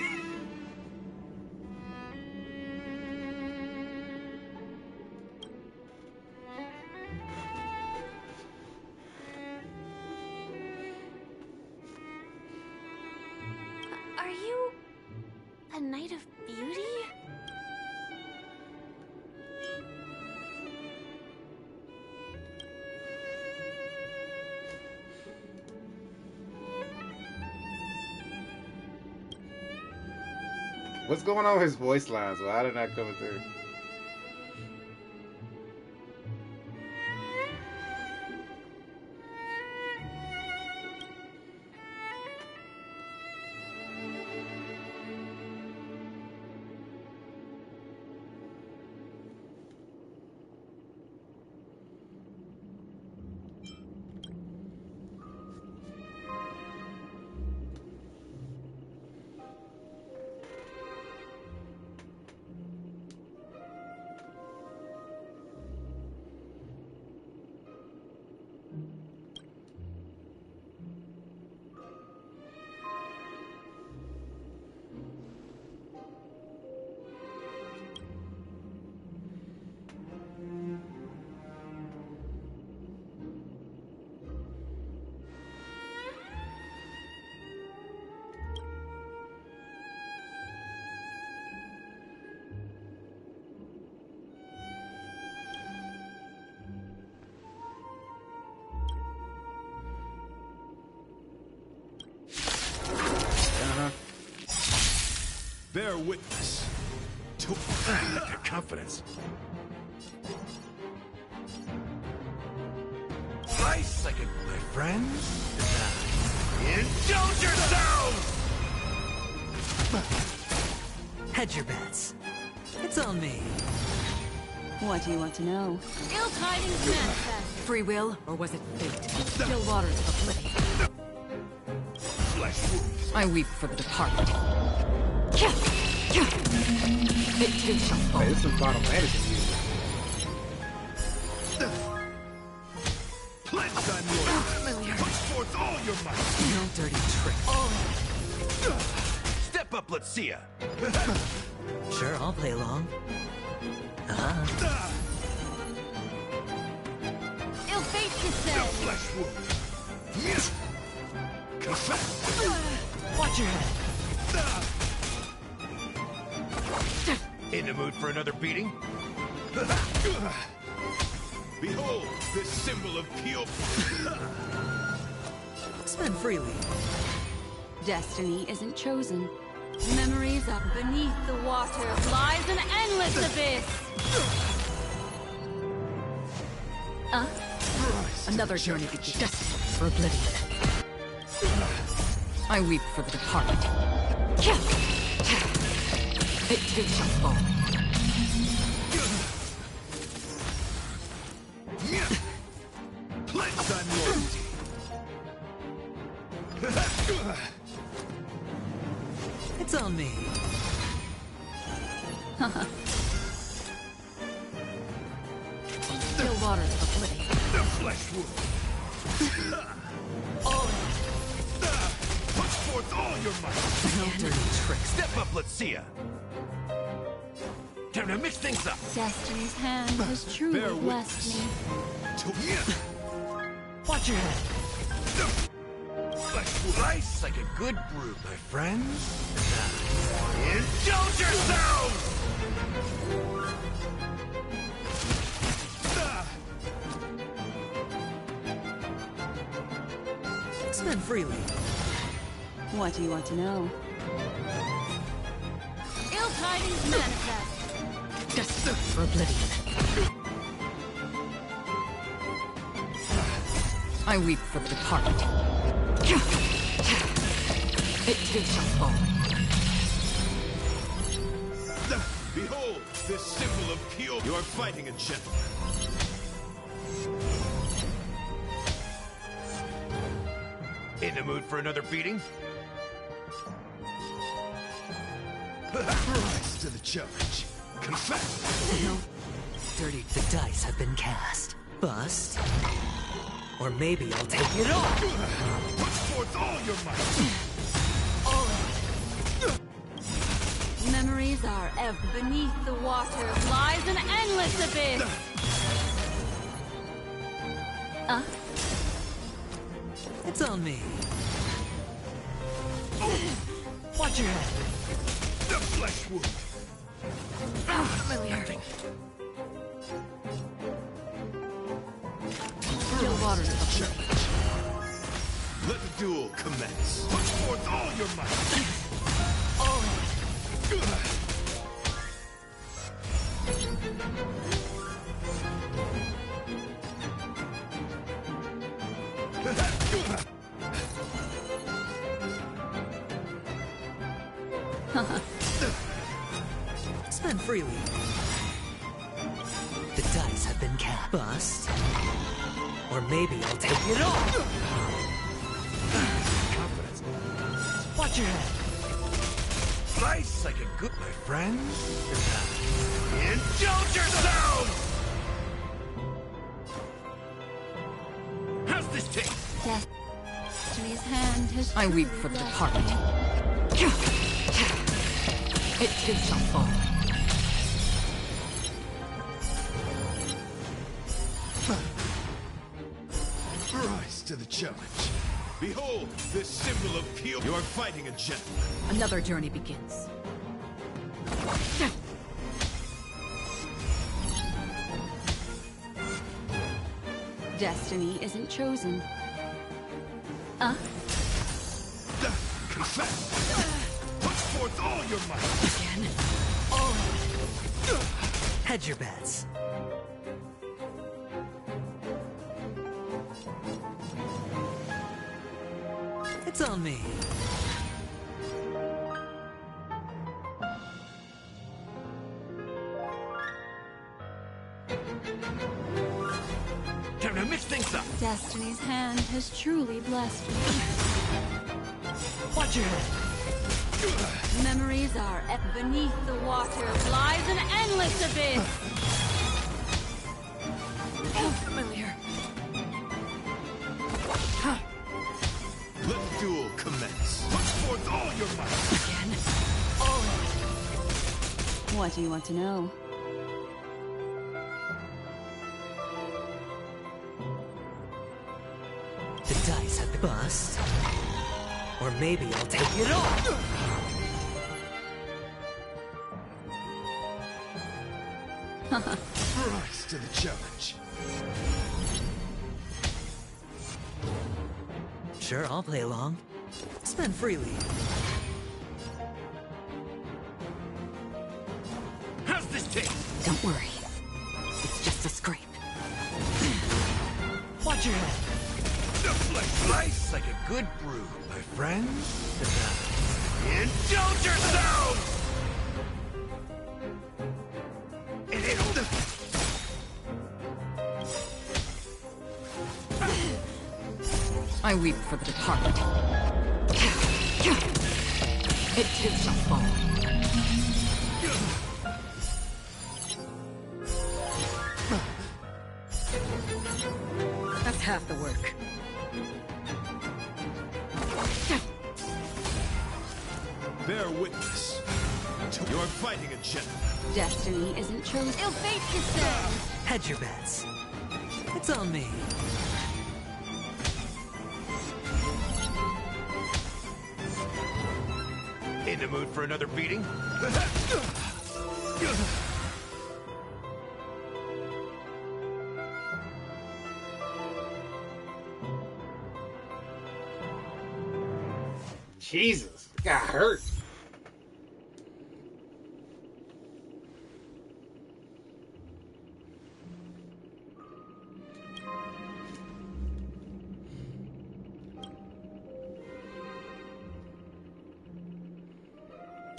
Are you a Knight of Beauty? What's going on with his voice lines? Why did not come through? bear witness to your confidence. Nice second, my friends. Indulge yourselves! Hedge your bets. It's on me. What do you want to know? Ill tidings manifest. Free will, or was it fate? Still waters of oblivion. Flesh wounds. I weep for the departed. It too shall fall. Hey, this is some Final Fantasy music. Pledge thy loyalty. Put forth all your might. No dirty tricks. Step up, let's see ya. Sure, I'll play along. Ill fate descend. Flesh wound. Confess. Watch your head. In the mood for another beating? Behold, this symbol of pure. Spend freely. Destiny isn't chosen. Memories up beneath the water lies an endless abyss. Another journey begins. Destined for oblivion. I weep for the departed. It too shall fall. Pledge thy loyalty. It's on me. Still waters of oblivion. The flesh wound. Put forth all your might. No dirty tricks. Step up, let's see ya. Time to mix things up. Destiny's hand has truly Bear blessed me. Watch your head. Flesh wound. Nice like a good brew, my friends. Indulge yourselves! Spend freely. What do you want to know? Ill tidings manifest. Destined for oblivion. I weep for the departed. It too shall fall. Behold, this symbol of pure. You are fighting a gentleman. In the mood for another beating? Rise to the challenge. Confess. No. Dirty. The dice have been cast. Bust. Or maybe I'll take it all. Put forth all your might. Memories are ever beneath the water lies an endless abyss. It's on me. Watch your head. The flesh wound. Familiar. Still waters of oblivion. Let the duel commence. Put forth all your might. Spend freely. The dice have been cast. Bust. Or maybe I'll take it all. Confidence. Watch your head. Nice like a good, my friends. Indulge yourselves! How's this taste? Destiny's hand has I weep truly for the blessed departed. me. It too shall fall. Rise to the challenge. Behold, this symbol of pure. You are fighting a gentleman. Another journey begins. Destiny isn't chosen. Confess. Put forth all your might. Again? All right. Hedge your bets. It's on me. Time to mix things up. Destiny's hand has truly blessed me. Watch your head. Memories are beneath the water lies an endless abyss. Oh, familiar. Let the duel commence. Put forth all your might. Again? All right. What do you want to know? The dice have been bust. Or maybe I'll take it all. Rise to the challenge. Sure, I'll play along. Spend freely. How's this taste? Don't worry. It's just a scrape. Watch your head. Slice like a good brew, my friends. Indulge yourselves! I weep for the departed. It too shall fall. That's half the work. Bear witness. You're fighting a gentleman. Destiny isn't chosen. Ill fate descends. Hedge your bets. It's on me. In the mood for another beating? Jesus, it got hurt.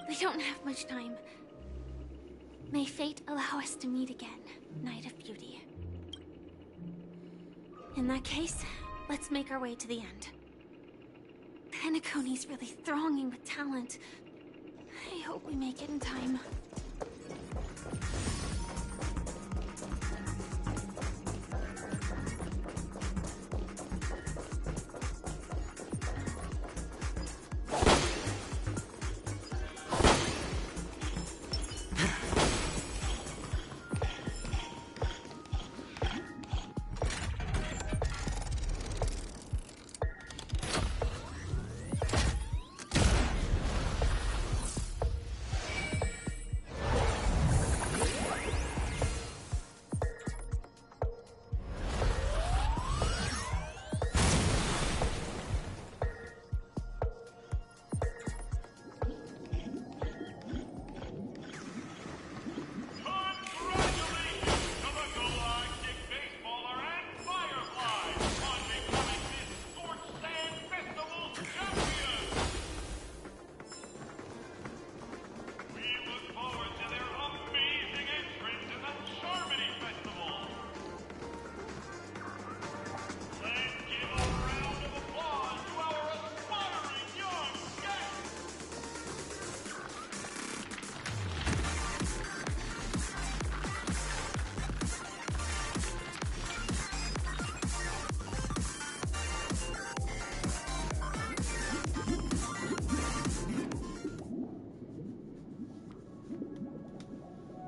We don't have much time. May fate allow us to meet again, Knight of Beauty. In that case, let's make our way to the end. Penacony's really thronging with talent. I hope we make it in time.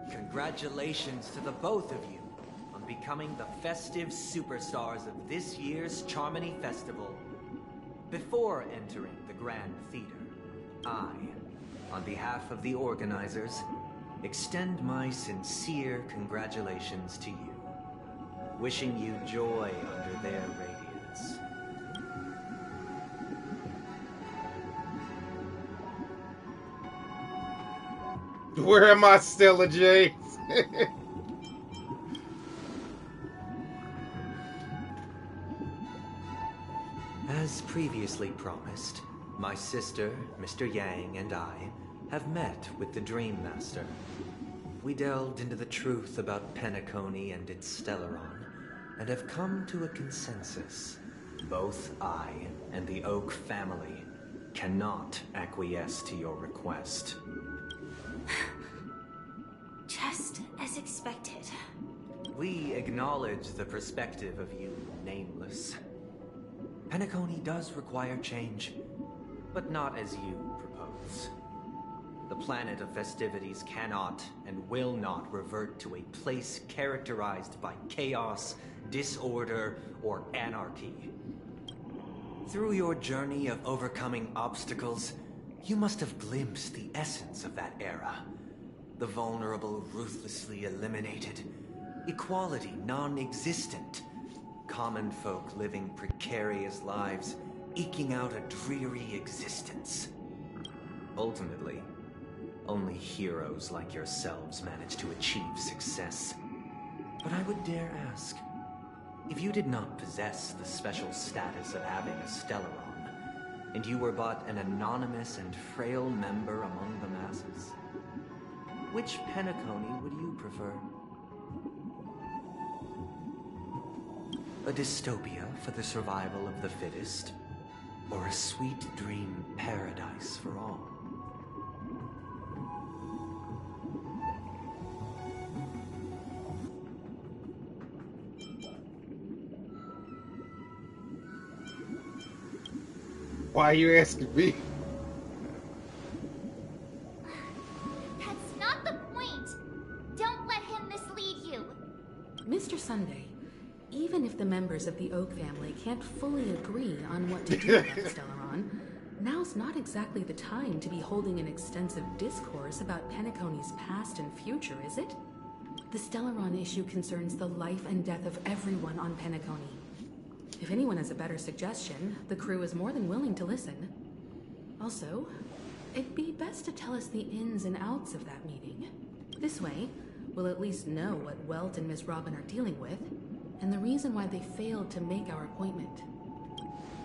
Congratulations to the both of you on becoming the festive superstars of this year's Charmony Festival. Before entering the Grand Theater, I, on behalf of the organizers, extend my sincere congratulations to you, wishing you joy under their radiance. Where am I, Stella J? As previously promised, my sister, Mr. Yang, and I have met with the Dream Master. We delved into the truth about Penacony and its Stellaron, and have come to a consensus. Both I and the Oak family cannot acquiesce to your request. Just as expected. We acknowledge the perspective of you, Nameless. Penacony does require change, but not as you propose. The planet of festivities cannot and will not revert to a place characterized by chaos, disorder, or anarchy. Through your journey of overcoming obstacles, you must have glimpsed the essence of that era. The vulnerable ruthlessly eliminated, equality non-existent, common folk living precarious lives, eking out a dreary existence. Ultimately, only heroes like yourselves manage to achieve success. But I would dare ask, if you did not possess the special status of having a Stellaron, and you were but an anonymous and frail member among the masses, which Penacony would you prefer? A dystopia for the survival of the fittest, or a sweet dream paradise for all? Why are you asking me? That's not the point. Don't let him mislead you. Mr. Sunday, even if the members of the Oak family can't fully agree on what to do about Stellaron, now's not exactly the time to be holding an extensive discourse about Penacony's past and future, is it? The Stellaron issue concerns the life and death of everyone on Penacony. If anyone has a better suggestion, the crew is more than willing to listen. Also, it'd be best to tell us the ins and outs of that meeting. This way, we'll at least know what Welt and Ms. Robin are dealing with, and the reason why they failed to make our appointment.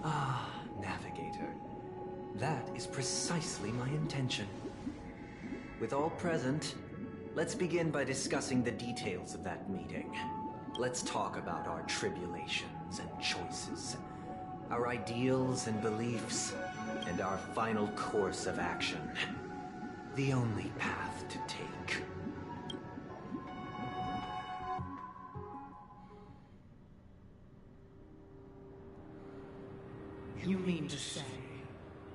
Ah, Navigator. That is precisely my intention. With all present, let's begin by discussing the details of that meeting. Let's talk about our tribulations and choices, our ideals and beliefs, and our final course of action. The only path to take. You mean to say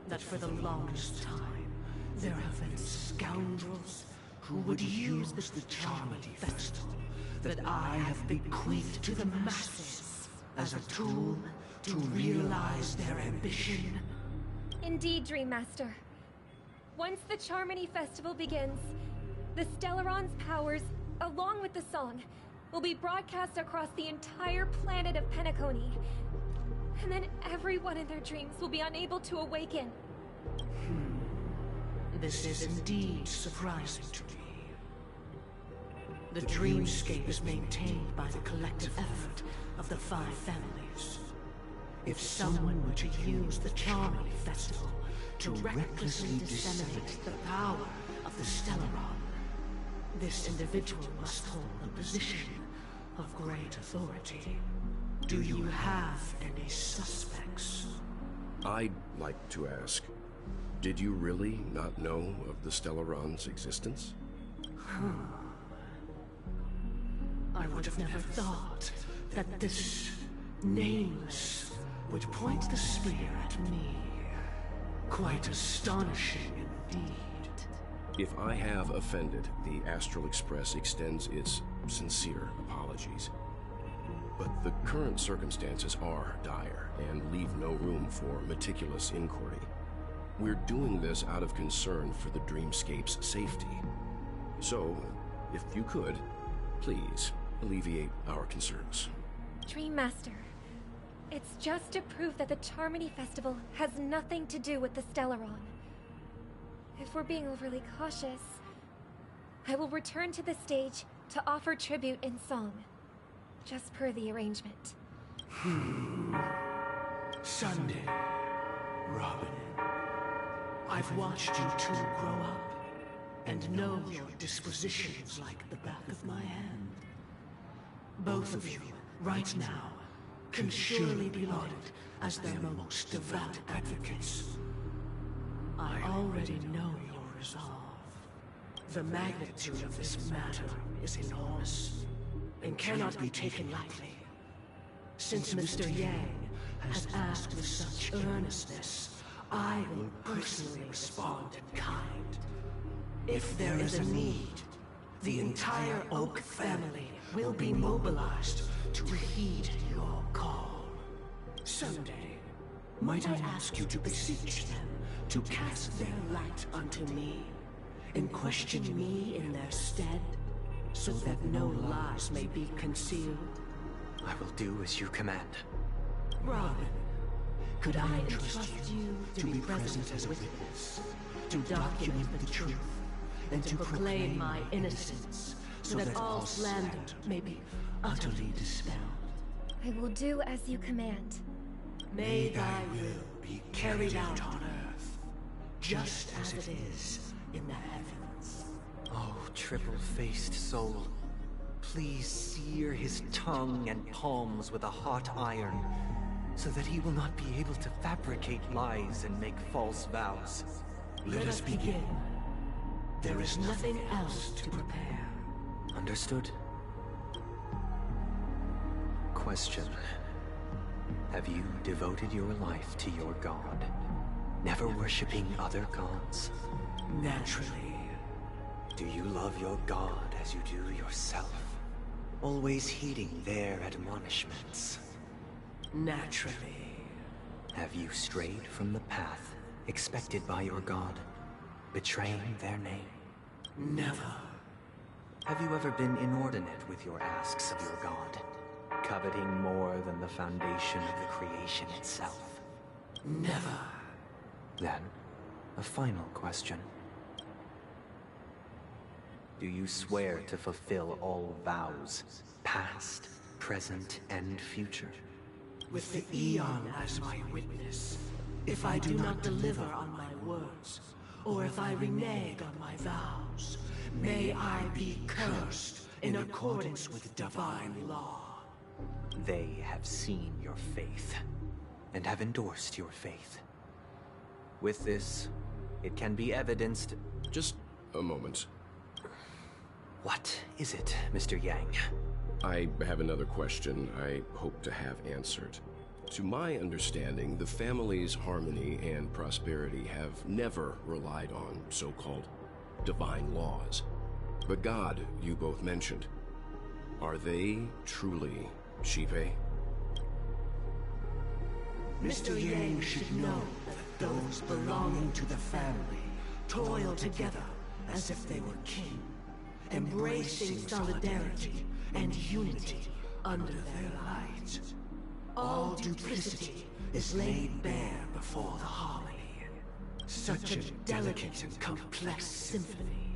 that for the longest time, there have been scoundrels who would use the Charmity Festival that I have bequeathed to the masses as a tool to realize their ambition? Indeed, Dream Master. Once the Charmony Festival begins, the Stellaron's powers, along with the song, will be broadcast across the entire planet of Penacony. And then everyone in their dreams will be unable to awaken. This is indeed surprising to me. The dreamscape is maintained by the collective effort of the 5 families. If someone were to use the Charmony Festival to recklessly disseminate the power of the Stellaron, this individual must hold a position of great authority. Do you have any suspects? I'd like to ask, did you really not know of the Stellaron's existence? I would have never thought that this Nameless would point the spear at me. Quite astonishing indeed. If I have offended, the Astral Express extends its sincere apologies. But the current circumstances are dire and leave no room for meticulous inquiry. We're doing this out of concern for the Dreamscape's safety. So, if you could, please alleviate our concerns. Dream Master, it's just to prove that the Charmony Festival has nothing to do with the Stellaron. If we're being overly cautious, I will return to the stage to offer tribute in song, just per the arrangement. Sunday, Robin. I've watched you two grow up, and know your dispositions like the back of my hand. Both of you, right now, can surely be lauded as their most devout advocates. I already know your resolve. The magnitude of this matter is enormous, and cannot be taken lightly. Since Mr. Yang has asked with such earnestness, I will personally respond in kind. If there is a need, the entire Oak family will be mobilized to heed your call. Someday, might I ask you to beseech them to cast their light unto me, and question me in their stead, so that no lies may be concealed? I will do as you command. Robin, could I entrust you to be present as a witness, to document the truth, and to proclaim my innocence, so that all slander may be utterly dispelled? I will do as you command. May thy will be carried out on earth, just as it is in the heavens. Oh, triple-faced soul, please sear his tongue and palms with a hot iron, so that he will not be able to fabricate lies and make false vows. Let us begin. There is nothing else to prepare. Understood? Question. Have you devoted your life to your god, never worshipping other gods? Naturally. Do you love your god as you do yourself, always heeding their admonishments? Naturally. Have you strayed from the path expected by your god, betraying their name? Never. Have you ever been inordinate with your asks of your god, coveting more than the foundation of the creation itself? Never. Then, a final question. Do you swear to fulfill all vows, past, present, and future? With the Eon as my witness, if I do not deliver on my words, or if I renege on my vows, may I be cursed in accordance with divine law. They have seen your faith, and have endorsed your faith. With this, it can be evidenced... Just a moment. What is it, Mr. Yang? I have another question I hope to have answered. To my understanding, the family's harmony and prosperity have never relied on so-called divine laws. But God, you both mentioned, are they truly Shipe? Mr. Yang should know that those belonging to the family toil together as if they were kin, embracing solidarity and unity under their light. All duplicity is laid bare before the harmony. Such a delicate and complex symphony.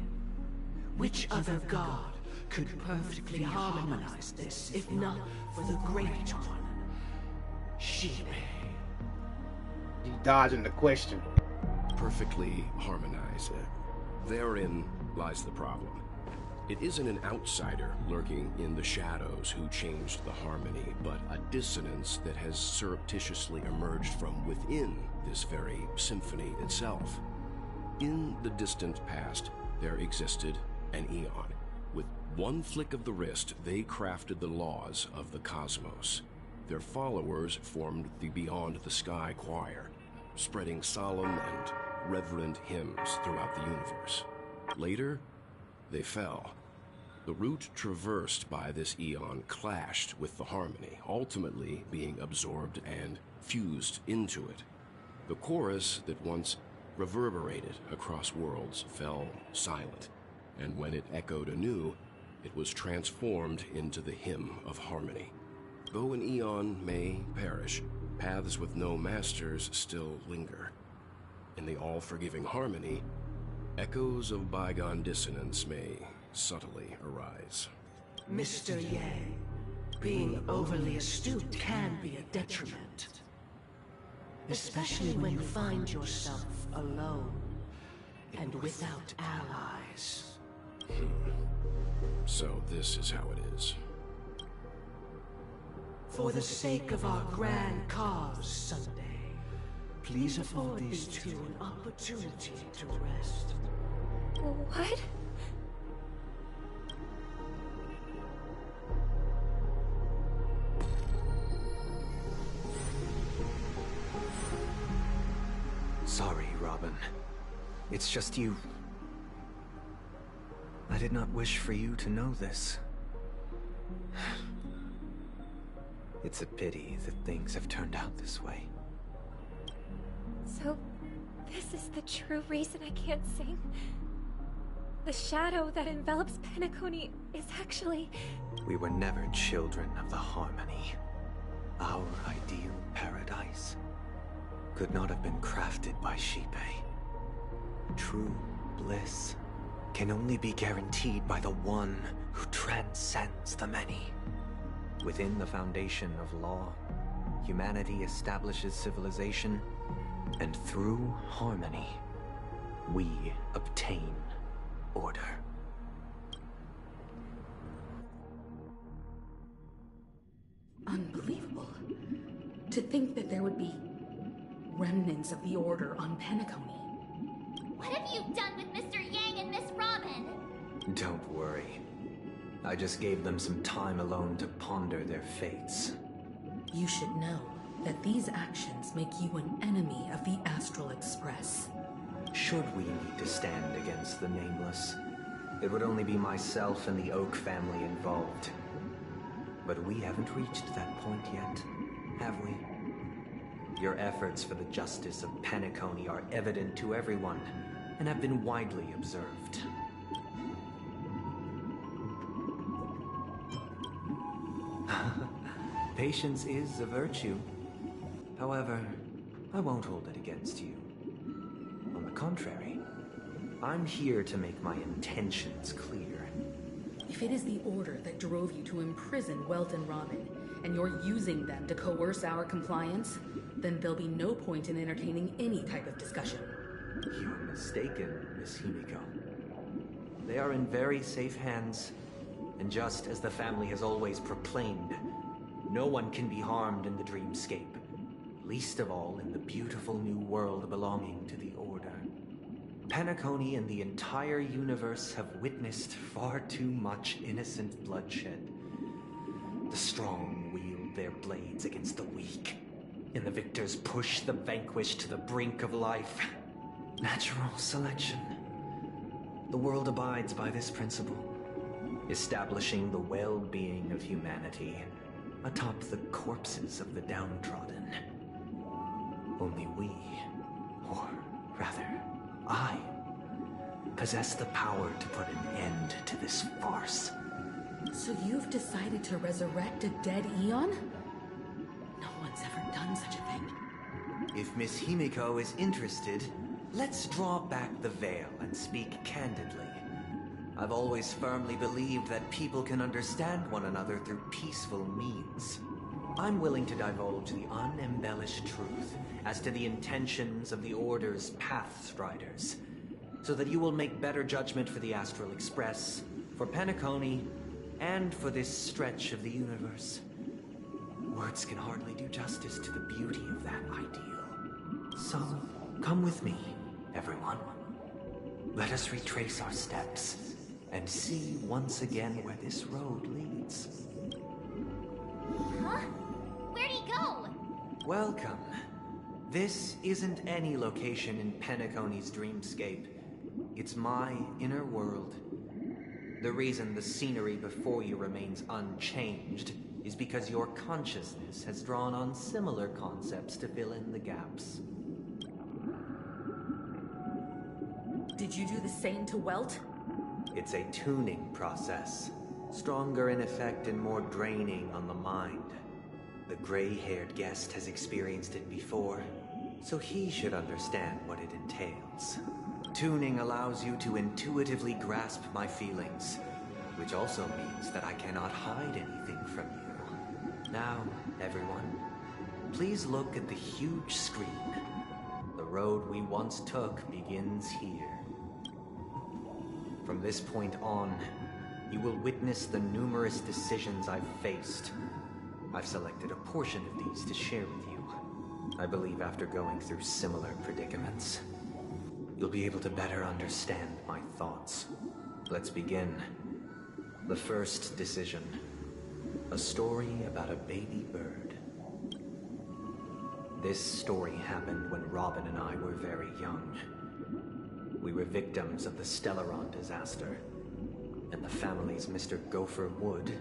Which other god could perfectly harmonize this, if not for the Great One, Shipe? You dodging the question. Perfectly harmonized. Therein lies the problem. It isn't an outsider lurking in the shadows who changed the harmony, but a dissonance that has surreptitiously emerged from within this very symphony itself. In the distant past, there existed an Eon. With one flick of the wrist, they crafted the laws of the cosmos. Their followers formed the Beyond the Sky Choir, spreading solemn and reverent hymns throughout the universe. Later, they fell. The route traversed by this Eon clashed with the harmony, ultimately being absorbed and fused into it. The chorus that once reverberated across worlds fell silent, and when it echoed anew, it was transformed into the hymn of harmony. Though an Eon may perish, paths with no masters still linger. In the all-forgiving harmony, echoes of bygone dissonance may subtly arise. Mr. Yang, being overly astute can be a detriment. Especially when you find yourself alone and without allies. So this is how it is. For the sake of our grand cause someday, please afford these two an opportunity to rest. What? Sorry, Robin. It's just you. I did not wish for you to know this. It's a pity that things have turned out this way. So, this is the true reason I can't sing? The shadow that envelops Penacony is actually... We were never children of the harmony. Our ideal paradise could not have been crafted by Xipe. True bliss can only be guaranteed by the one who transcends the many. Within the foundation of law, humanity establishes civilization, and through harmony, we obtain order. Unbelievable. To think that there would be remnants of the Order on Penacony. What have you done with Mr. Yang and Miss Robin? Don't worry. I just gave them some time alone to ponder their fates. You should know that these actions make you an enemy of the Astral Express. Should we need to stand against the Nameless, it would only be myself and the Oak family involved. But we haven't reached that point yet, have we? Your efforts for the justice of Penacony are evident to everyone, and have been widely observed. Patience is a virtue. However, I won't hold it against you. On the contrary, I'm here to make my intentions clear. If it is the Order that drove you to imprison Welt and Robin, and you're using them to coerce our compliance, then there'll be no point in entertaining any type of discussion. You're mistaken, Miss Himiko. They are in very safe hands, and just as the family has always proclaimed, no one can be harmed in the dreamscape, least of all in the beautiful new world belonging to the Order. Penacony and the entire universe have witnessed far too much innocent bloodshed. The strong wield their blades against the weak, and the victors push the vanquished to the brink of life. Natural selection. The world abides by this principle, establishing the well-being of humanity atop the corpses of the downtrodden. Only we, or rather, I, possess the power to put an end to this farce. So you've decided to resurrect a dead Eon? No one's ever done such a thing. If Miss Himiko is interested, let's draw back the veil and speak candidly. I've always firmly believed that people can understand one another through peaceful means. I'm willing to divulge the unembellished truth as to the intentions of the Order's Pathstriders, so that you will make better judgment for the Astral Express, for Penacony, and for this stretch of the universe. Words can hardly do justice to the beauty of that ideal. So, come with me, everyone. Let us retrace our steps and see once again where this road leads. Huh? Where'd he go? Welcome. This isn't any location in Penacony's dreamscape. It's my inner world. The reason the scenery before you remains unchanged is because your consciousness has drawn on similar concepts to fill in the gaps. Did you do the same to Welt? It's a tuning process. Stronger in effect and more draining on the mind. The gray-haired guest has experienced it before, so he should understand what it entails. Tuning allows you to intuitively grasp my feelings, which also means that I cannot hide anything from you. Now, everyone, please look at the huge screen. The road we once took begins here. From this point on, you will witness the numerous decisions I've faced. I've selected a portion of these to share with you. I believe after going through similar predicaments, you'll be able to better understand my thoughts. Let's begin. The first decision. A story about a baby bird. This story happened when Robin and I were very young. We were victims of the Stellaron disaster, and the family's Mr. Gopher Wood,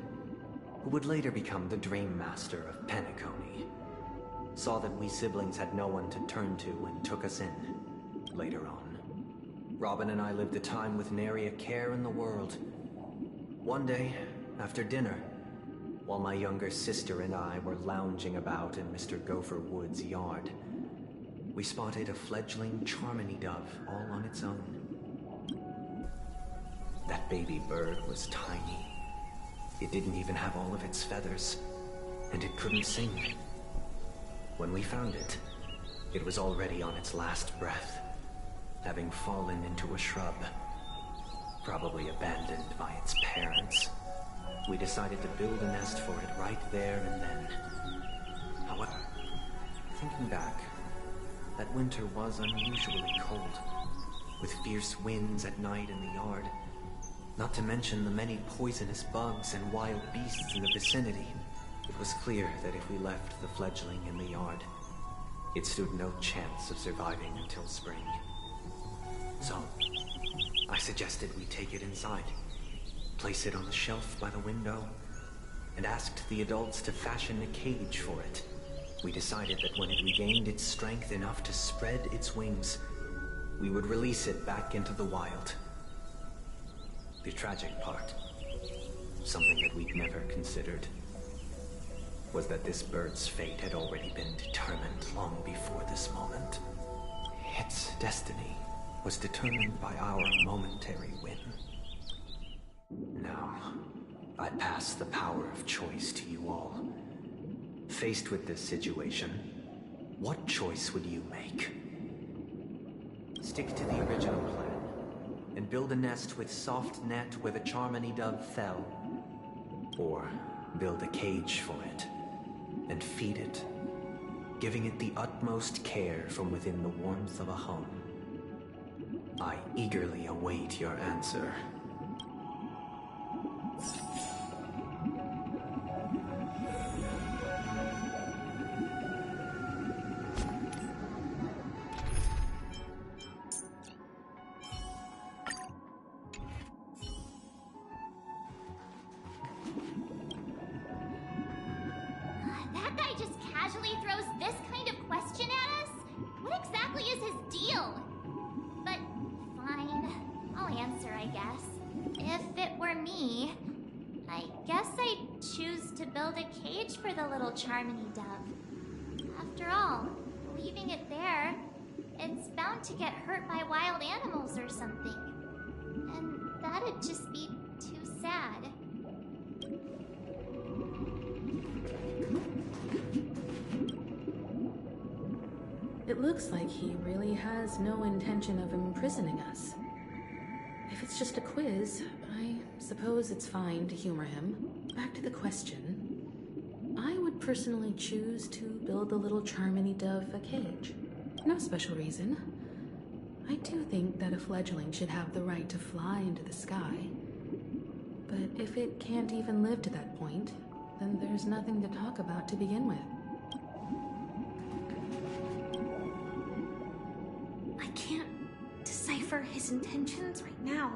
who would later become the Dream Master of Penacony, saw that we siblings had no one to turn to and took us in. Later on, Robin and I lived a time with nary a care in the world. One day, after dinner, while my younger sister and I were lounging about in Mr. Gopher Wood's yard, we spotted a fledgling Charmony dove all on its own. That baby bird was tiny. It didn't even have all of its feathers, and it couldn't sing. When we found it, it was already on its last breath, having fallen into a shrub, probably abandoned by its parents. We decided to build a nest for it right there and then. However, thinking back, that winter was unusually cold, with fierce winds at night in the yard, not to mention the many poisonous bugs and wild beasts in the vicinity. It was clear that if we left the fledgling in the yard, it stood no chance of surviving until spring. So, I suggested we take it inside, place it on the shelf by the window, and asked the adults to fashion a cage for it. We decided that when it regained its strength enough to spread its wings, we would release it back into the wild. The tragic part, something that we'd never considered, was that this bird's fate had already been determined long before this moment. Its destiny was determined by our momentary whim. Now, I pass the power of choice to you all. Faced with this situation, what choice would you make? Stick to the original plan and build a nest with soft net where the Charmony dove fell, or build a cage for it and feed it, giving it the utmost care from within the warmth of a home. I eagerly await your answer. That guy just casually throws this kind of question at us? What exactly is his deal? But fine, I'll answer, I guess. If it were me, I guess I'd choose to build a cage for the little Charmony dove. After all, leaving it there, it's bound to get hurt by wild animals or something. And that'd just be too sad. It looks like he really has no intention of imprisoning us. If it's just a quiz, I suppose it's fine to humor him. Back to the question. I would personally choose to build the little Charmony dove a cage. No special reason. I do think that a fledgling should have the right to fly into the sky. But if it can't even live to that point, then there's nothing to talk about to begin with. I can't decipher his intentions right now,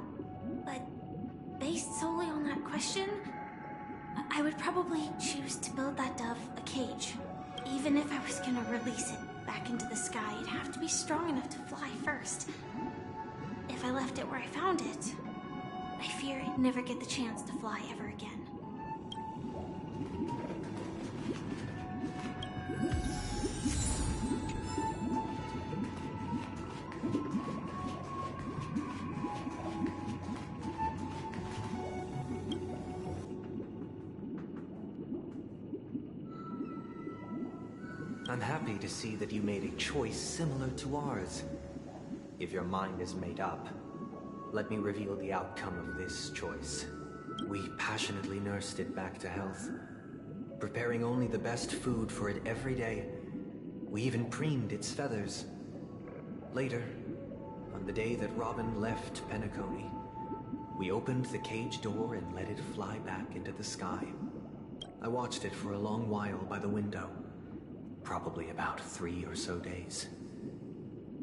but based solely on that question, I would probably choose to build that dove a cage. Even if I was gonna release it back into the sky, it'd have to be strong enough to fly first. If I left it where I found it, I fear it'd never get the chance to fly ever again. I'm happy to see that you made a choice similar to ours. If your mind is made up, let me reveal the outcome of this choice. We passionately nursed it back to health, preparing only the best food for it every day. We even preened its feathers. Later, on the day that Robin left Penacony, we opened the cage door and let it fly back into the sky. I watched it for a long while by the window, probably about 3 or so days.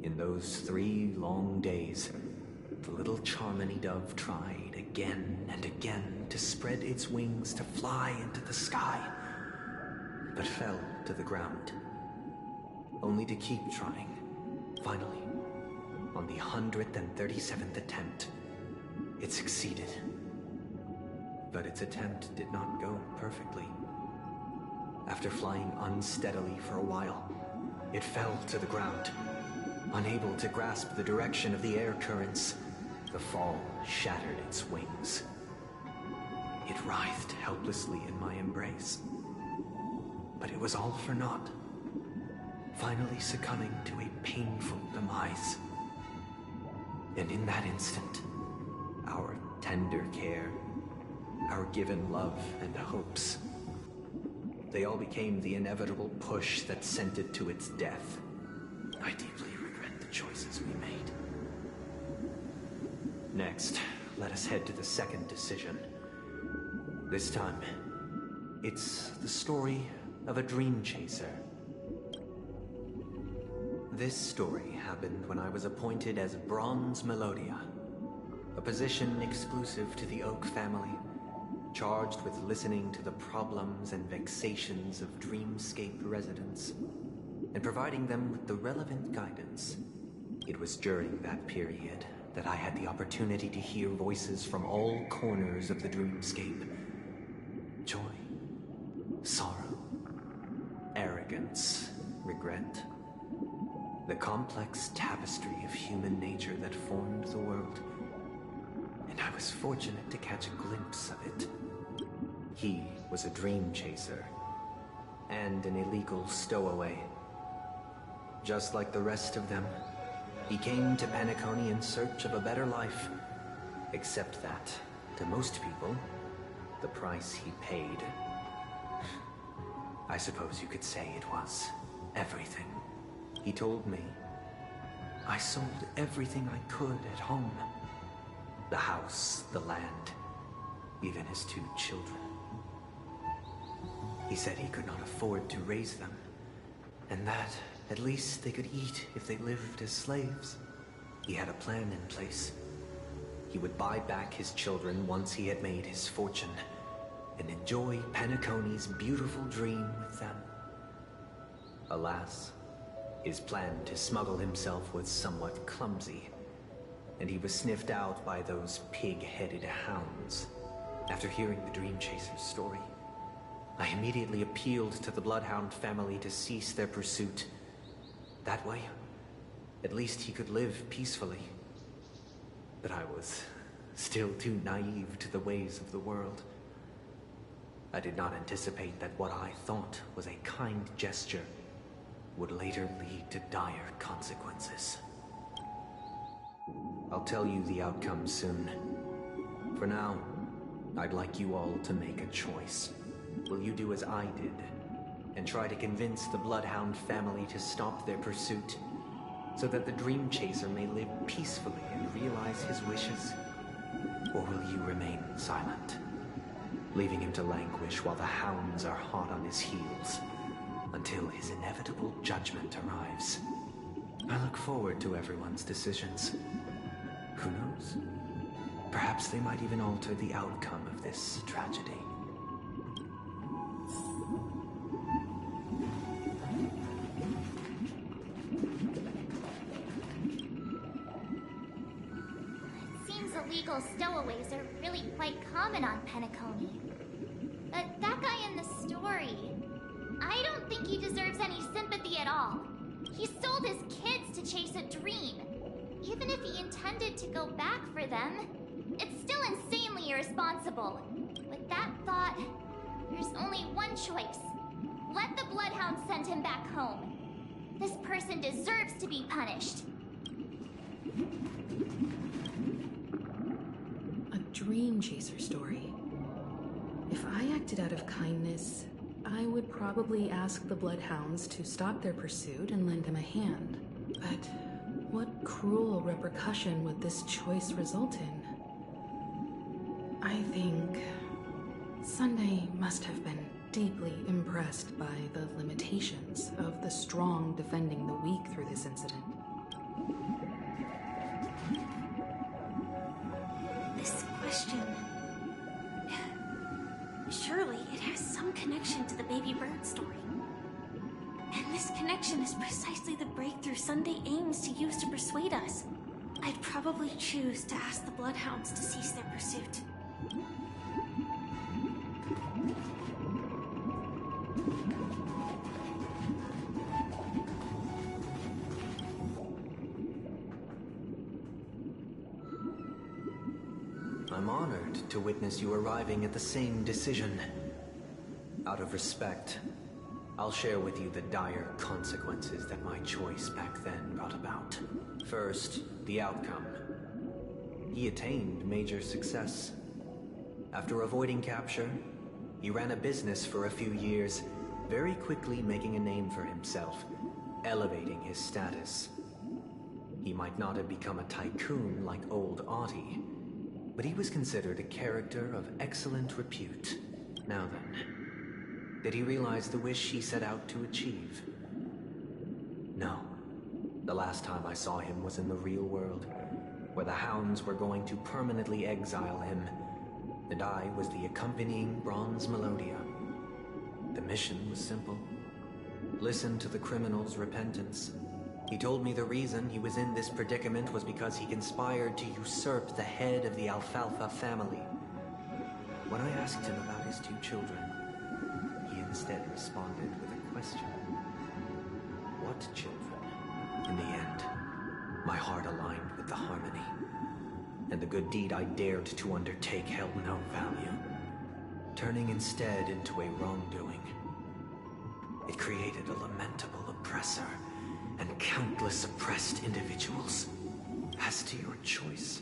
In those 3 long days, the little Charmony dove tried again and again to spread its wings to fly into the sky, but fell to the ground, only to keep trying. Finally, on the 137th attempt, it succeeded. But its attempt did not go perfectly. After flying unsteadily for a while, it fell to the ground. Unable to grasp the direction of the air currents, the fall shattered its wings. It writhed helplessly in my embrace. But it was all for naught, finally succumbing to a painful demise. And in that instant, our tender care, our given love and hopes, they all became the inevitable push that sent it to its death. I deeply regret the choices we made. Next, let us head to the second decision. This time, it's the story of a dream chaser. This story happened when I was appointed as Bronze Melodia, a position exclusive to the Oak family, charged with listening to the problems and vexations of Dreamscape residents, and providing them with the relevant guidance. It was during that period that I had the opportunity to hear voices from all corners of the Dreamscape. Joy, sorrow, arrogance, regret. The complex tapestry of human nature that formed the world. And I was fortunate to catch a glimpse of it. He was a dream chaser, and an illegal stowaway. Just like the rest of them, he came to Penacony in search of a better life. Except that, to most people, the price he paid, I suppose you could say it was everything. He told me, I sold everything I could at home. The house, the land, even his 2 children. He said he could not afford to raise them, and that at least they could eat if they lived as slaves. He had a plan in place. He would buy back his children once he had made his fortune, and enjoy Penacony's beautiful dream with them. Alas, his plan to smuggle himself was somewhat clumsy, and he was sniffed out by those pig-headed hounds. After hearing the Dream Chaser's story, I immediately appealed to the Bloodhound family to cease their pursuit. That way, at least he could live peacefully. But I was still too naive to the ways of the world. I did not anticipate that what I thought was a kind gesture would later lead to dire consequences. I'll tell you the outcome soon. For now, I'd like you all to make a choice. Will you do as I did, and try to convince the Bloodhound family to stop their pursuit, so that the Dream Chaser may live peacefully and realize his wishes? Or will you remain silent, leaving him to languish while the hounds are hot on his heels, until his inevitable judgment arrives? I look forward to everyone's decisions. Who knows? Perhaps they might even alter the outcome of this tragedy. Illegal stowaways are really quite common on Penacony. But that guy in the story, I don't think he deserves any sympathy at all. He sold his kids to chase a dream. Even if he intended to go back for them, it's still insanely irresponsible. With that thought, there's only one choice. Let the Bloodhound Bloodhound sent him back home. This person deserves to be punished. A dream chaser story. If I acted out of kindness, I would probably ask the Bloodhounds to stop their pursuit and lend him a hand. But what cruel repercussion would this choice result in? I think Sunday must have been deeply impressed by the limitations of the strong defending the weak through this incident. This question... surely it has some connection to the baby bird story. And this connection is precisely the breakthrough Sunday aims to use to persuade us. I'd probably choose to ask the Bloodhounds to cease their pursuit. I'm honored to witness you arriving at the same decision. Out of respect, I'll share with you the dire consequences that my choice back then brought about. First, the outcome. He attained major success. After avoiding capture, he ran a business for a few years, very quickly making a name for himself, elevating his status. He might not have become a tycoon like old Audie, but he was considered a character of excellent repute. Now then, did he realize the wish he set out to achieve? No. The last time I saw him was in the real world, where the Hounds were going to permanently exile him, and I was the accompanying Bronze Melodia. The mission was simple. Listen to the criminal's repentance. He told me the reason he was in this predicament was because he conspired to usurp the head of the Alfalfa family. When I asked him about his two children, he instead responded with a question. What children? In the end, my heart aligned with the harmony, and the good deed I dared to undertake held no value, turning instead into a wrongdoing. It created a lamentable oppressor and countless oppressed individuals. As to your choice,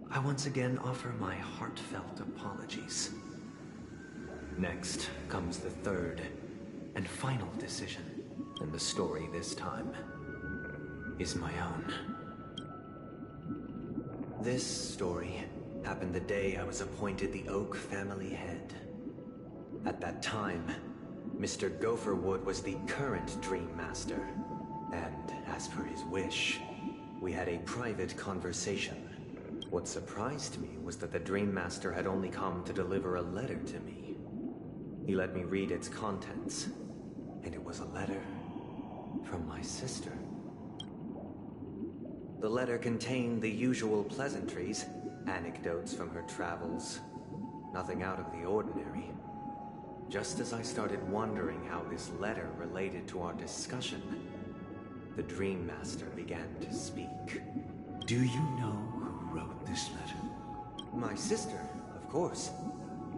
I once again offer my heartfelt apologies. Next comes the third and final decision, and the story this time is my own. This story happened the day I was appointed the Oak family head. At that time, Mr. Gopherwood was the current Dream Master, and as per his wish, we had a private conversation. What surprised me was that the Dream Master had only come to deliver a letter to me. He let me read its contents, and it was a letter from my sister. The letter contained the usual pleasantries, anecdotes from her travels, nothing out of the ordinary. Just as I started wondering how this letter related to our discussion, the Dream Master began to speak. Do you know who wrote this letter? My sister, of course.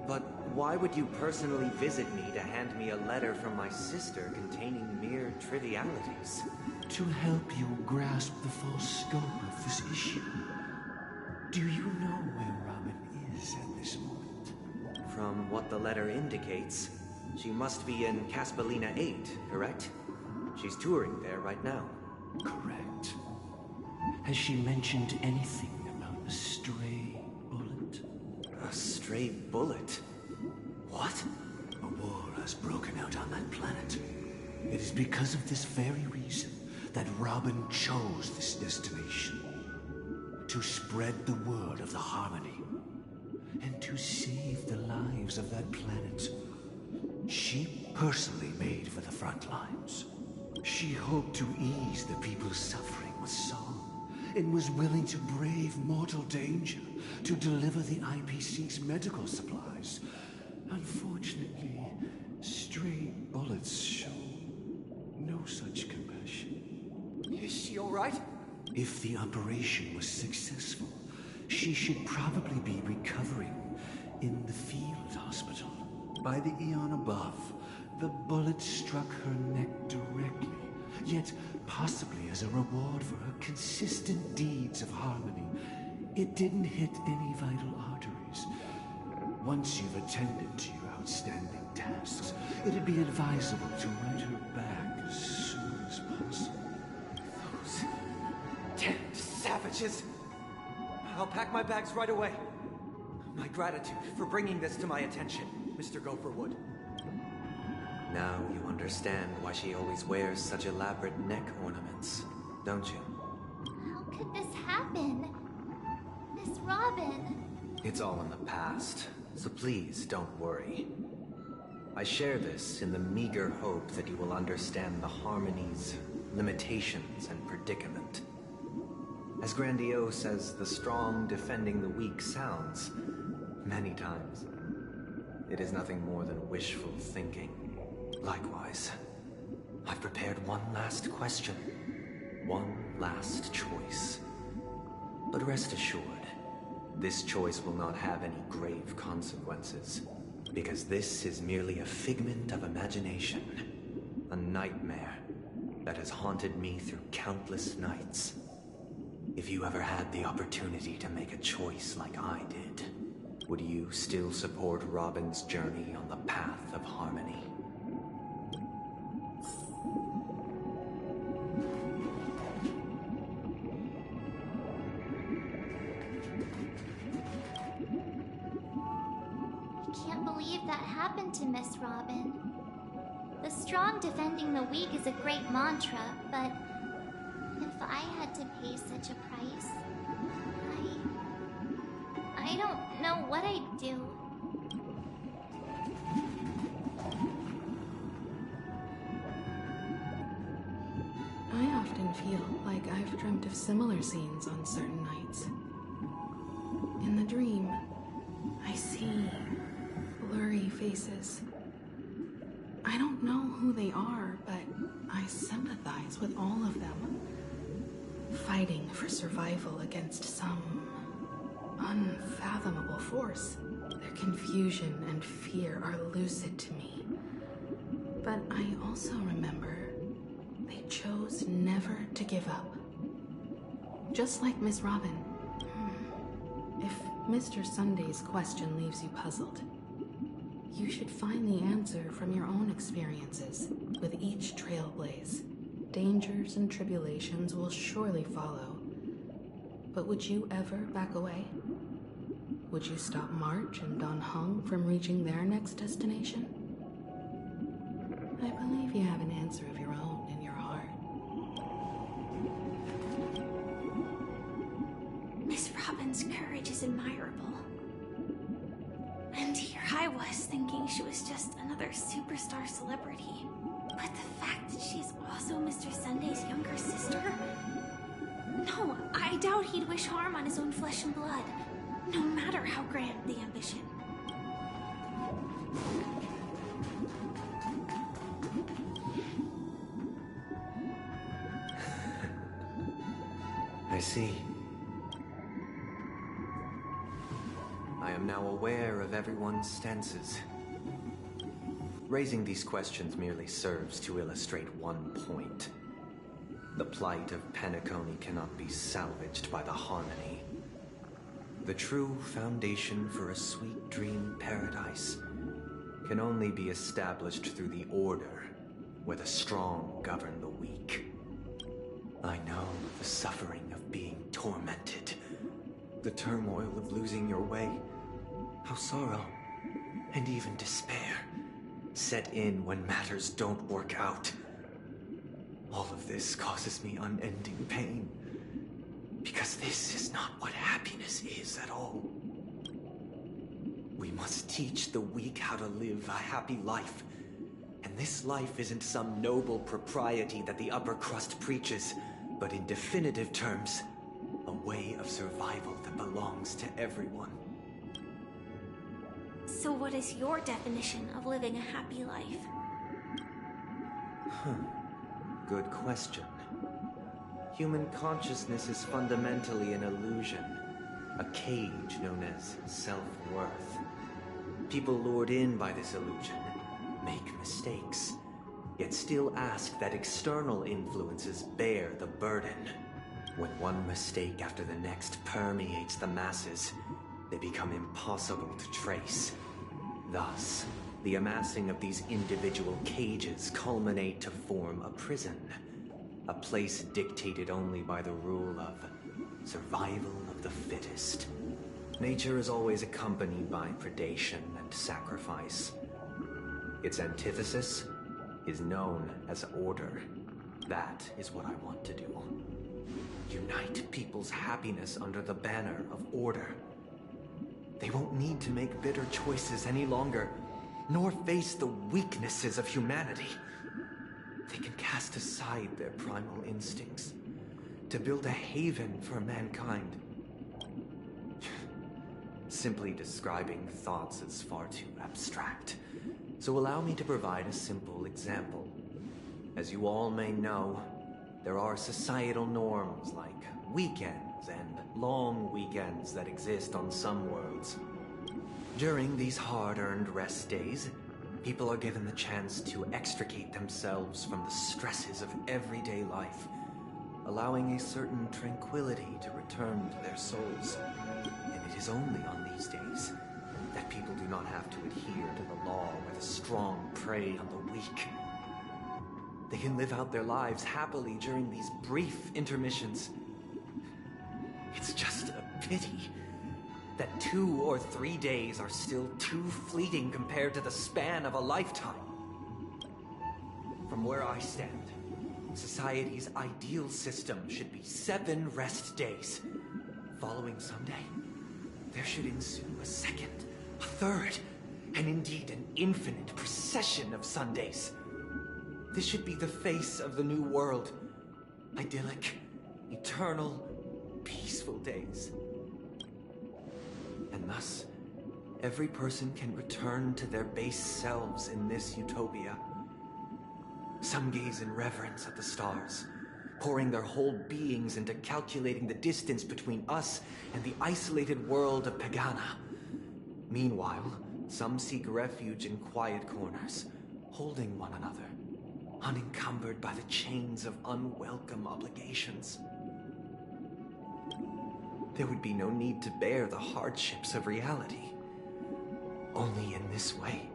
But why would you personally visit me to hand me a letter from my sister containing mere trivialities? To help you grasp the full scope of this issue. Do you know where Robin is at this moment? From what the letter indicates, she must be in Caspelina 8, correct? She's touring there right now. Correct. Has she mentioned anything about a stray bullet? A stray bullet? What? A war has broken out on that planet. It is because of this very reason that Robin chose this destination. To spread the word of the harmony. And to save the lives of that planet. She personally made for the front lines. She hoped to ease the people's suffering with song, and was willing to brave mortal danger to deliver the IPC's medical supplies. Unfortunately, stray bullets show no such compassion. Is she all right? If the operation was successful, she should probably be recovering in the field hospital. By the eon above, The bullet struck her neck directly, yet possibly as a reward for her consistent deeds of harmony, it didn't hit any vital arteries. Once you've attended to your outstanding tasks, it'd be advisable to write her back as soon as possible. Those damned savages! I'll pack my bags right away. My gratitude for bringing this to my attention, Mr. Gopherwood. Now you understand why she always wears such elaborate neck ornaments, don't you? How could this happen? Miss Robin. It's all in the past, so please don't worry. I share this in the meager hope that you will understand the harmony's limitations and predicament. As grandiose as the strong defending the weak sounds, many times, it is nothing more than wishful thinking. Likewise, I've prepared one last question, one last choice. But rest assured, this choice will not have any grave consequences, because this is merely a figment of imagination, a nightmare that has haunted me through countless nights. If you ever had the opportunity to make a choice like I did, would you still support Robin's journey on the path of harmony? I can't believe that happened to Miss Robin. The strong defending the weak is a great mantra, but if I had to pay such a price, I don't know what I'd do. I often feel like I've dreamt of similar scenes on certain nights. In the dream, I see blurry faces. I don't know who they are, but I sympathize with all of them. Fighting for survival against some unfathomable force. Their confusion and fear are lucid to me. But I also remember they chose never to give up. Just like Miss Robin. If Mr. Sunday's question leaves you puzzled, you should find the answer from your own experiences with each trailblaze. Dangers and tribulations will surely follow. But would you ever back away? Would you stop March and Don Hung from reaching their next destination? I believe you have an answer of your own in your heart. Miss Robin's courage is admirable. And here I was thinking she was just another superstar celebrity. But the fact that she's also Mr. Sunday's younger sister? No, I doubt he'd wish harm on his own flesh and blood, no matter how grand the ambition. I see. I am now aware of everyone's stances. Raising these questions merely serves to illustrate one point. The plight of Penacony cannot be salvaged by the harmony. The true foundation for a sweet dream paradise can only be established through the order where the strong govern the weak. I know the suffering of being tormented, the turmoil of losing your way, how sorrow and even despair set in when matters don't work out. All of this causes me unending pain, because this is not what happiness is at all. We must teach the weak how to live a happy life, and this life isn't some noble propriety that the upper crust preaches, but in definitive terms, a way of survival that belongs to everyone. So what is your definition of living a happy life? Good question. Human consciousness is fundamentally an illusion, a cage known as self-worth. People lured in by this illusion make mistakes, yet still ask that external influences bear the burden. When one mistake after the next permeates the masses, they become impossible to trace. Thus, the amassing of these individual cages culminate to form a prison. A place dictated only by the rule of survival of the fittest. Nature is always accompanied by predation and sacrifice. Its antithesis is known as order. That is what I want to do. Unite people's happiness under the banner of order. They won't need to make bitter choices any longer, nor face the weaknesses of humanity. They can cast aside their primal instincts to build a haven for mankind. Simply describing thoughts is far too abstract, so allow me to provide a simple example. As you all may know, there are societal norms like weekends and long weekends that exist on some worlds. During these hard-earned rest days, people are given the chance to extricate themselves from the stresses of everyday life, allowing a certain tranquility to return to their souls. And it is only on these days that people do not have to adhere to the law where the strong prey on the weak. They can live out their lives happily during these brief intermissions. It's just a pity that 2 or 3 days are still too fleeting compared to the span of a lifetime. From where I stand, society's ideal system should be 7 rest days. Following Sunday, there should ensue a second, a third, and indeed an infinite procession of Sundays. This should be the face of the new world. Idyllic, eternal, peaceful days. And thus, every person can return to their base selves in this utopia. Some gaze in reverence at the stars, pouring their whole beings into calculating the distance between us and the isolated world of Pagana. Meanwhile, some seek refuge in quiet corners, holding one another, unencumbered by the chains of unwelcome obligations. There would be no need to bear the hardships of reality. Only in this way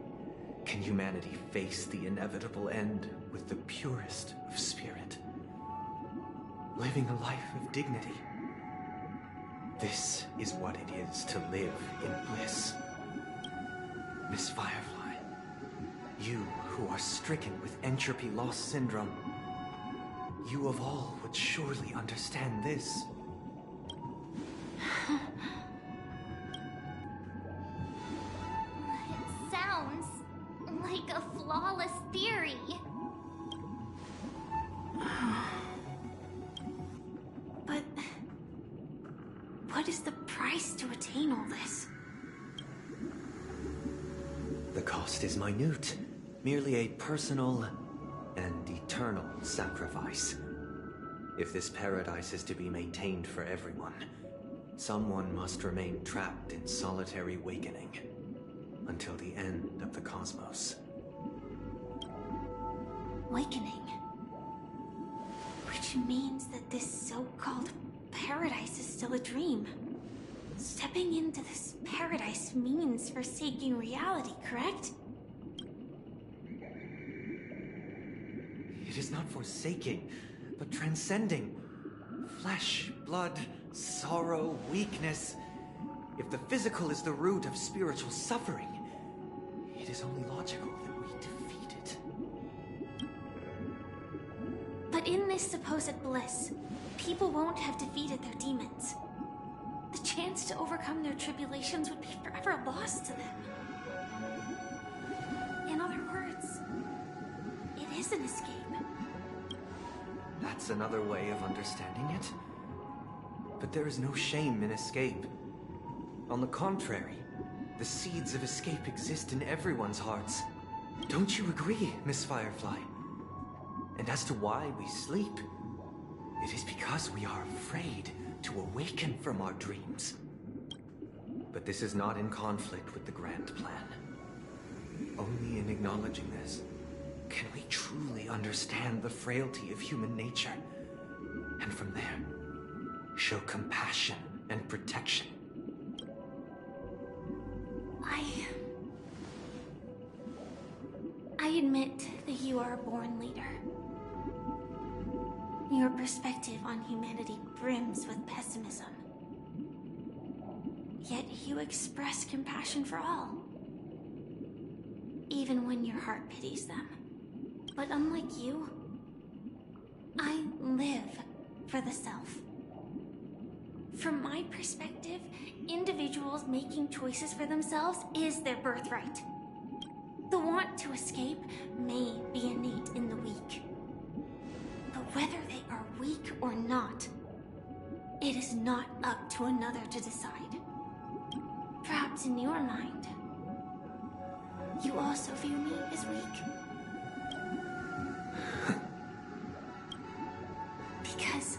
can humanity face the inevitable end with the purest of spirit, living a life of dignity. This is what it is to live in bliss. Miss Firefly, you who are stricken with entropy loss syndrome, you of all would surely understand this. It sounds like a flawless theory. But what is the price to attain all this? The cost is minute, merely a personal and eternal sacrifice. If this paradise is to be maintained for everyone, someone must remain trapped in solitary awakening until the end of the cosmos. Awakening. Which means that this so-called paradise is still a dream. Stepping into this paradise means forsaking reality, correct? It is not forsaking, but transcending. Flesh, blood, sorrow, weakness. If the physical is the root of spiritual suffering, it is only logical that we defeat it. But in this supposed bliss, people won't have defeated their demons. The chance to overcome their tribulations would be forever lost to them. In other words, it is an escape. That's another way of understanding it. But there is no shame in escape. On the contrary, the seeds of escape exist in everyone's hearts. Don't you agree, Miss Firefly? And as to why we sleep, it is because we are afraid to awaken from our dreams. But this is not in conflict with the grand plan. Only in acknowledging this can we truly understand the frailty of human nature, and from there, show compassion and protection. I admit that you are a born leader. Your perspective on humanity brims with pessimism. Yet you express compassion for all, even when your heart pities them. But unlike you, I live for the self. From my perspective, individuals making choices for themselves is their birthright. The want to escape may be innate in the weak. But whether they are weak or not, it is not up to another to decide. Perhaps in your mind, you also view me as weak. Because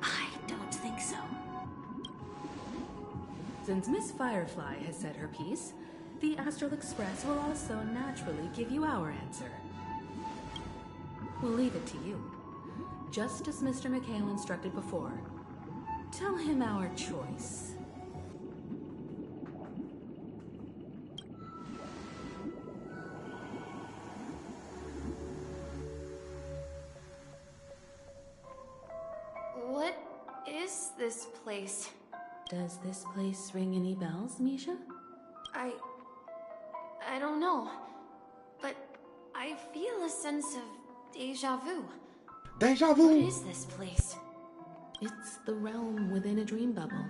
I don't think so. Since Miss Firefly has said her piece, the Astral Express will also naturally give you our answer. We'll leave it to you. Just as Mr. McHale instructed before, tell him our choice. What is this place? Does this place ring any bells, Misha? I don't know, but I feel a sense of deja vu. Deja vu? What is this place? It's the realm within a dream bubble.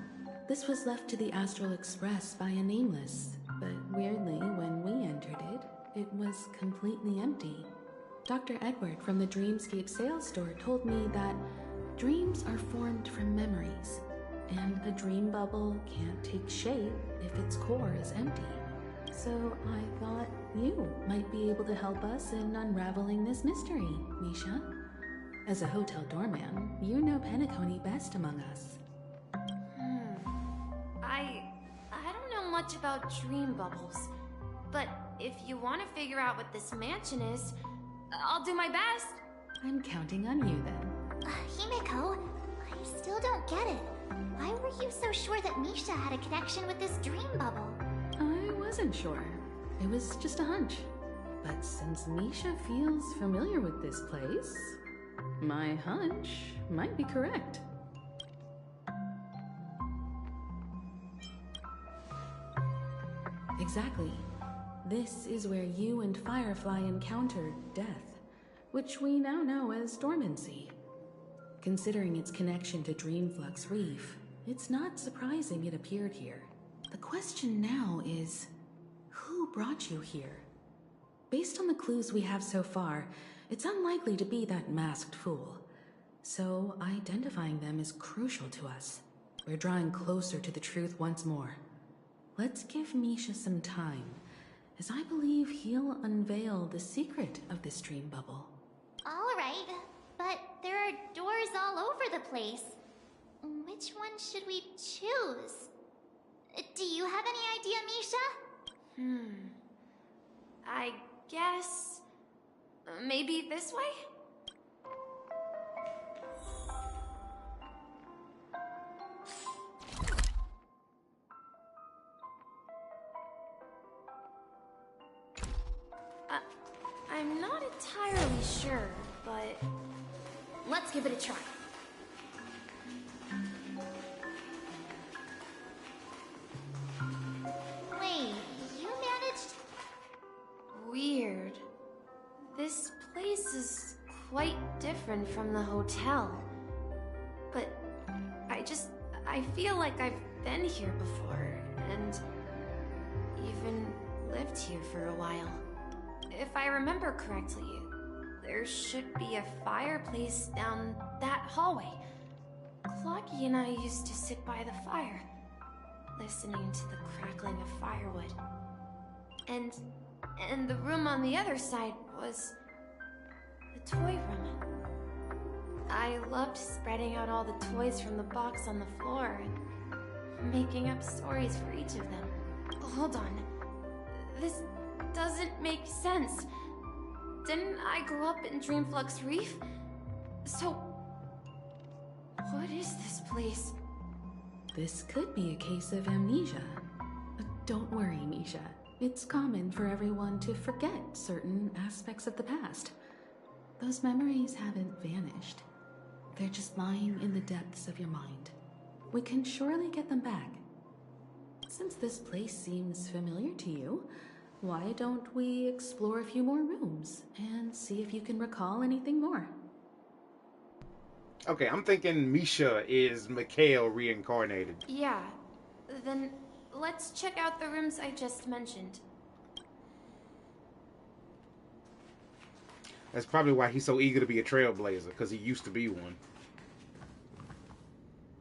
This was left to the Astral Express by a nameless, but weirdly, when we entered it, it was completely empty. Dr. Edward from the Dreamscape sales store told me that dreams are formed from memories, and a dream bubble can't take shape if its core is empty. So I thought you might be able to help us in unraveling this mystery, Misha. As a hotel doorman, you know Penacony best among us. I don't know much about dream bubbles, but if you want to figure out what this mansion is, I'll do my best. I'm counting on you then. Himeko, I still don't get it. Why were you so sure that Misha had a connection with this dream bubble? I wasn't sure. It was just a hunch. But since Misha feels familiar with this place, my hunch might be correct. Exactly. This is where you and Firefly encountered death, which we now know as dormancy. Considering its connection to Dreamflux Reef, it's not surprising it appeared here. The question now is, who brought you here? Based on the clues we have so far, it's unlikely to be that masked fool. So identifying them is crucial to us. We're drawing closer to the truth once more. Let's give Misha some time, as I believe he'll unveil the secret of this dream bubble. All right, but there are doors all over the place. Which one should we choose? Do you have any idea, Misha? I guess... maybe this way? I'm not entirely sure, but... let's give it a try. Wait, you managed... Weird. This place is quite different from the hotel. But I feel like I've been here before, and even lived here for a while. If I remember correctly, there should be a fireplace down that hallway. Clocky and I used to sit by the fire, listening to the crackling of firewood. And the room on the other side was the toy room. I loved spreading out all the toys from the box on the floor and making up stories for each of them. Hold on. doesn't make sense. Didn't I grow up in Dreamflux Reef? So, what is this place? This could be a case of amnesia. Don't worry, Misha. It's common for everyone to forget certain aspects of the past. Those memories haven't vanished. They're just lying in the depths of your mind. We can surely get them back. Since this place seems familiar to you, why don't we explore a few more rooms and see if you can recall anything more? Okay, I'm thinking Misha is Mikhail reincarnated. Yeah, then let's check out the rooms I just mentioned. That's probably why he's so eager to be a trailblazer, because he used to be one.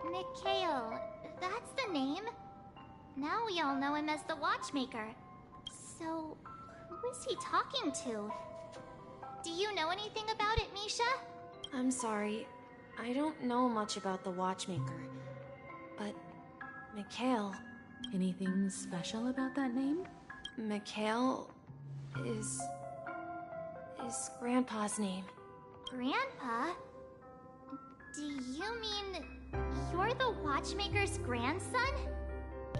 Mikhail, that's the name. Now we all know him as the Watchmaker. So, who is he talking to? Do you know anything about it, Misha? I'm sorry, I don't know much about the Watchmaker. But, Mikhail... Anything special about that name? Mikhail is Grandpa's name. Grandpa? Do you mean you're the Watchmaker's grandson?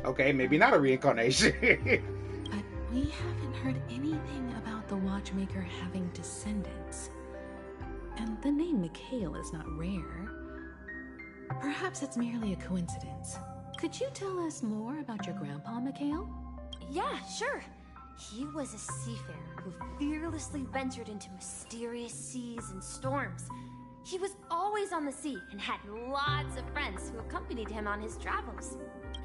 Okay, maybe not a reincarnation. But we haven't heard anything about the Watchmaker having descendants. And the name Mikhail is not rare. Perhaps it's merely a coincidence. Could you tell us more about your grandpa, Mikhail? Yeah, sure. He was a seafarer who fearlessly ventured into mysterious seas and storms. He was always on the sea and had lots of friends who accompanied him on his travels.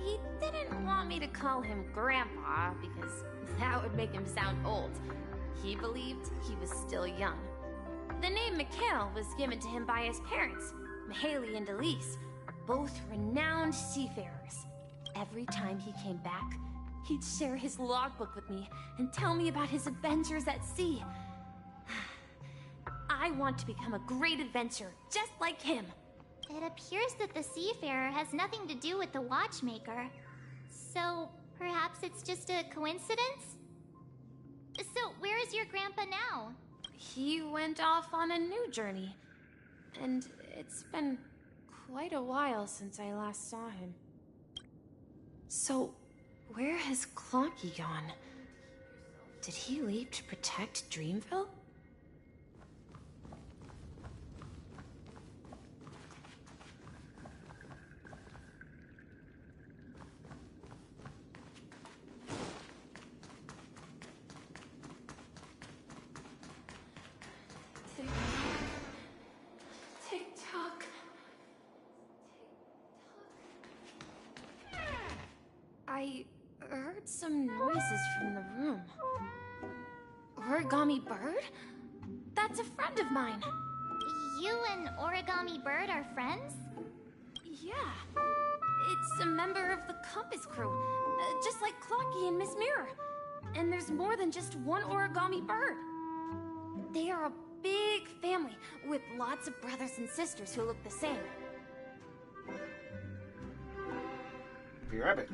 He didn't want me to call him Grandpa because that would make him sound old. He believed he was still young. The name Mikhail was given to him by his parents. Mihaly and Elise are both renowned seafarers. Every time he came back, he'd share his logbook with me and tell me about his adventures at sea. I want to become a great adventurer, just like him. It appears that the Seafarer has nothing to do with the Watchmaker. So, perhaps it's just a coincidence? So, where is your grandpa now? He went off on a new journey. And it's been quite a while since I last saw him. So, where has Clocky gone? Did he leave to protect Dreamville? Tick-tock. I heard some noises from the room. Origami Bird? That's a friend of mine. You and Origami Bird are friends? Yeah. It's a member of the Compass crew, just like Clocky and Miss Mirror. And there's more than just one Origami Bird. They are a big family with lots of brothers and sisters who look the same. Be right back.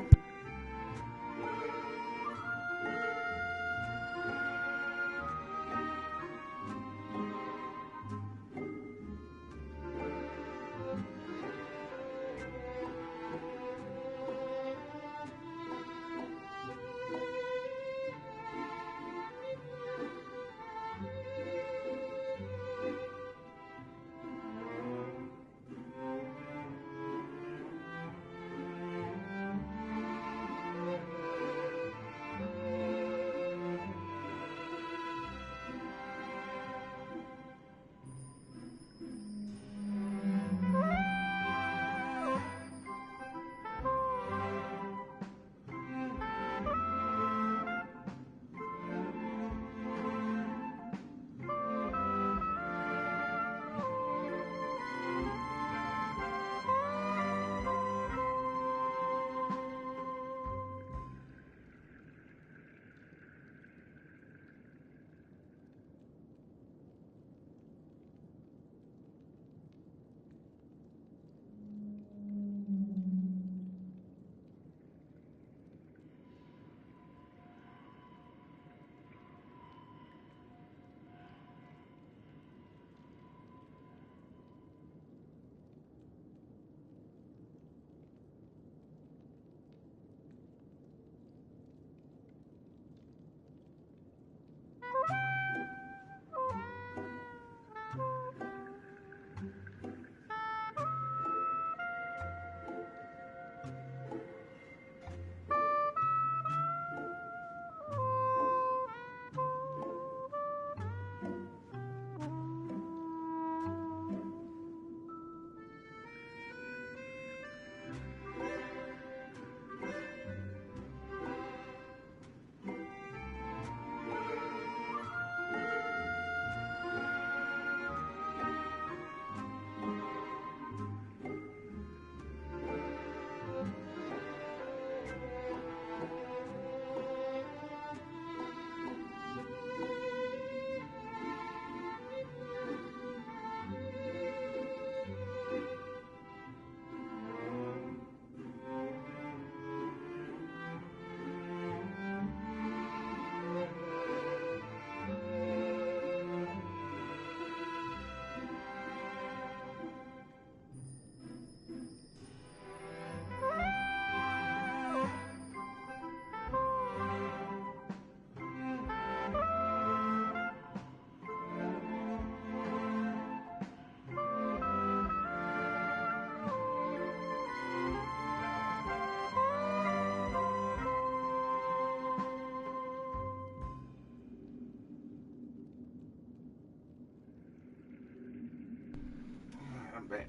I'm back.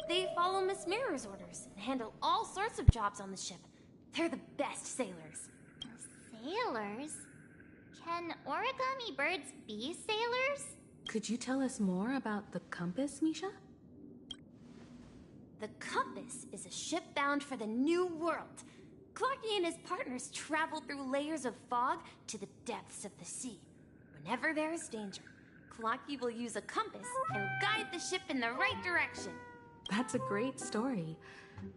They follow Miss Mirror's orders and handle all sorts of jobs on the ship. They're the best sailors. Sailors? Can origami birds be sailors? Could you tell us more about the compass, Misha? The compass is a ship bound for the new world. Clocky and his partners travel through layers of fog to the depths of the sea. Whenever there is danger, Clocky will use a compass and guide the ship in the right direction. That's a great story.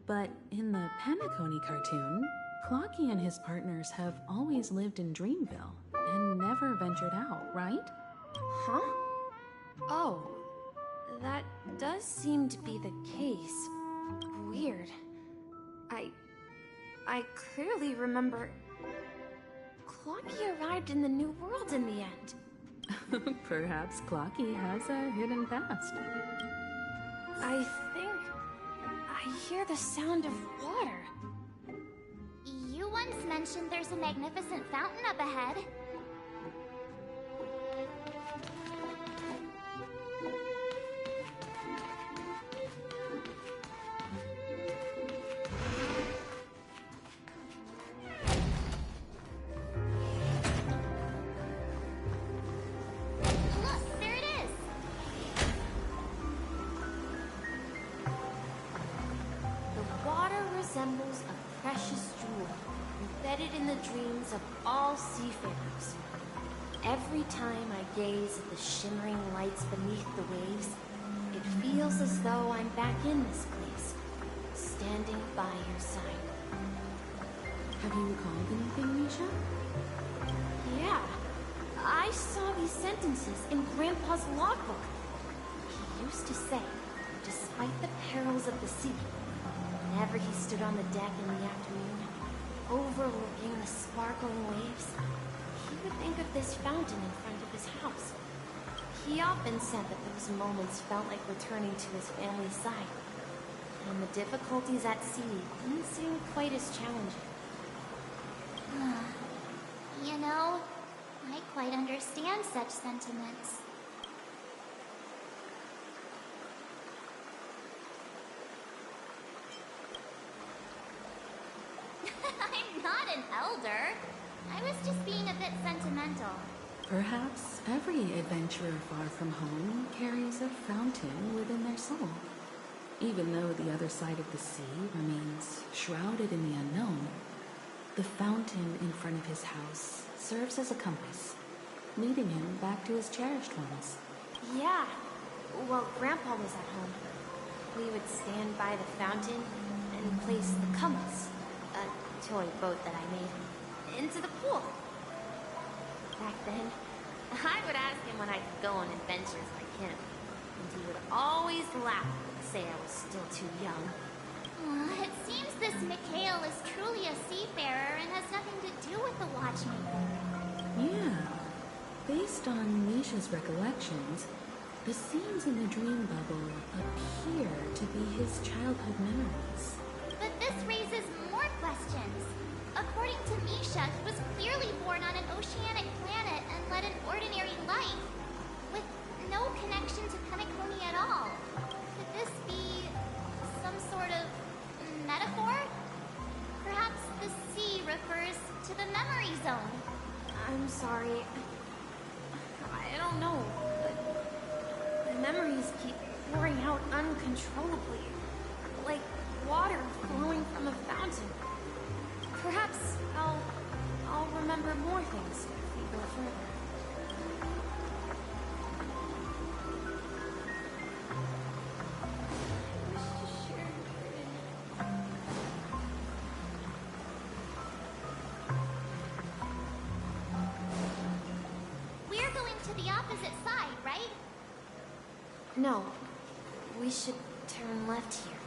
But in the Penacony cartoon, Clocky and his partners have always lived in Dreamville and never ventured out, right? Huh? Oh, that does seem to be the case. Weird. I clearly remember Clocky arrived in the new world in the end. Perhaps Clocky has a hidden past. I think I hear the sound of water. You once mentioned there's a magnificent fountain up ahead. Look, there it is! The water resembles a precious jewel embedded in the dreams of all seafarers. Every time I gaze at the shimmering lights beneath the waves, it feels as though I'm back in this place, standing by your side. Have you recalled anything, Misha? Yeah, I saw these sentences in Grandpa's logbook. He used to say, despite the perils of the sea, whenever he stood on the deck in the afternoon, overlooking the sparkling waves, he would think of this fountain in front of his house. He often said that those moments felt like returning to his family's side, and the difficulties at sea didn't seem quite as challenging. You know, I quite understand such sentiments. I'm not an elder. I was just being a bit sentimental. Perhaps every adventurer far from home carries a fountain within their soul. Even though the other side of the sea remains shrouded in the unknown, the fountain in front of his house serves as a compass, leading him back to his cherished ones. Yeah, while Grandpa was at home, we would stand by the fountain and place the compass, a toy boat that I made, into the pool. Back then, I would ask him when I could go on adventures like him, and he would always laugh and say I was still too young. It seems this Mikhail is truly a seafarer and has nothing to do with the Watchmaker. Yeah. Based on Misha's recollections, the scenes in the dream bubble appear to be his childhood memories. But this raises more questions. According to Misha, he was clearly born on an oceanic planet and led an ordinary life, with no connection to Penacony at all. Could this be some sort of metaphor? Perhaps the sea refers to the memory zone. I'm sorry. I don't know, but my memories keep pouring out uncontrollably, like water flowing from a fountain. Perhaps I'll remember more things if we go further. We're going to the opposite side, right? No, we should turn left here.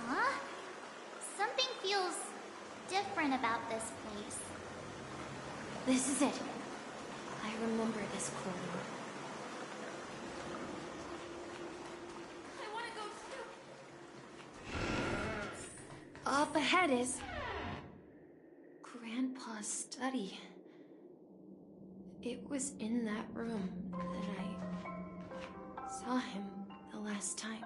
Huh? Something feels different about this place. This is it. I remember this corridor. Up ahead is Grandpa's study. It was in that room that I saw him the last time.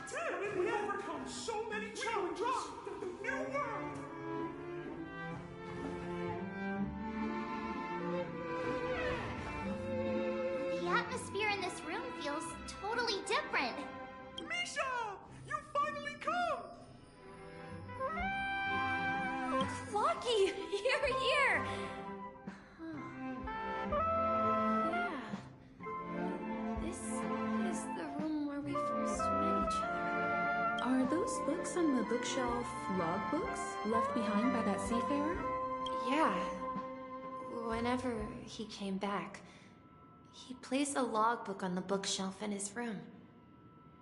Did we overcome so many challenges in the new world? The atmosphere in this room feels totally different. Misha! You finally come! Lucky! You're here! Yeah. This is the room where we first met each other. Are those books on the bookshelf logbooks left behind by that seafarer? Yeah. Whenever he came back, he placed a logbook on the bookshelf in his room.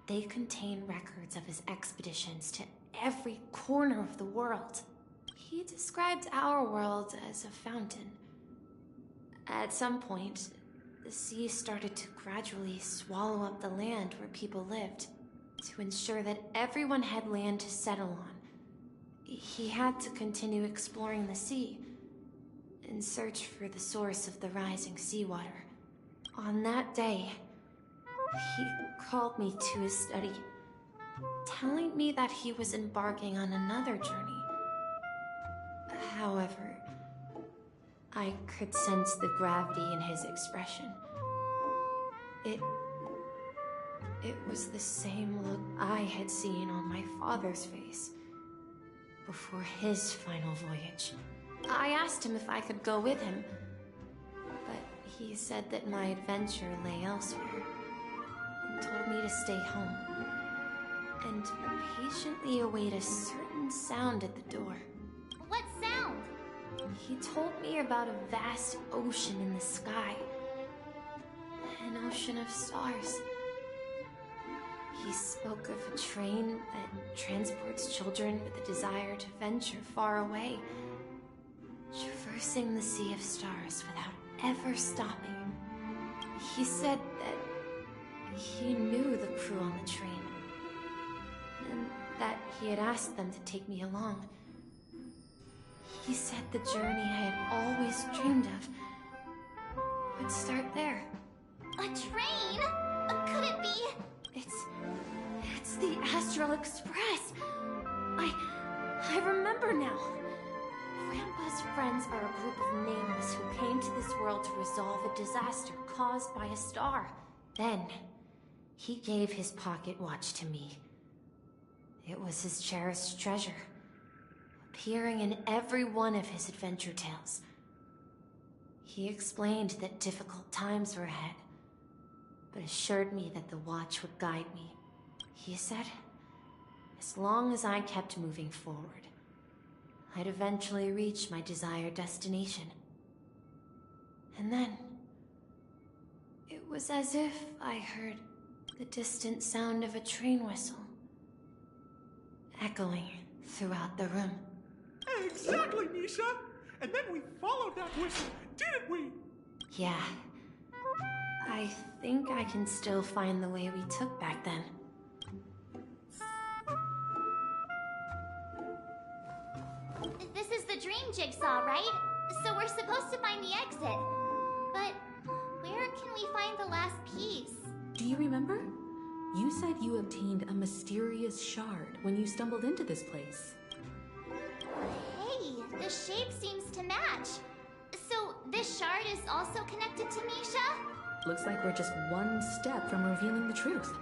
They contain records of his expeditions to every corner of the world. He described our world as a fountain. At some point, the sea started to gradually swallow up the land where people lived, to ensure that everyone had land to settle on. He had to continue exploring the sea and search for the source of the rising seawater. On that day, he called me to his study, telling me that he was embarking on another journey. However, I could sense the gravity in his expression. It was the same look I had seen on my father's face before his final voyage. I asked him if I could go with him, but he said that my adventure lay elsewhere and told me to stay home and patiently await a certain sound at the door. What sound? He told me about a vast ocean in the sky. An ocean of stars. He spoke of a train that transports children with a desire to venture far away, traversing the sea of stars without ever stopping. He said that he knew the crew on the train, and that he had asked them to take me along. He said the journey I had always dreamed of would start there. A train? Could it be? It's the Astral Express. I remember now. Grandpa's friends are a group of nameless who came to this world to resolve a disaster caused by a star. Then, he gave his pocket watch to me. It was his cherished treasure, appearing in every one of his adventure tales. He explained that difficult times were ahead, but assured me that the watch would guide me. He said, as long as I kept moving forward, I'd eventually reach my desired destination. And then, it was as if I heard the distant sound of a train whistle, echoing throughout the room. Exactly, Misha! And then we followed that whistle, didn't we? Yeah. I think I can still find the way we took back then. This is the dream jigsaw, right? So we're supposed to find the exit. But where can we find the last piece? Do you remember? You said you obtained a mysterious shard when you stumbled into this place. Hey, the shape seems to match. So this shard is also connected to Misha? Looks like we're just one step from revealing the truth.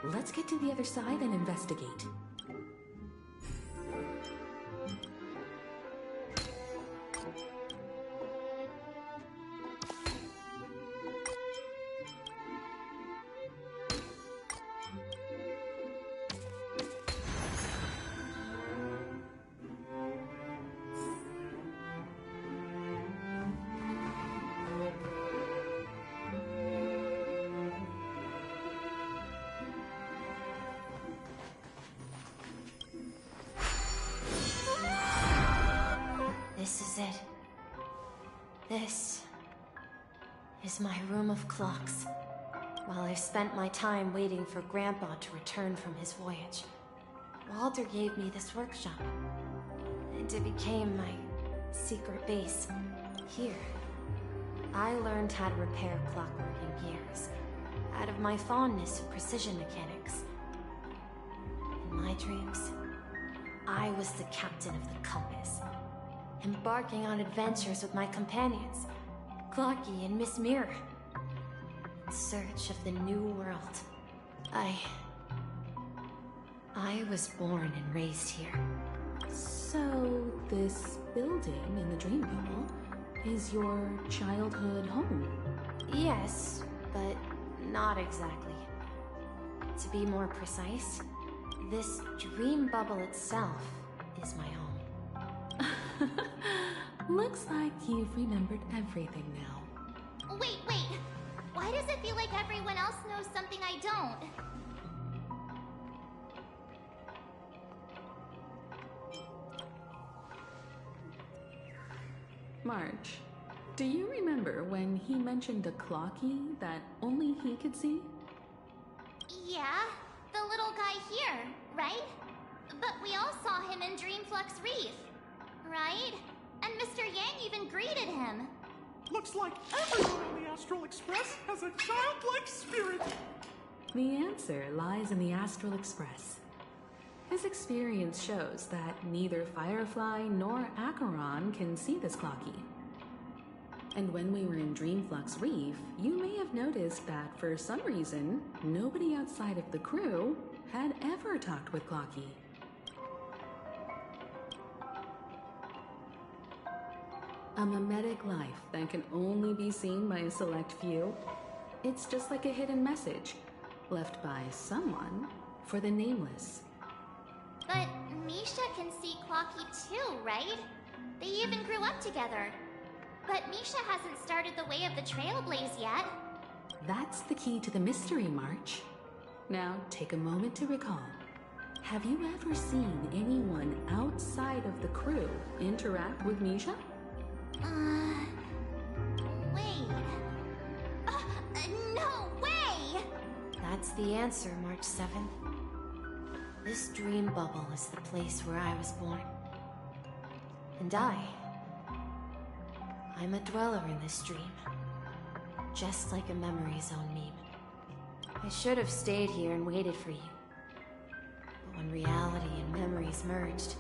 Let's get to the other side and investigate. This is my room of clocks. While I spent my time waiting for Grandpa to return from his voyage, Walter gave me this workshop, and it became my secret base. Here, I learned how to repair clockwork and gears, out of my fondness for precision mechanics. In my dreams, I was the captain of the compass, embarking on adventures with my companions, Clocky and Miss Mirror, in search of the new world. I was born and raised here. So, this building in the dream bubble is your childhood home? Yes, but not exactly. To be more precise, this dream bubble itself is my home. Looks like you've remembered everything now. Wait. Why does it feel like everyone else knows something I don't? March, do you remember when he mentioned a clocky that only he could see? Yeah, the little guy here, right? But we all saw him in Dreamflux Reef, right? And Mr. Yang even greeted him. Looks like everyone on the Astral Express has a childlike spirit. The answer lies in the Astral Express. His experience shows that neither Firefly nor Acheron can see this clocky. And when we were in Dreamflux Reef, you may have noticed that for some reason, nobody outside of the crew had ever talked with Clocky. A mimetic life that can only be seen by a select few. It's just like a hidden message, left by someone for the nameless. But Misha can see Clocky too, right? They even grew up together. But Misha hasn't started the way of the Trailblaze yet. That's the key to the mystery, March. Now, take a moment to recall. Have you ever seen anyone outside of the crew interact with Misha? Wait. No way! That's the answer, March 7th. This dream bubble is the place where I was born. And I'm a dweller in this dream. Just like a memory zone meme. I should have stayed here and waited for you. But when reality and memories merged,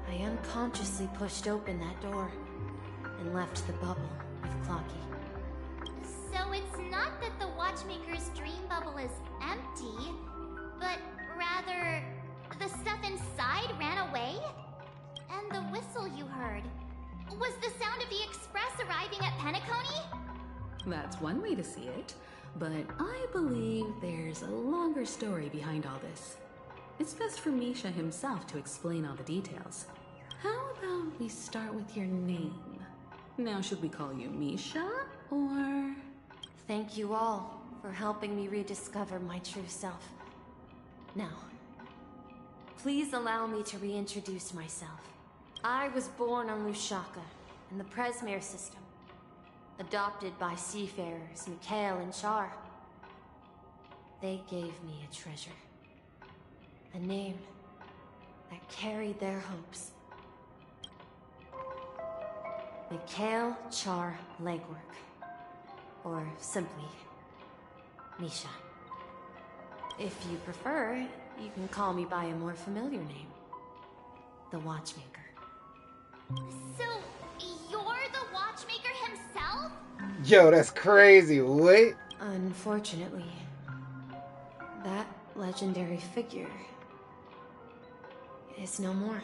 I unconsciously pushed open that door and left the bubble with Clocky. So it's not that the Watchmaker's dream bubble is empty, but rather the stuff inside ran away? And the whistle you heard was the sound of the Express arriving at Penacony? That's one way to see it, but I believe there's a longer story behind all this. It's best for Misha himself to explain all the details. How about we start with your name? Now, should we call you Misha, or... Thank you all for helping me rediscover my true self. Now, please allow me to reintroduce myself. I was born on Lushaka, in the Presmere system, adopted by seafarers Mikhail and Char. They gave me a treasure, a name that carried their hopes. Mikhail Char Legwork, or simply, Misha. If you prefer, you can call me by a more familiar name, the Watchmaker. So, you're the Watchmaker himself? Yo, that's crazy. Wait. Unfortunately, that legendary figure is no more.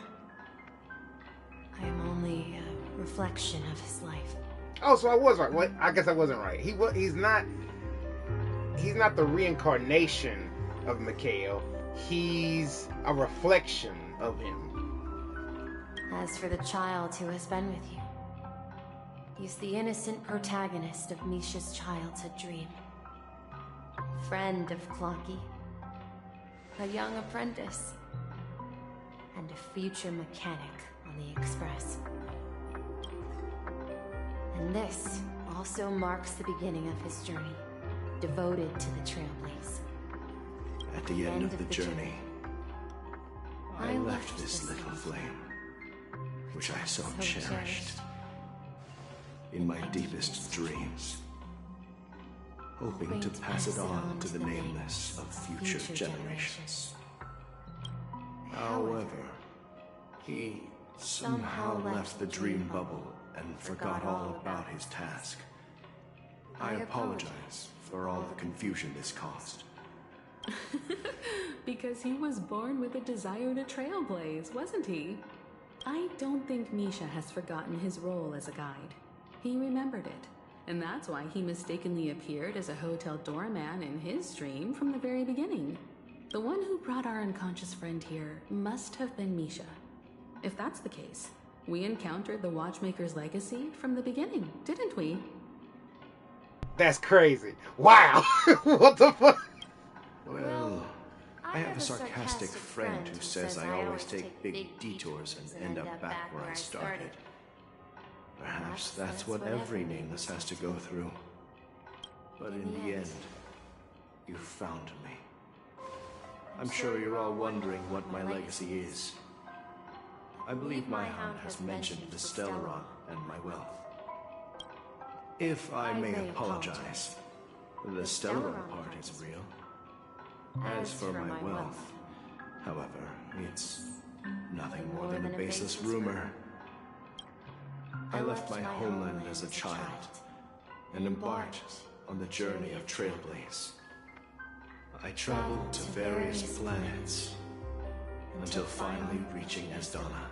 I am only a reflection of his life. Oh, so I was right. What? I guess I wasn't right. He's not the reincarnation of Mikhail. He's a reflection of him. As for the child who has been with you, he's the innocent protagonist of Misha's childhood dream. Friend of Clocky, a young apprentice, and a future mechanic on the Express. And this also marks the beginning of his journey, devoted to the Trailblaze. At the end of the journey, I left this little flame, which I so cherished, in my deepest dreams, hoping to pass it on to the nameless of future generations. However, he somehow left the dream bubble and forgot all about his task. I apologize for all the confusion this caused. Because he was born with a desire to trailblaze, wasn't he? I don't think Misha has forgotten his role as a guide. He remembered it, and that's why he mistakenly appeared as a hotel doorman in his dream from the very beginning. The one who brought our unconscious friend here must have been Misha. If that's the case, we encountered the Watchmaker's legacy from the beginning, didn't we? That's crazy. Wow. What the fuck? Well, I have a sarcastic friend who says I always take big detours and end up back where I started. Perhaps that's what every nameless has to go through. But in the end, you found me. I'm sure you're all wondering what my legacy is. I believe my hound has mentioned the Stellaron and my wealth. If I may apologize, the Stellaron part is real. As for my wealth, however, it's nothing more than a baseless rumor. I left my homeland as a child and embarked on the journey of Trailblaze. I traveled to various planets until finally reaching Asdana,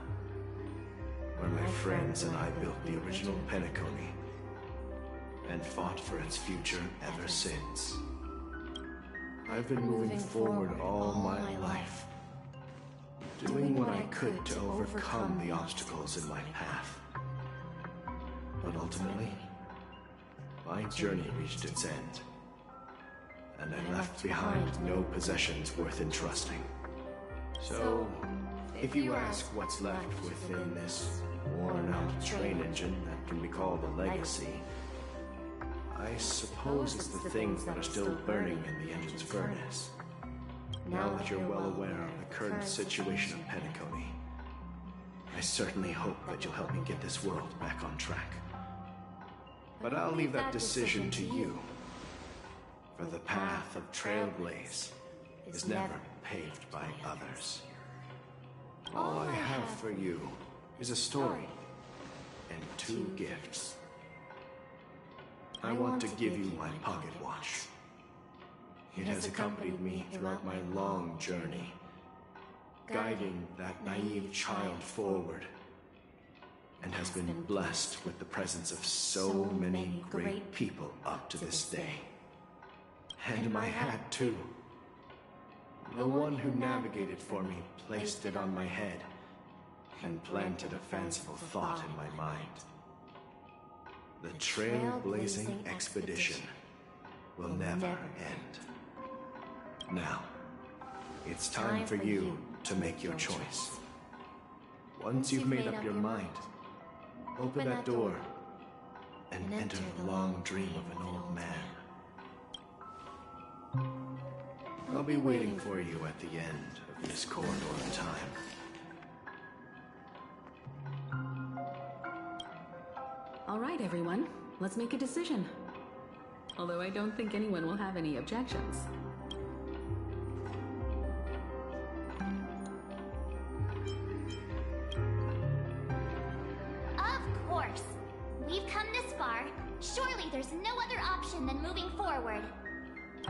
where my friends and I built the original Penacony and fought for its future ever since. I've been moving forward all my life, doing what I could to overcome the obstacles in my path. But ultimately, my journey reached its end, and I left behind no possessions worth entrusting. So, if you ask what's left within this worn-out train engine that can be called a legacy, I suppose it's the things that are still burning in the engine's furnace. Now that you're well aware of the current situation of Penacony, I certainly hope that you'll help me get this world back on track. But I'll leave that decision to you, for the path of Trailblaze is never paved by others. All I have for you is a story and 2 gifts. I want to give you my pocket watch. It has accompanied me throughout my long journey, guiding that naive child forward, and has been blessed with the presence of so many great people up to this day. And my hat, too. The one who navigated for me placed it on my head and planted a fanciful thought in my mind. The trailblazing expedition will never end. Now, it's time for you to make your choice. Once you've made up your mind, open that door and enter the long dream of an old man. I'll be waiting for you at the end of this corridor of time. All right, everyone. Let's make a decision. Although I don't think anyone will have any objections. Of course. We've come this far. Surely there's no other option than moving forward.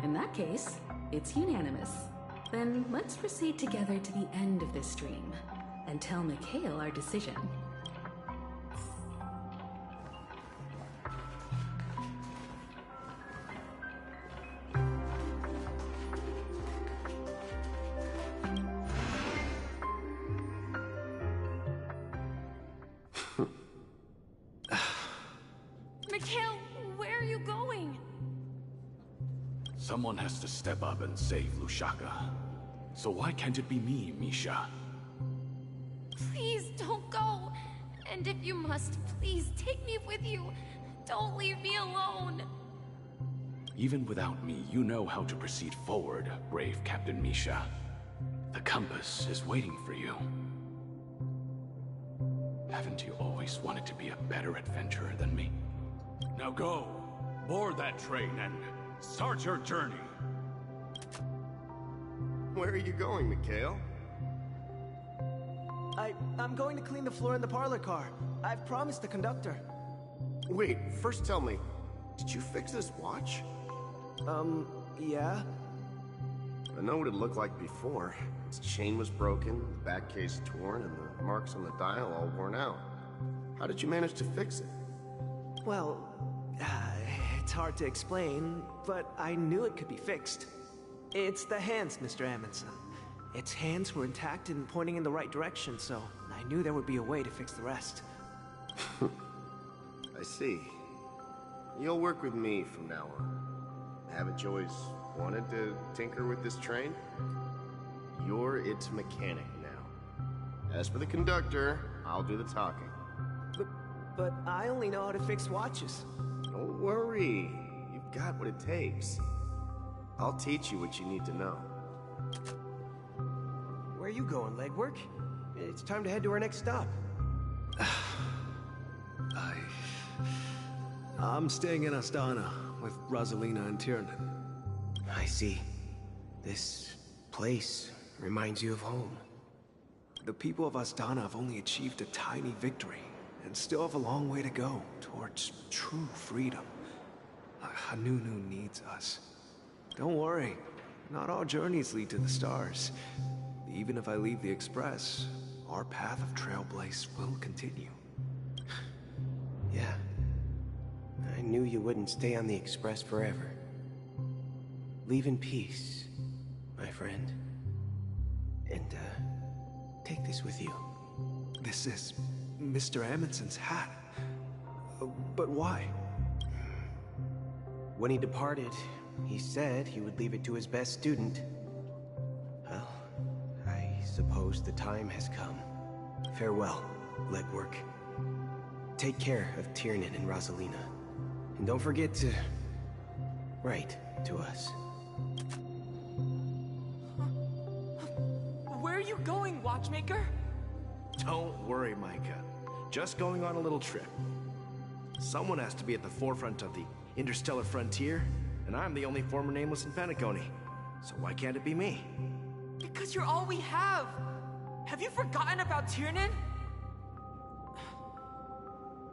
In that case, it's unanimous. Then let's proceed together to the end of this stream and tell Mikhail our decision. Mikhail, where are you going? Someone has to step up and save Lushaka. So why can't it be me, Misha? Please don't go. And if you must, please take me with you. Don't leave me alone! Even without me, you know how to proceed forward, brave Captain Misha. The compass is waiting for you. Haven't you always wanted to be a better adventurer than me? Now go, board that train and start your journey. Where are you going, Mikhail? I'm going to clean the floor in the parlor car. I've promised the conductor. Wait, first tell me, did you fix this watch? Yeah? I know what it looked like before. Its chain was broken, the back case torn, and the marks on the dial all worn out. How did you manage to fix it? Well, it's hard to explain, but I knew it could be fixed. It's the hands, Mr. Amundsen. Its hands were intact and pointing in the right direction, so I knew there would be a way to fix the rest. I see. You'll work with me from now on. Haven't you always wanted to tinker with this train? You're its mechanic now. As for the conductor, I'll do the talking. But I only know how to fix watches. Don't worry. You've got what it takes. I'll teach you what you need to know. Where are you going, legwork? It's time to head to our next stop. I'm staying in Astana with Rosalina and Tiernan. I see. This place reminds you of home. The people of Astana have only achieved a tiny victory, and still have a long way to go towards true freedom. Hanunu needs us. Don't worry, not all journeys lead to the stars. Even if I leave the Express, our path of Trailblaze will continue. Yeah. I knew you wouldn't stay on the Express forever. Leave in peace, my friend. And, take this with you. This is Mr. Amundsen's hat. But why? When he departed, he said he would leave it to his best student. Well, I suppose the time has come. Farewell, legwork. Take care of Tiernan and Rosalina. And don't forget to write to us. Where are you going, Watchmaker? Don't worry, Micah. Just going on a little trip. Someone has to be at the forefront of the interstellar frontier, and I'm the only former Nameless in Penacony. So why can't it be me? Because you're all we have! Have you forgotten about Tiernan?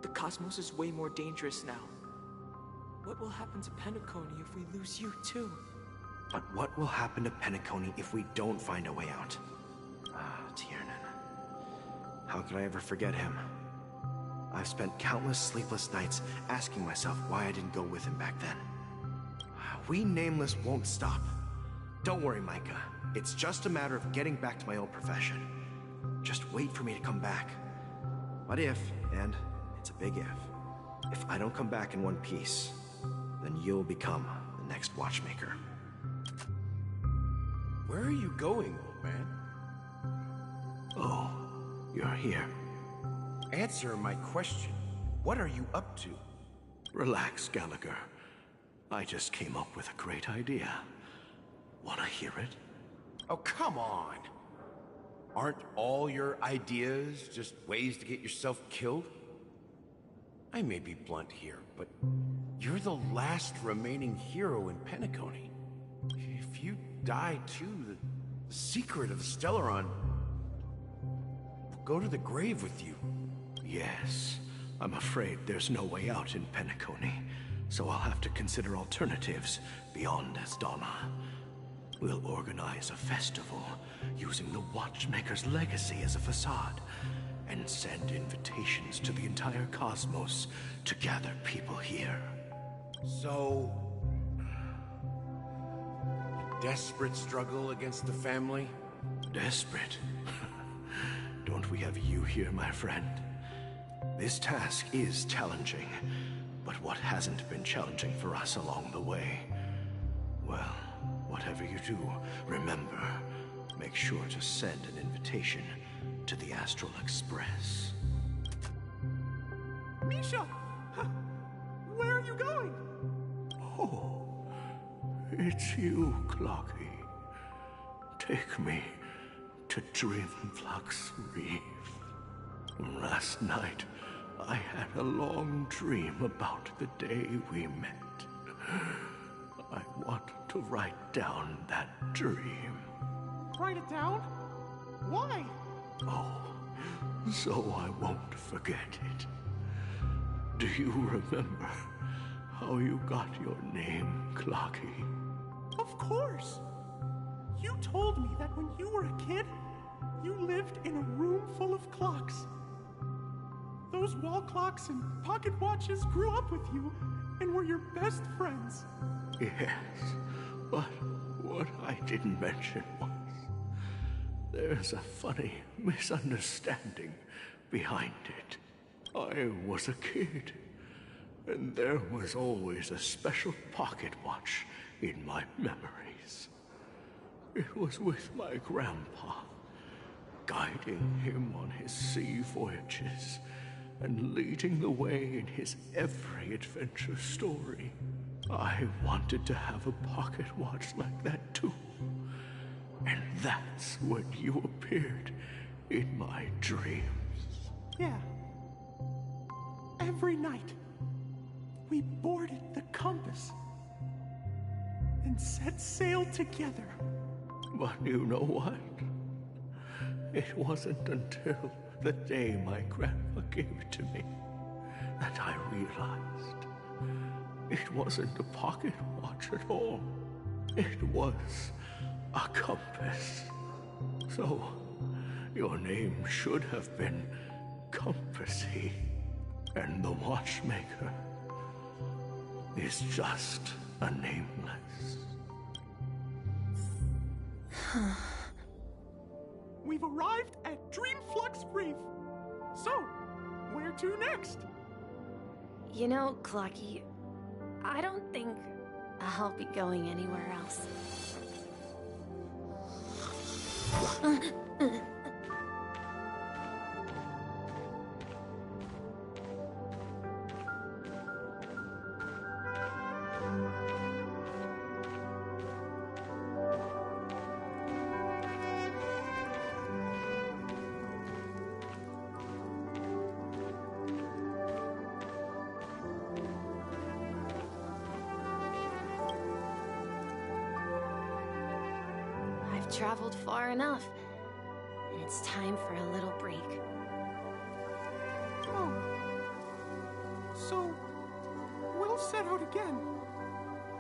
The cosmos is way more dangerous now. What will happen to Penacony if we lose you too? But what will happen to Penacony if we don't find a way out? Tiernan. How could I ever forget him? I've spent countless sleepless nights asking myself why I didn't go with him back then. We Nameless won't stop. Don't worry, Micah. It's just a matter of getting back to my old profession. Just wait for me to come back. But if, and it's a big if I don't come back in one piece, then you'll become the next Watchmaker. Where are you going, old man? Oh, you're here. Answer my question. What are you up to? Relax, Gallagher. I just came up with a great idea. Wanna hear it? Oh, come on. Aren't all your ideas just ways to get yourself killed? I may be blunt here, but you're the last remaining hero in Penacony. If you die too, the secret of the Stellaron will go to the grave with you. Yes, I'm afraid there's no way out in Penacony, so I'll have to consider alternatives beyond Astana. We'll organize a festival using the Watchmaker's legacy as a facade, and send invitations to the entire cosmos to gather people here. So, a desperate struggle against the family? Desperate? Don't we have you here, my friend? This task is challenging, but what hasn't been challenging for us along the way? Well, whatever you do, remember, make sure to send an invitation to the Astral Express. Misha! it's you, Clocky. Take me to Dreamflux Reef. Last night, I had a long dream about the day we met. I want to write down that dream. Write it down? Why? Oh, so I won't forget it. Do you remember how you got your name, Clocky? Of course! You told me that when you were a kid, you lived in a room full of clocks. Those wall clocks and pocket watches grew up with you and were your best friends. Yes, but what I didn't mention was there's a funny misunderstanding behind it. I was a kid, and there was always a special pocket watch in my memories. It was with my grandpa, guiding him on his sea voyages and leading the way in his every adventure story. I wanted to have a pocket watch like that too. And that's when you appeared in my dreams. Yeah. Every night, we boarded the compass and set sail together. But you know what? It wasn't until the day my grandpa gave it to me that I realized it wasn't a pocket watch at all. It was a compass. So, your name should have been Compassy, and the watchmaker is just a nameless. We've arrived at Dreamflux Reef. So, where to next? You know, Clocky, I don't think I'll be going anywhere else. I've traveled far enough, and it's time for a little break. Oh. So, we'll set out again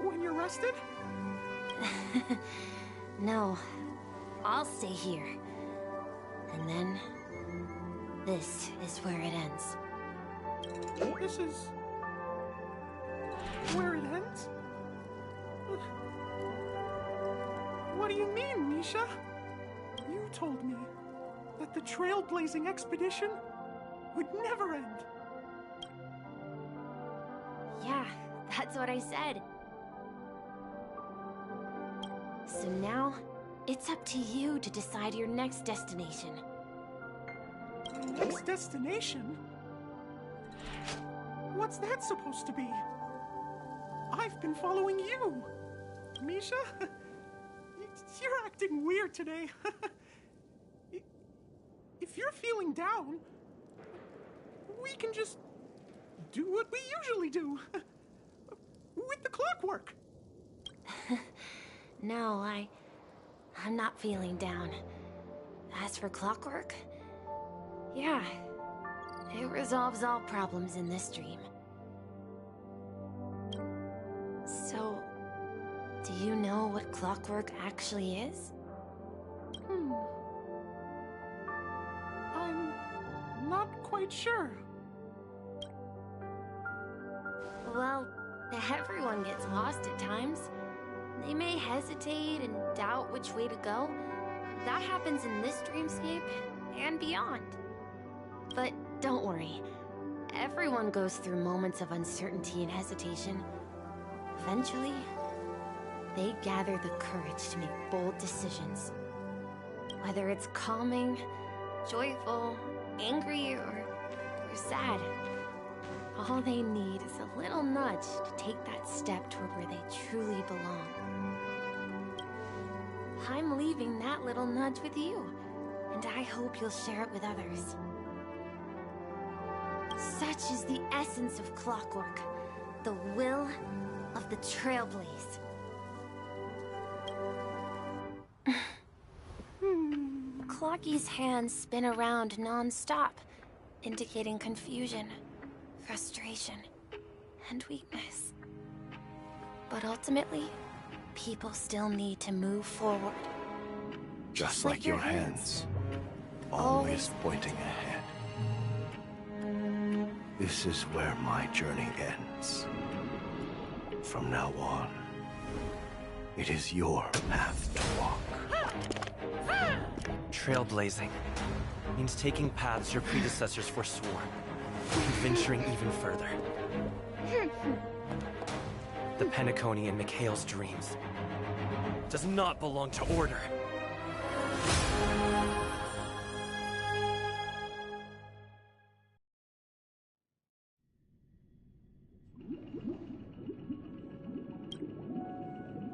when you're rested? No, I'll stay here. And then, this is where it ends. This is where it ends? What do you mean, Misha? You told me that the trailblazing expedition would never end. Yeah, that's what I said. So now, it's up to you to decide your next destination. Next destination? What's that supposed to be? I've been following you, Misha. You're acting weird today. If you're feeling down, we can just do what we usually do. With the clockwork. No, I'm not feeling down. As for clockwork, yeah, it resolves all problems in this dream. So, do you know what clockwork actually is? I'm not quite sure. Well, everyone gets lost at times. They may hesitate and doubt which way to go. That happens in this dreamscape and beyond. But don't worry. Everyone goes through moments of uncertainty and hesitation. Eventually, they gather the courage to make bold decisions. Whether it's calming, joyful, angry, or sad. All they need is a little nudge to take that step toward where they truly belong. I'm leaving that little nudge with you, and I hope you'll share it with others. Such is the essence of clockwork, the will of the Trailblaze. Clocky's hands spin around non-stop, indicating confusion, frustration, and weakness. But ultimately, people still need to move forward. Just like your hands, always pointing ahead. This is where my journey ends. From now on, it is your path to walk. Trailblazing means taking paths your predecessors forswore, and venturing even further. The Penacony in Mikhail's dreams does not belong to Order.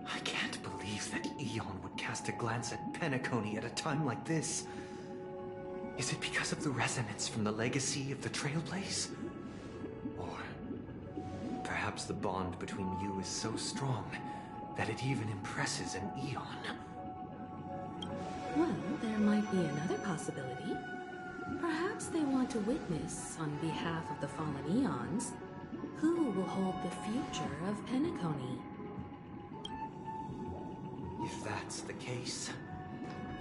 I can't believe that Eon would cast a glance at Penacony at a time like this. Is it because of the resonance from the legacy of the Trailblaze? Or perhaps the bond between you is so strong that it even impresses an Eon? Well, there might be another possibility. Perhaps they want to witness, on behalf of the fallen Eons, who will hold the future of Penacony. If that's the case,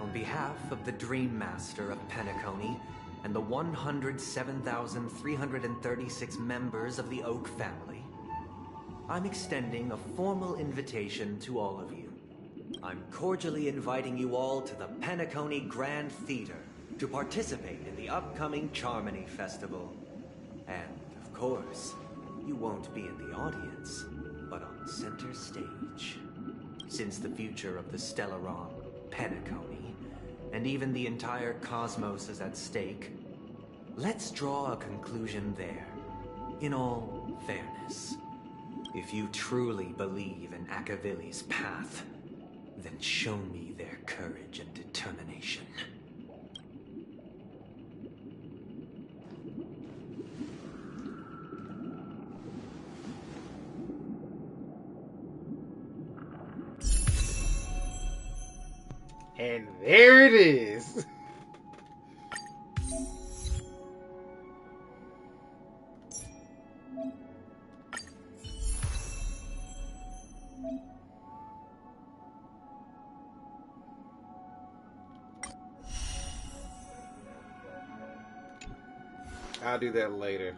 on behalf of the Dream Master of Penacony and the 107,336 members of the Oak family, I'm extending a formal invitation to all of you. I'm cordially inviting you all to the Penacony Grand Theater to participate in the upcoming Charmony Festival. And, of course, you won't be in the audience, but on center stage. Since the future of the Stellaron, Penacony, and even the entire cosmos is at stake, let's draw a conclusion there, in all fairness. If you truly believe in Akavili's path, then show me their courage and determination. And there it is. I'll do that later.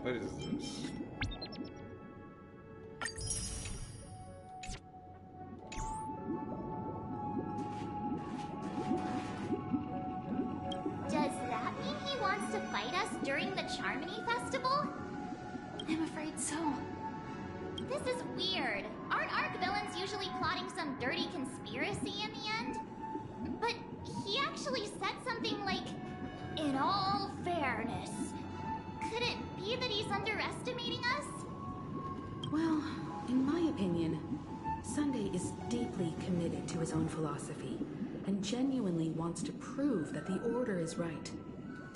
What is this? Does that mean he wants to fight us during the Charmony Festival? I'm afraid so. This is weird. Aren't Arc villains usually plotting some dirty conspiracy in the end? But he actually said something like, "In all fairness." Could it be that he's underestimating us? Well, in my opinion, Sunday is deeply committed to his own philosophy and genuinely wants to prove that the Order is right.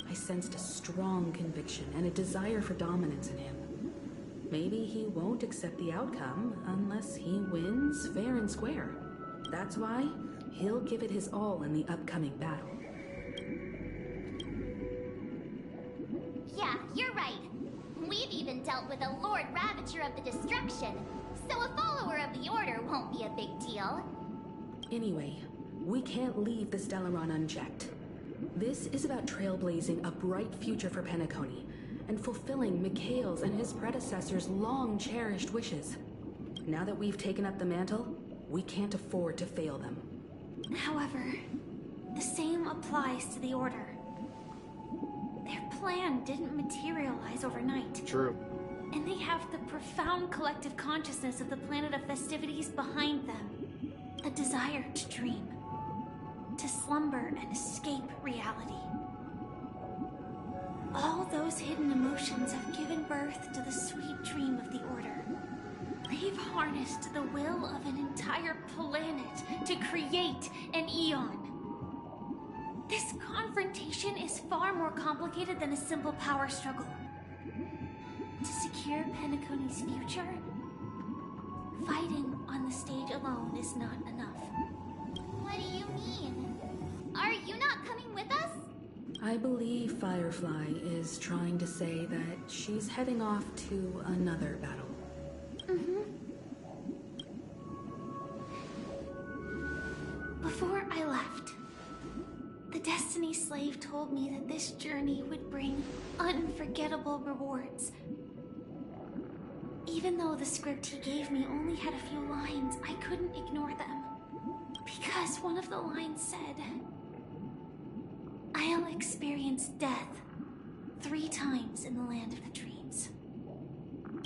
I sensed a strong conviction and a desire for dominance in him. Maybe he won't accept the outcome unless he wins fair and square. That's why he'll give it his all in the upcoming battle. Yeah, you're right. We've even dealt with a Lord Ravager of the Destruction, so a follower of the Order won't be a big deal. Anyway, we can't leave the Stellaron unchecked. This is about trailblazing a bright future for Penacony and fulfilling Mikhail's and his predecessors' long-cherished wishes. Now that we've taken up the mantle, we can't afford to fail them. However, the same applies to the Order. Their plan didn't materialize overnight. True. And they have the profound collective consciousness of the planet of festivities behind them. A desire to dream. To slumber and escape reality. All those hidden emotions have given birth to the sweet dream of the Order. They've harnessed the will of an entire planet to create an eon. This confrontation is far more complicated than a simple power struggle. To secure Penacony's future, fighting on the stage alone is not enough. What do you mean? Are you not coming with us? I believe Firefly is trying to say that she's heading off to another battle. Before I left, the Destiny Slave told me that this journey would bring unforgettable rewards. Even though the script he gave me only had a few lines, I couldn't ignore them. Because one of the lines said, "I'll experience death 3 times in the land of the dreams."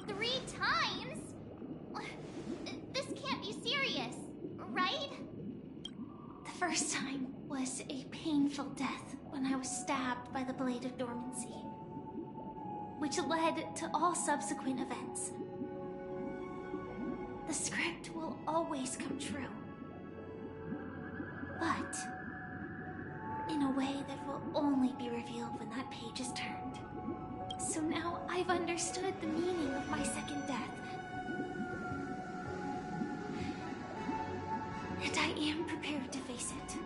3 times? This can't be serious, right? The first time was a painful death when I was stabbed by the Blade of Dormancy, which led to all subsequent events. The script will always come true, but in a way that will only be revealed when that page is turned. So now I've understood the meaning of my second death. And I am prepared to face it.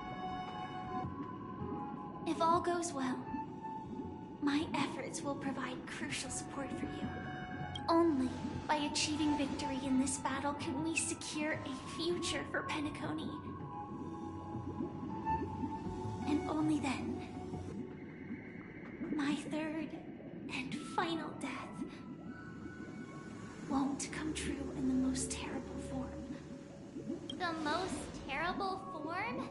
If all goes well, my efforts will provide crucial support for you. Only by achieving victory in this battle can we secure a future for Penacony. And only then, my third and final death won't come true in the most terrible form. The most terrible form?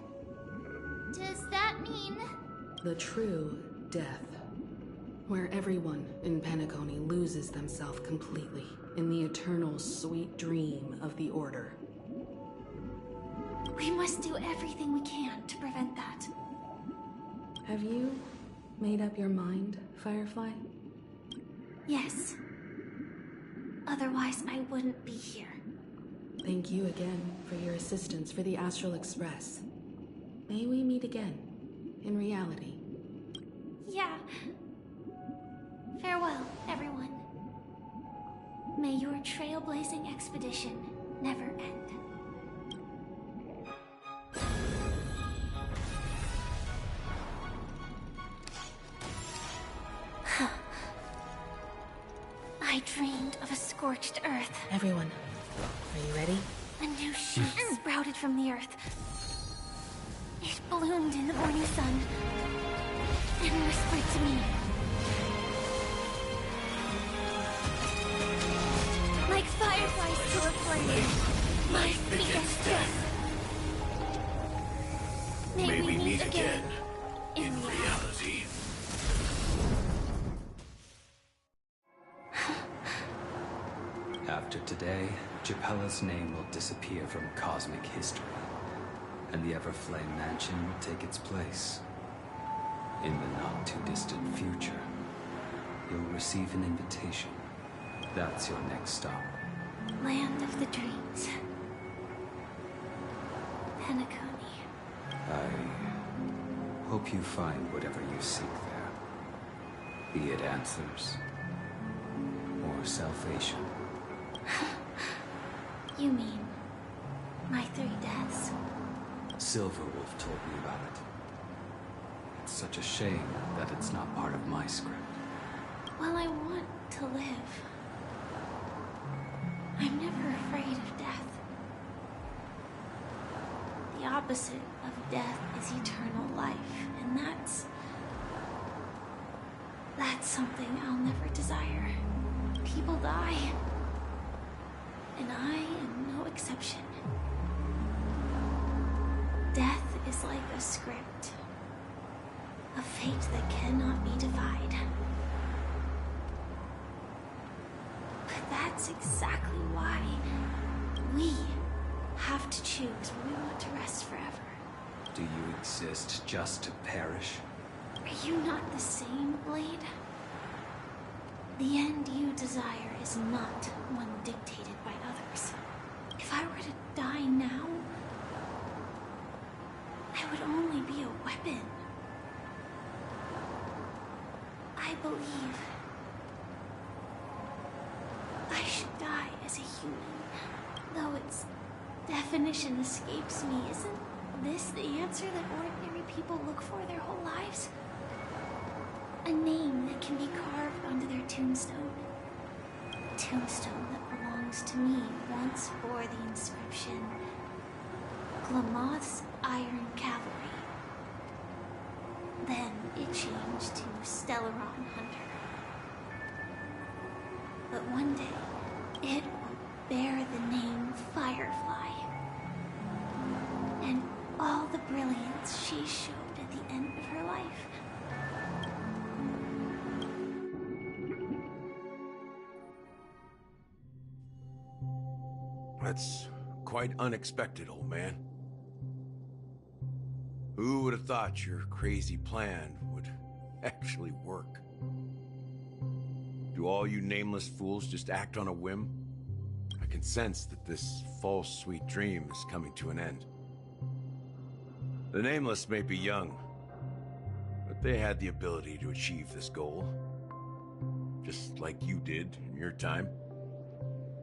Does that mean... The true death. Where everyone in Penacony loses themselves completely in the eternal sweet dream of the Order. We must do everything we can to prevent that. Have you made up your mind, Firefly? Yes. Otherwise, I wouldn't be here. Thank you again for your assistance for the Astral Express. May we meet again, in reality. Yeah. Farewell, everyone. May your trailblazing expedition never end. I dreamed of a scorched earth. Everyone, are you ready? A new shoot sprouted from the earth. It bloomed in the morning sun and whispered to me. Like fireflies to a flame, my biggest death. May we meet again in reality. After today, Japella's name will disappear from cosmic history, and the Everflame Mansion will take its place. In the not-too-distant future, you'll receive an invitation. That's your next stop. Land of the dreams. Penacony. I hope you find whatever you seek there. Be it answers or salvation. You mean my 3 deaths? Silverwolf told me about it. It's such a shame that it's not part of my script. Well, I want to live. I'm never afraid of death. The opposite of death is eternal life, and that's something I'll never desire. People die, and I am no exception. Death is like a script, a fate that cannot be defied. But that's exactly why we have to choose when we want to rest forever. Do you exist just to perish? Are you not the same, Blade? The end you desire is not one dictated by others. If I were to die now, I would only be a weapon. I believe I should die as a human. Though its definition escapes me, isn't this the answer that ordinary people look for their whole lives? A name that can be carved onto their tombstone. A tombstone that belongs to me once bore the inscription, Glamoth's Iron Cavalry. Then it changed to Stellaron Hunter. But one day, it will bear the name Firefly. And all the brilliance she showed at the end of her life. That's quite unexpected, old man. Who would have thought your crazy plan would actually work? Do all you nameless fools just act on a whim? I can sense that this false sweet dream is coming to an end. The nameless may be young, but they had the ability to achieve this goal. Just like you did in your time.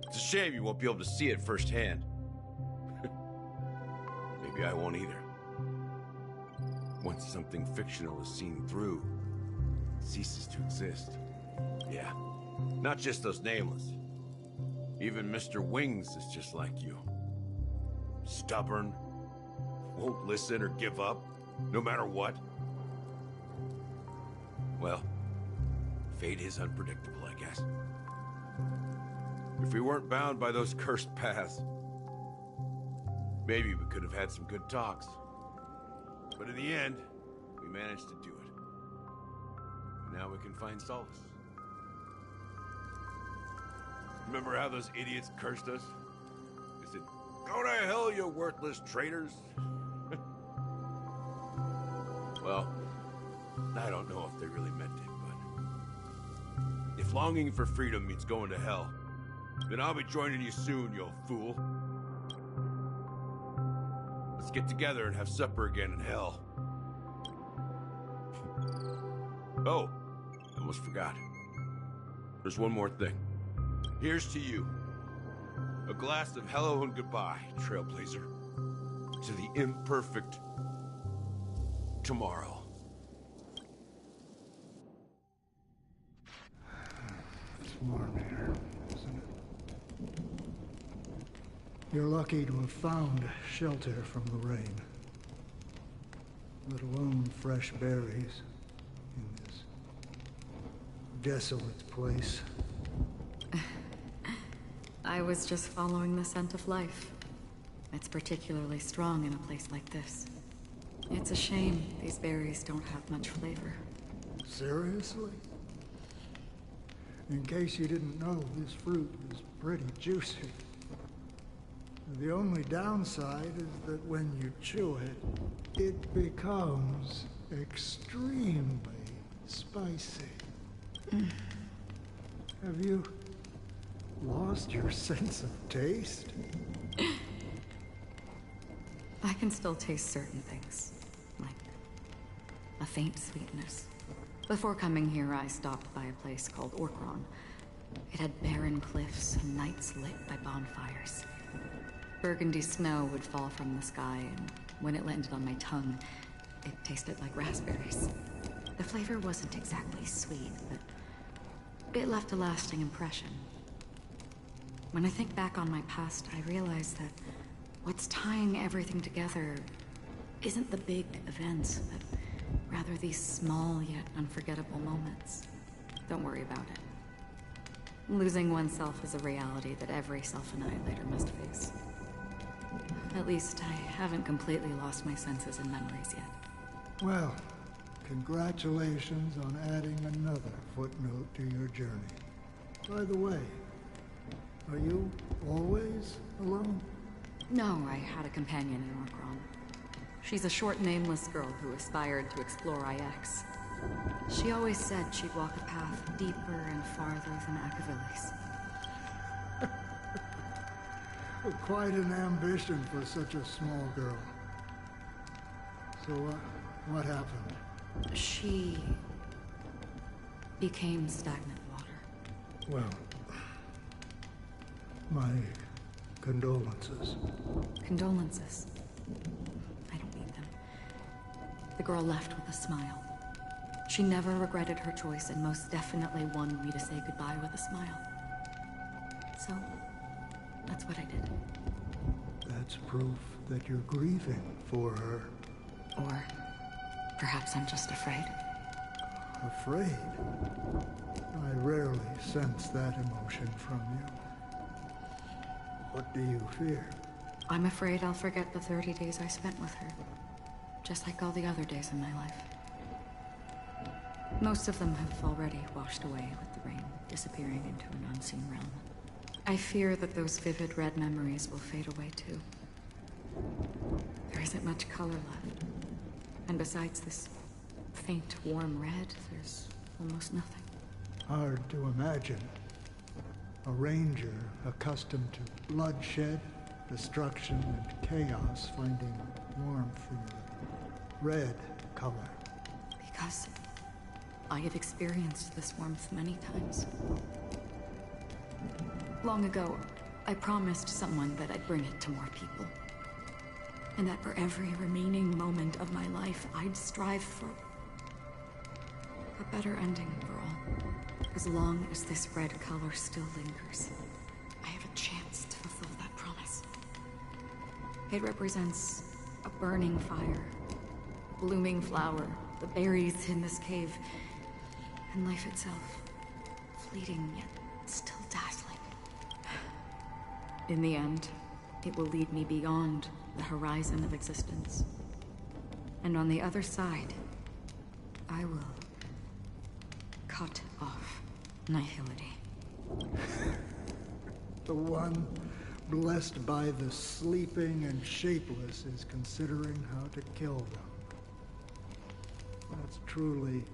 It's a shame you won't be able to see it firsthand. Maybe I won't either. Once something fictional is seen through, it ceases to exist. Yeah, not just those nameless. Even Mr. Wings is just like you. Stubborn, won't listen or give up, no matter what. Well, fate is unpredictable, I guess. If we weren't bound by those cursed paths, maybe we could have had some good talks. But in the end, we managed to do it. Now we can find solace. Remember how those idiots cursed us? They said, "Go to hell, you worthless traitors." Well, I don't know if they really meant it, but if longing for freedom means going to hell, then I'll be joining you soon, you fool. Let's get together and have supper again in hell. Oh, almost forgot. There's one more thing. Here's to you. A glass of hello and goodbye, Trailblazer. To the imperfect tomorrow. It's warm here, isn't it? You're lucky to have found shelter from the rain. Let alone fresh berries in this desolate place. I was just following the scent of life. It's particularly strong in a place like this. It's a shame these berries don't have much flavor. Seriously? In case you didn't know, this fruit is pretty juicy. The only downside is that when you chew it, it becomes extremely spicy. Have you lost your sense of taste? I can still taste certain things, like a faint sweetness. Before coming here, I stopped by a place called Orkron. It had barren cliffs and nights lit by bonfires. Burgundy snow would fall from the sky, and when it landed on my tongue, it tasted like raspberries. The flavor wasn't exactly sweet, but it left a lasting impression. When I think back on my past, I realize that what's tying everything together isn't the big events, but rather these small yet unforgettable moments. Don't worry about it. Losing oneself is a reality that every self-annihilator must face. At least I haven't completely lost my senses and memories yet. Well, congratulations on adding another footnote to your journey. By the way, are you always alone? No, I had a companion in Orkron. She's a short, nameless girl who aspired to explore IX. She always said she'd walk a path deeper and farther than Akavili's. Quite an ambition for such a small girl. So, what happened? She became stagnant water. Well, my condolences. Condolences. I don't need them. The girl left with a smile. She never regretted her choice and most definitely wanted me to say goodbye with a smile. So, that's what I did. That's proof that you're grieving for her. Or perhaps I'm just afraid. Afraid? I rarely sense that emotion from you. What do you fear? I'm afraid I'll forget the 30 days I spent with her. Just like all the other days in my life. Most of them have already washed away with the rain, disappearing into an unseen realm. I fear that those vivid red memories will fade away too. There isn't much color left. And besides this faint, warm red, there's almost nothing. Hard to imagine. A ranger accustomed to bloodshed, destruction, and chaos finding warmth in the red color. Because I have experienced this warmth many times. Long ago, I promised someone that I'd bring it to more people. And that for every remaining moment of my life, I'd strive for a better ending for all. As long as this red color still lingers, I have a chance to fulfill that promise. It represents a burning fire, a blooming flower, the berries in this cave, and life itself, fleeting yet still dazzling. In the end, it will lead me beyond the horizon of existence. And on the other side, I will cut off nihility. The one blessed by the sleeping and shapeless is considering how to kill them. That's truly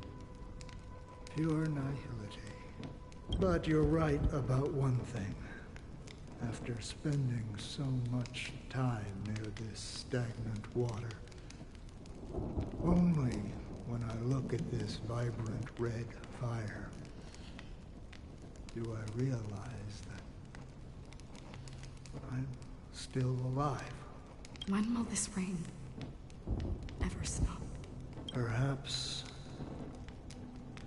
pure nihility. But you're right about one thing. After spending so much time near this stagnant water, only when I look at this vibrant red fire do I realize that I'm still alive. When will this rain ever stop? Perhaps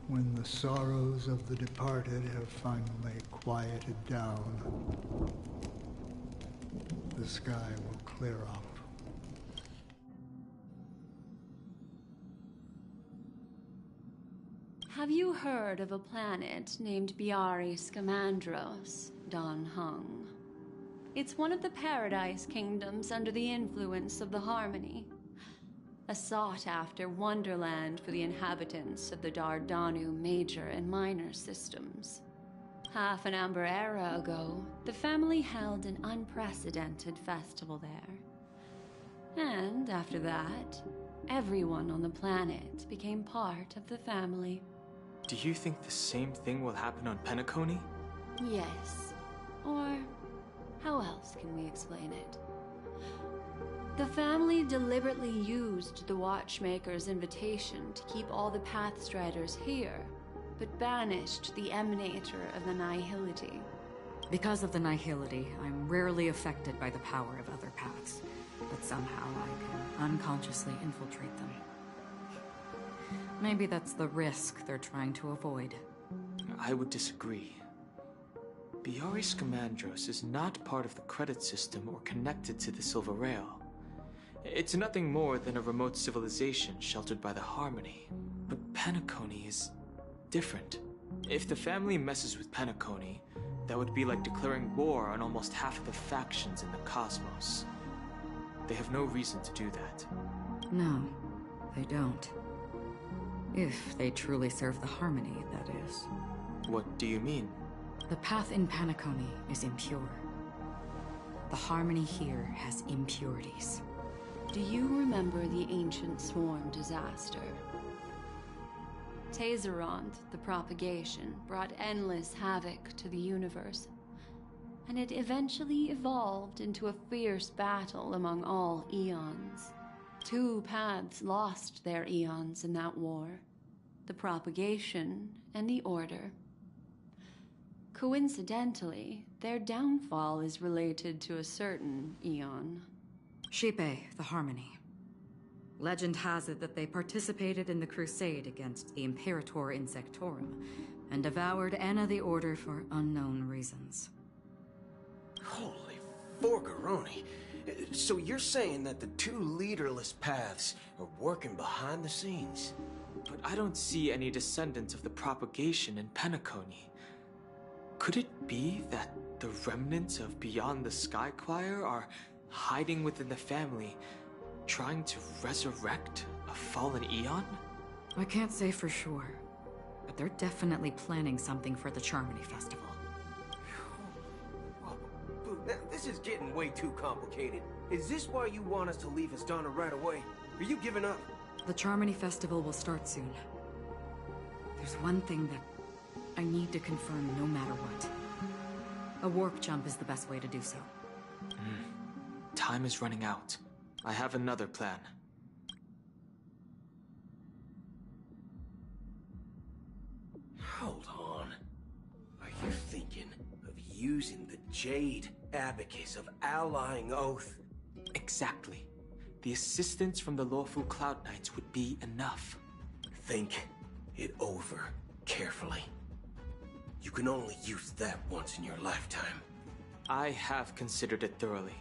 when the sorrows of the departed have finally quieted down, the sky will clear up. Have you heard of a planet named Biari Scamandros, Don Hung? It's one of the Paradise Kingdoms under the influence of the Harmony. A sought-after wonderland for the inhabitants of the Dardanu Major and Minor systems. Half an Amber era ago, the family held an unprecedented festival there. And after that, everyone on the planet became part of the family. Do you think the same thing will happen on Penacony? Yes. Or how else can we explain it? The family deliberately used the Watchmaker's invitation to keep all the Pathstriders here, but banished the Emanator of the Nihility. Because of the Nihility, I'm rarely affected by the power of other paths, but somehow I can unconsciously infiltrate them. Maybe that's the risk they're trying to avoid. I would disagree. Biari Scamandros is not part of the credit system or connected to the Silver Rail. It's nothing more than a remote civilization sheltered by the Harmony. But Penacony is different. If the family messes with Penacony, that would be like declaring war on almost half of the factions in the cosmos. They have no reason to do that. No, they don't. If they truly serve the Harmony, that is. What do you mean? The path in Penacony is impure. The Harmony here has impurities. Do you remember the ancient swarm disaster? Tazerond, the propagation, brought endless havoc to the universe, and it eventually evolved into a fierce battle among all eons. 2 paths lost their eons in that war, the propagation and the order. Coincidentally, their downfall is related to a certain eon. Shipe, the Harmony. Legend has it that they participated in the crusade against the Imperator Insectorum and devoured Anna the Order for unknown reasons. Holy forgaroni. So you're saying that the 2 leaderless paths are working behind the scenes? But I don't see any descendants of the propagation in Penacony. Could it be that the remnants of Beyond the Sky Choir are hiding within the family, trying to resurrect a fallen eon? I can't say for sure, but they're definitely planning something for the Charmony Festival. Now, this is getting way too complicated. Is this why you want us to leave Astana right away? Are you giving up? The Charmony Festival will start soon. There's one thing that I need to confirm no matter what. A warp jump is the best way to do so. Time is running out. I have another plan. Hold on. Are you thinking of using the Jade Abacus of Allying Oath? Exactly. The assistance from the lawful Cloud Knights would be enough. Think it over carefully. You can only use that once in your lifetime. I have considered it thoroughly.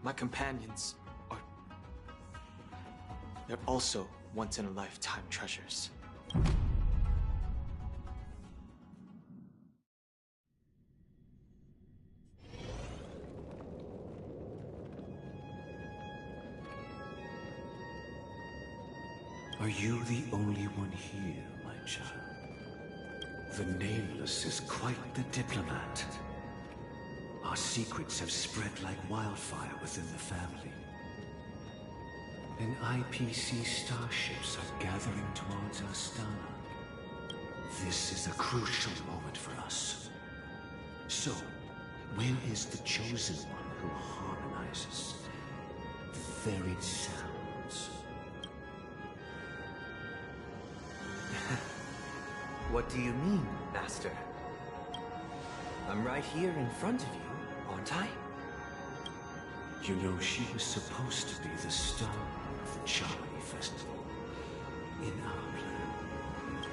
My companions are... they're also once-in-a-lifetime treasures. Are you the only one here, my child? The Nameless is quite the diplomat. Our secrets have spread like wildfire within the family. And IPC starships are gathering towards Astana. This is a crucial moment for us. So, when is the chosen one who harmonizes the varied sounds? What do you mean, Master? I'm right here in front of you, aren't I? You know, she was supposed to be the star of the Charmony Festival. In our plan.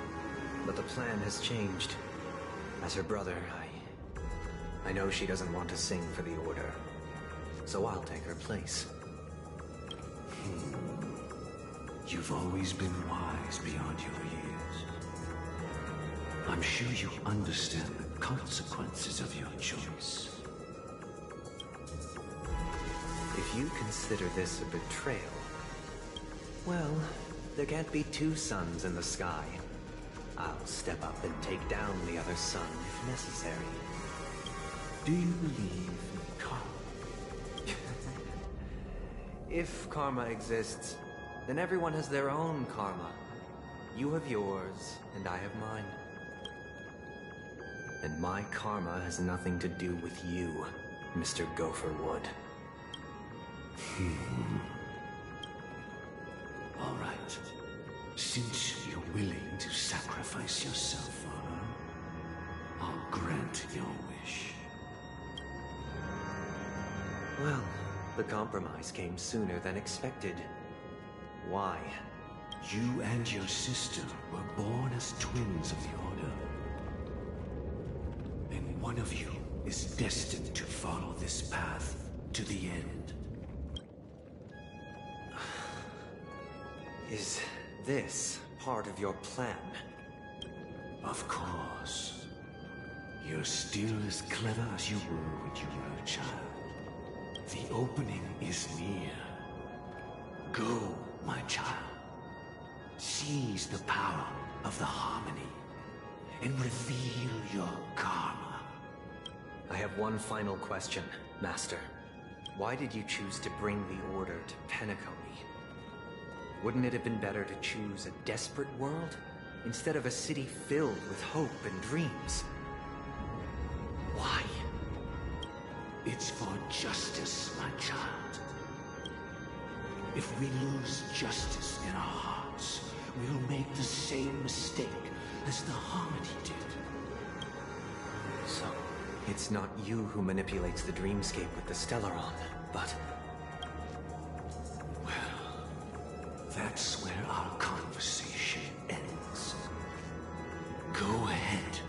But the plan has changed. As her brother, I know she doesn't want to sing for the Order. So I'll take her place. You've always been wise beyond your years. I'm sure you understand the consequences of your choice. If you consider this a betrayal, well, there can't be 2 suns in the sky. I'll step up and take down the other sun if necessary. Do you believe in karma? If karma exists, then everyone has their own karma. You have yours, and I have mine. And my karma has nothing to do with you, Mr. Gopherwood. All right. Since you're willing to sacrifice yourself for her, I'll grant your wish. Well, the compromise came sooner than expected. Why? You and your sister were born as twins of the Order. And one of you is destined to follow this path to the end. Is this part of your plan? Of course. You're still as clever as you were when you were a child. The opening is near. Go, my child. Seize the power of the Harmony and reveal your karma. I have one final question, Master. Why did you choose to bring the Order to Penacony? Wouldn't it have been better to choose a desperate world instead of a city filled with hope and dreams? Why? It's for justice, my child. If we lose justice in our hearts, we'll make the same mistake as the Harmony did. So, it's not you who manipulates the dreamscape with the Stellaron, but... Well, that's where our conversation ends. Go ahead.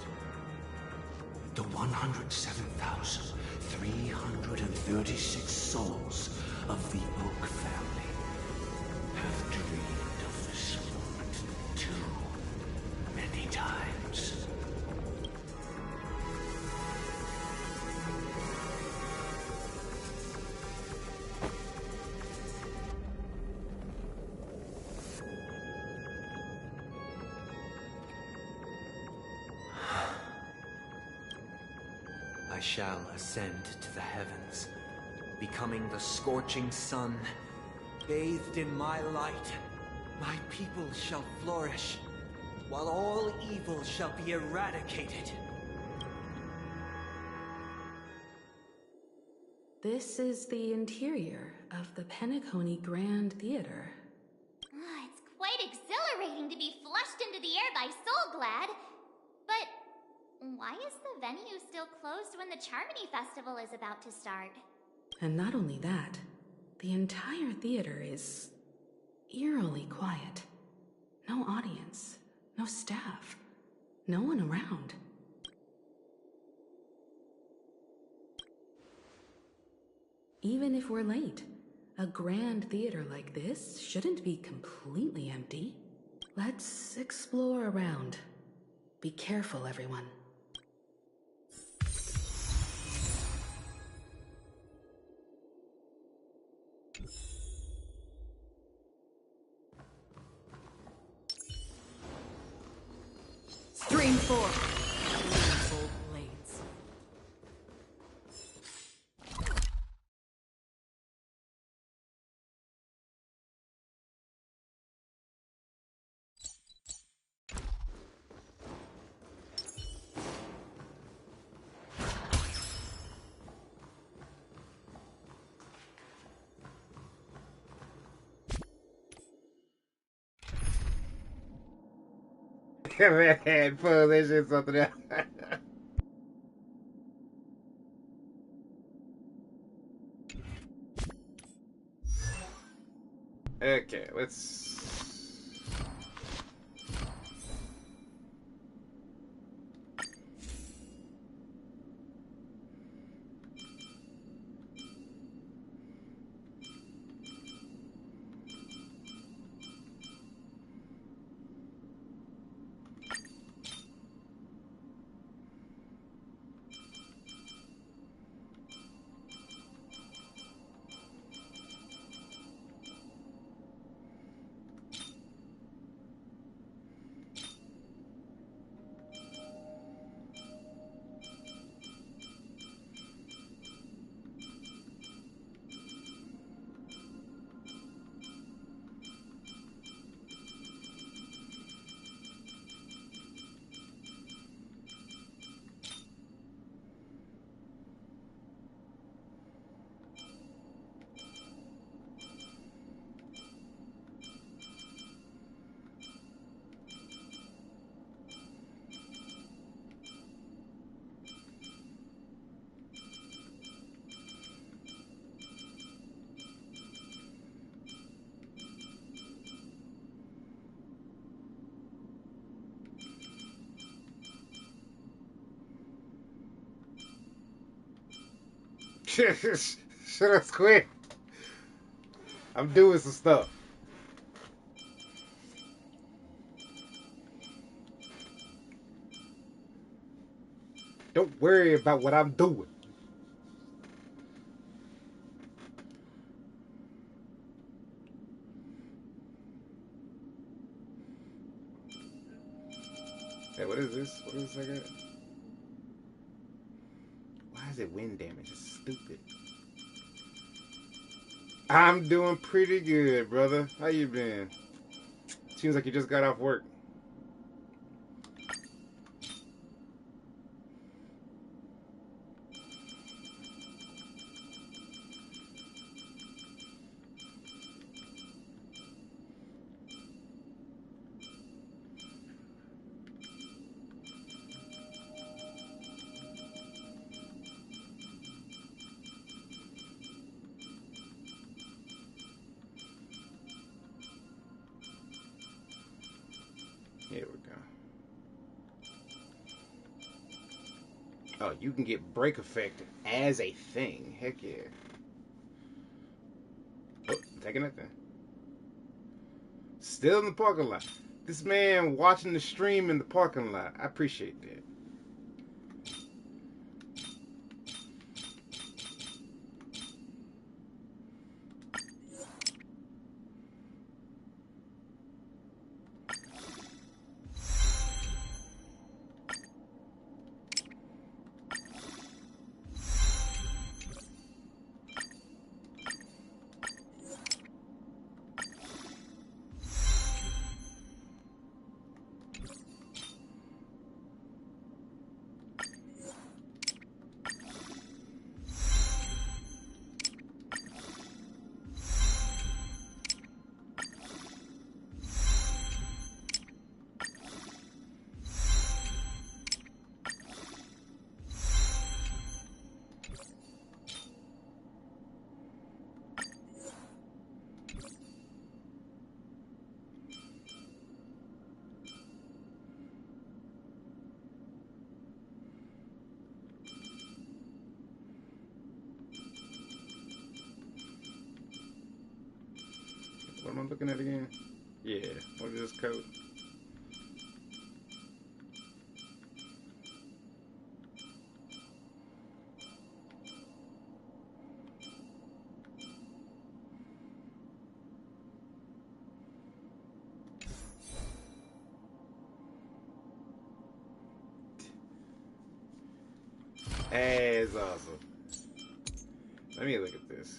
The 107,336 souls of the Oak family have dreamed of this moment too many times. I shall ascend to the heavens, becoming the scorching sun. Bathed in my light, my people shall flourish, while all evil shall be eradicated. This is the interior of the Penacony Grand Theater. It's quite exhilarating to be flushed into the air by Soulglad. But why is the venue still closed when the Charmony Festival is about to start? And not only that, the entire theater is eerily quiet. No audience, no staff, no one around. Even if we're late, a grand theater like this shouldn't be completely empty. Let's explore around. Be careful, everyone. Stream 4. Soul Blades. Man, fun, that shit something else. Okay, let's... Shut up, Squid. I'm doing some stuff. Don't worry about what I'm doing. Hey, what is this? What is that? Why is it wind damage? It's stupid. I'm doing pretty good, brother. How you been? Seems like you just got off work. Here we go. Oh, you can get break effect as a thing. Heck yeah. Oh, taking that thing. Still in the parking lot. This man watching the stream in the parking lot. I appreciate that. What am I looking at again? Yeah, what is this code? That's awesome. Let me look at this.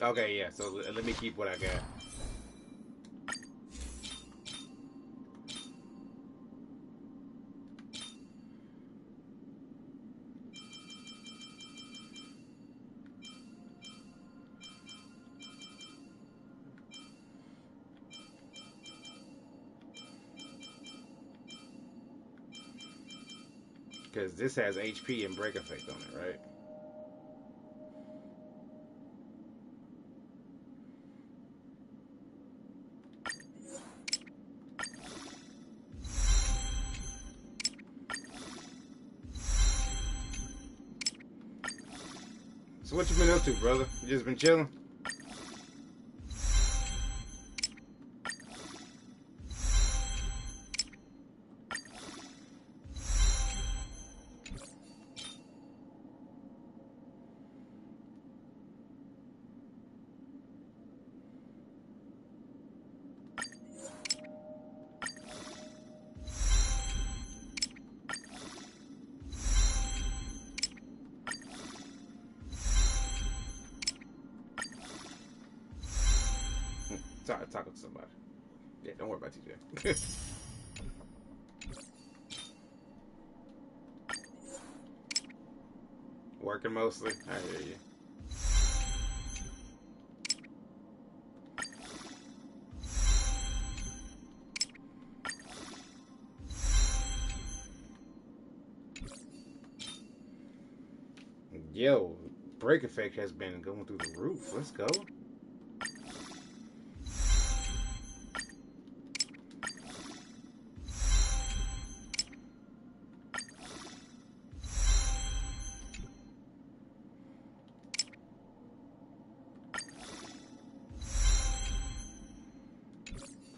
Okay, yeah, so let me keep what I got. Because this has HP and break effect on it, right? So what you been up to, brother? You just been chilling? Talking to somebody. Yeah, don't worry about TJ. Working mostly. I hear you. Yo, break effect has been going through the roof. Let's go.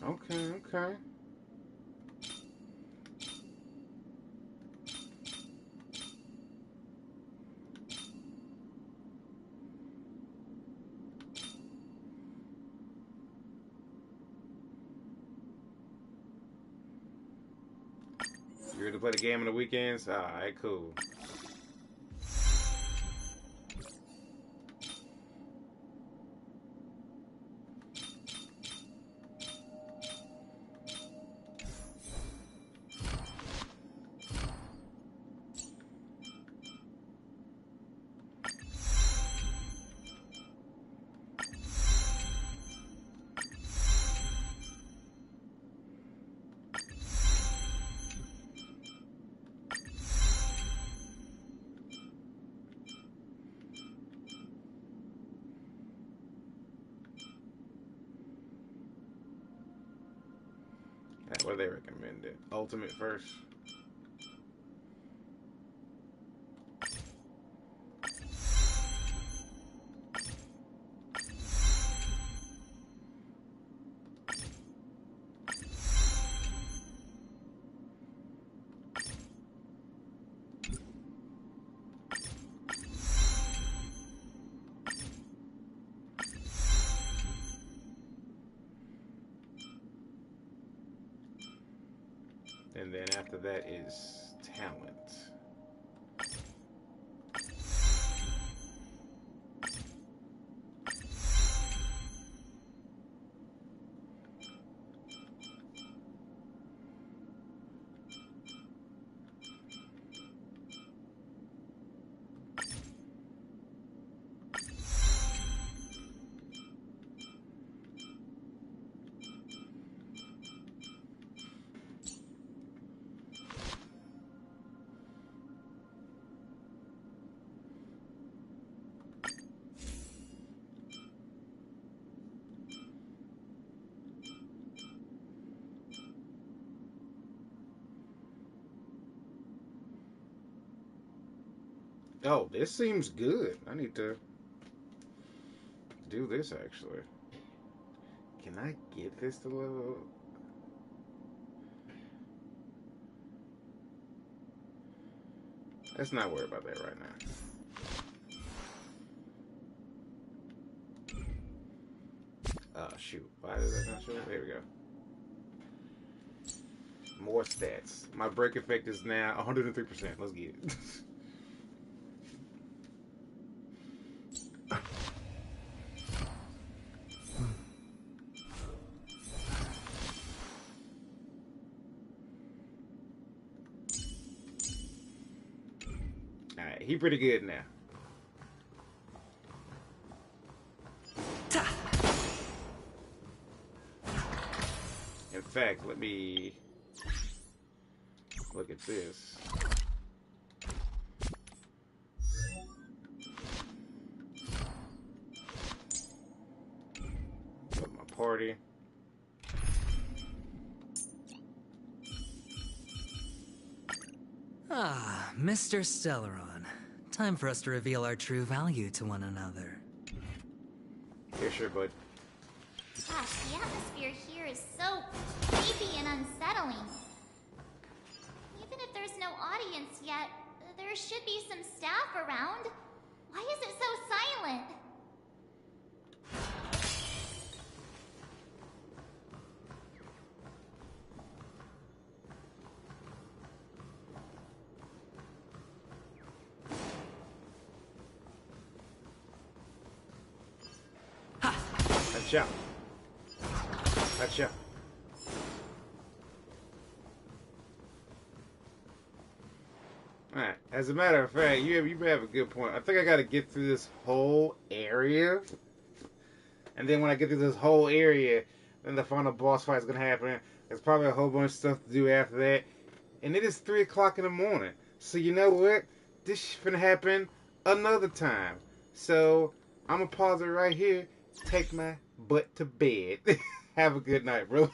Okay. You ready to play the game on the weekends? Alright, cool. What do they recommend it? Ultimate first? And then after that is talent. Oh, this seems good. I need to do this actually. Can I get this to level? Let's not worry about that right now. Oh, shoot. Why did that not show? There we go. More stats. My break effect is now 103%. Let's get it. Alright, he pretty good now. In fact, let me look at this. Put my party. Ah, Mr. Stellaron. Time for us to reveal our true value to one another. Yeah, sure, bud. Gosh, the atmosphere here is so creepy and unsettling. Even if there's no audience yet, there should be some staff around. Why is it so silent? Gotcha. Gotcha. Alright, as a matter of fact, you have a good point. I think I gotta get through this whole area. And then when I get through this whole area, then the final boss fight is gonna happen. There's probably a whole bunch of stuff to do after that. And it is 3 o'clock in the morning. So you know what? This is gonna happen another time. So I'm gonna pause it right here. Take my butt to bed. Have a good night, bro.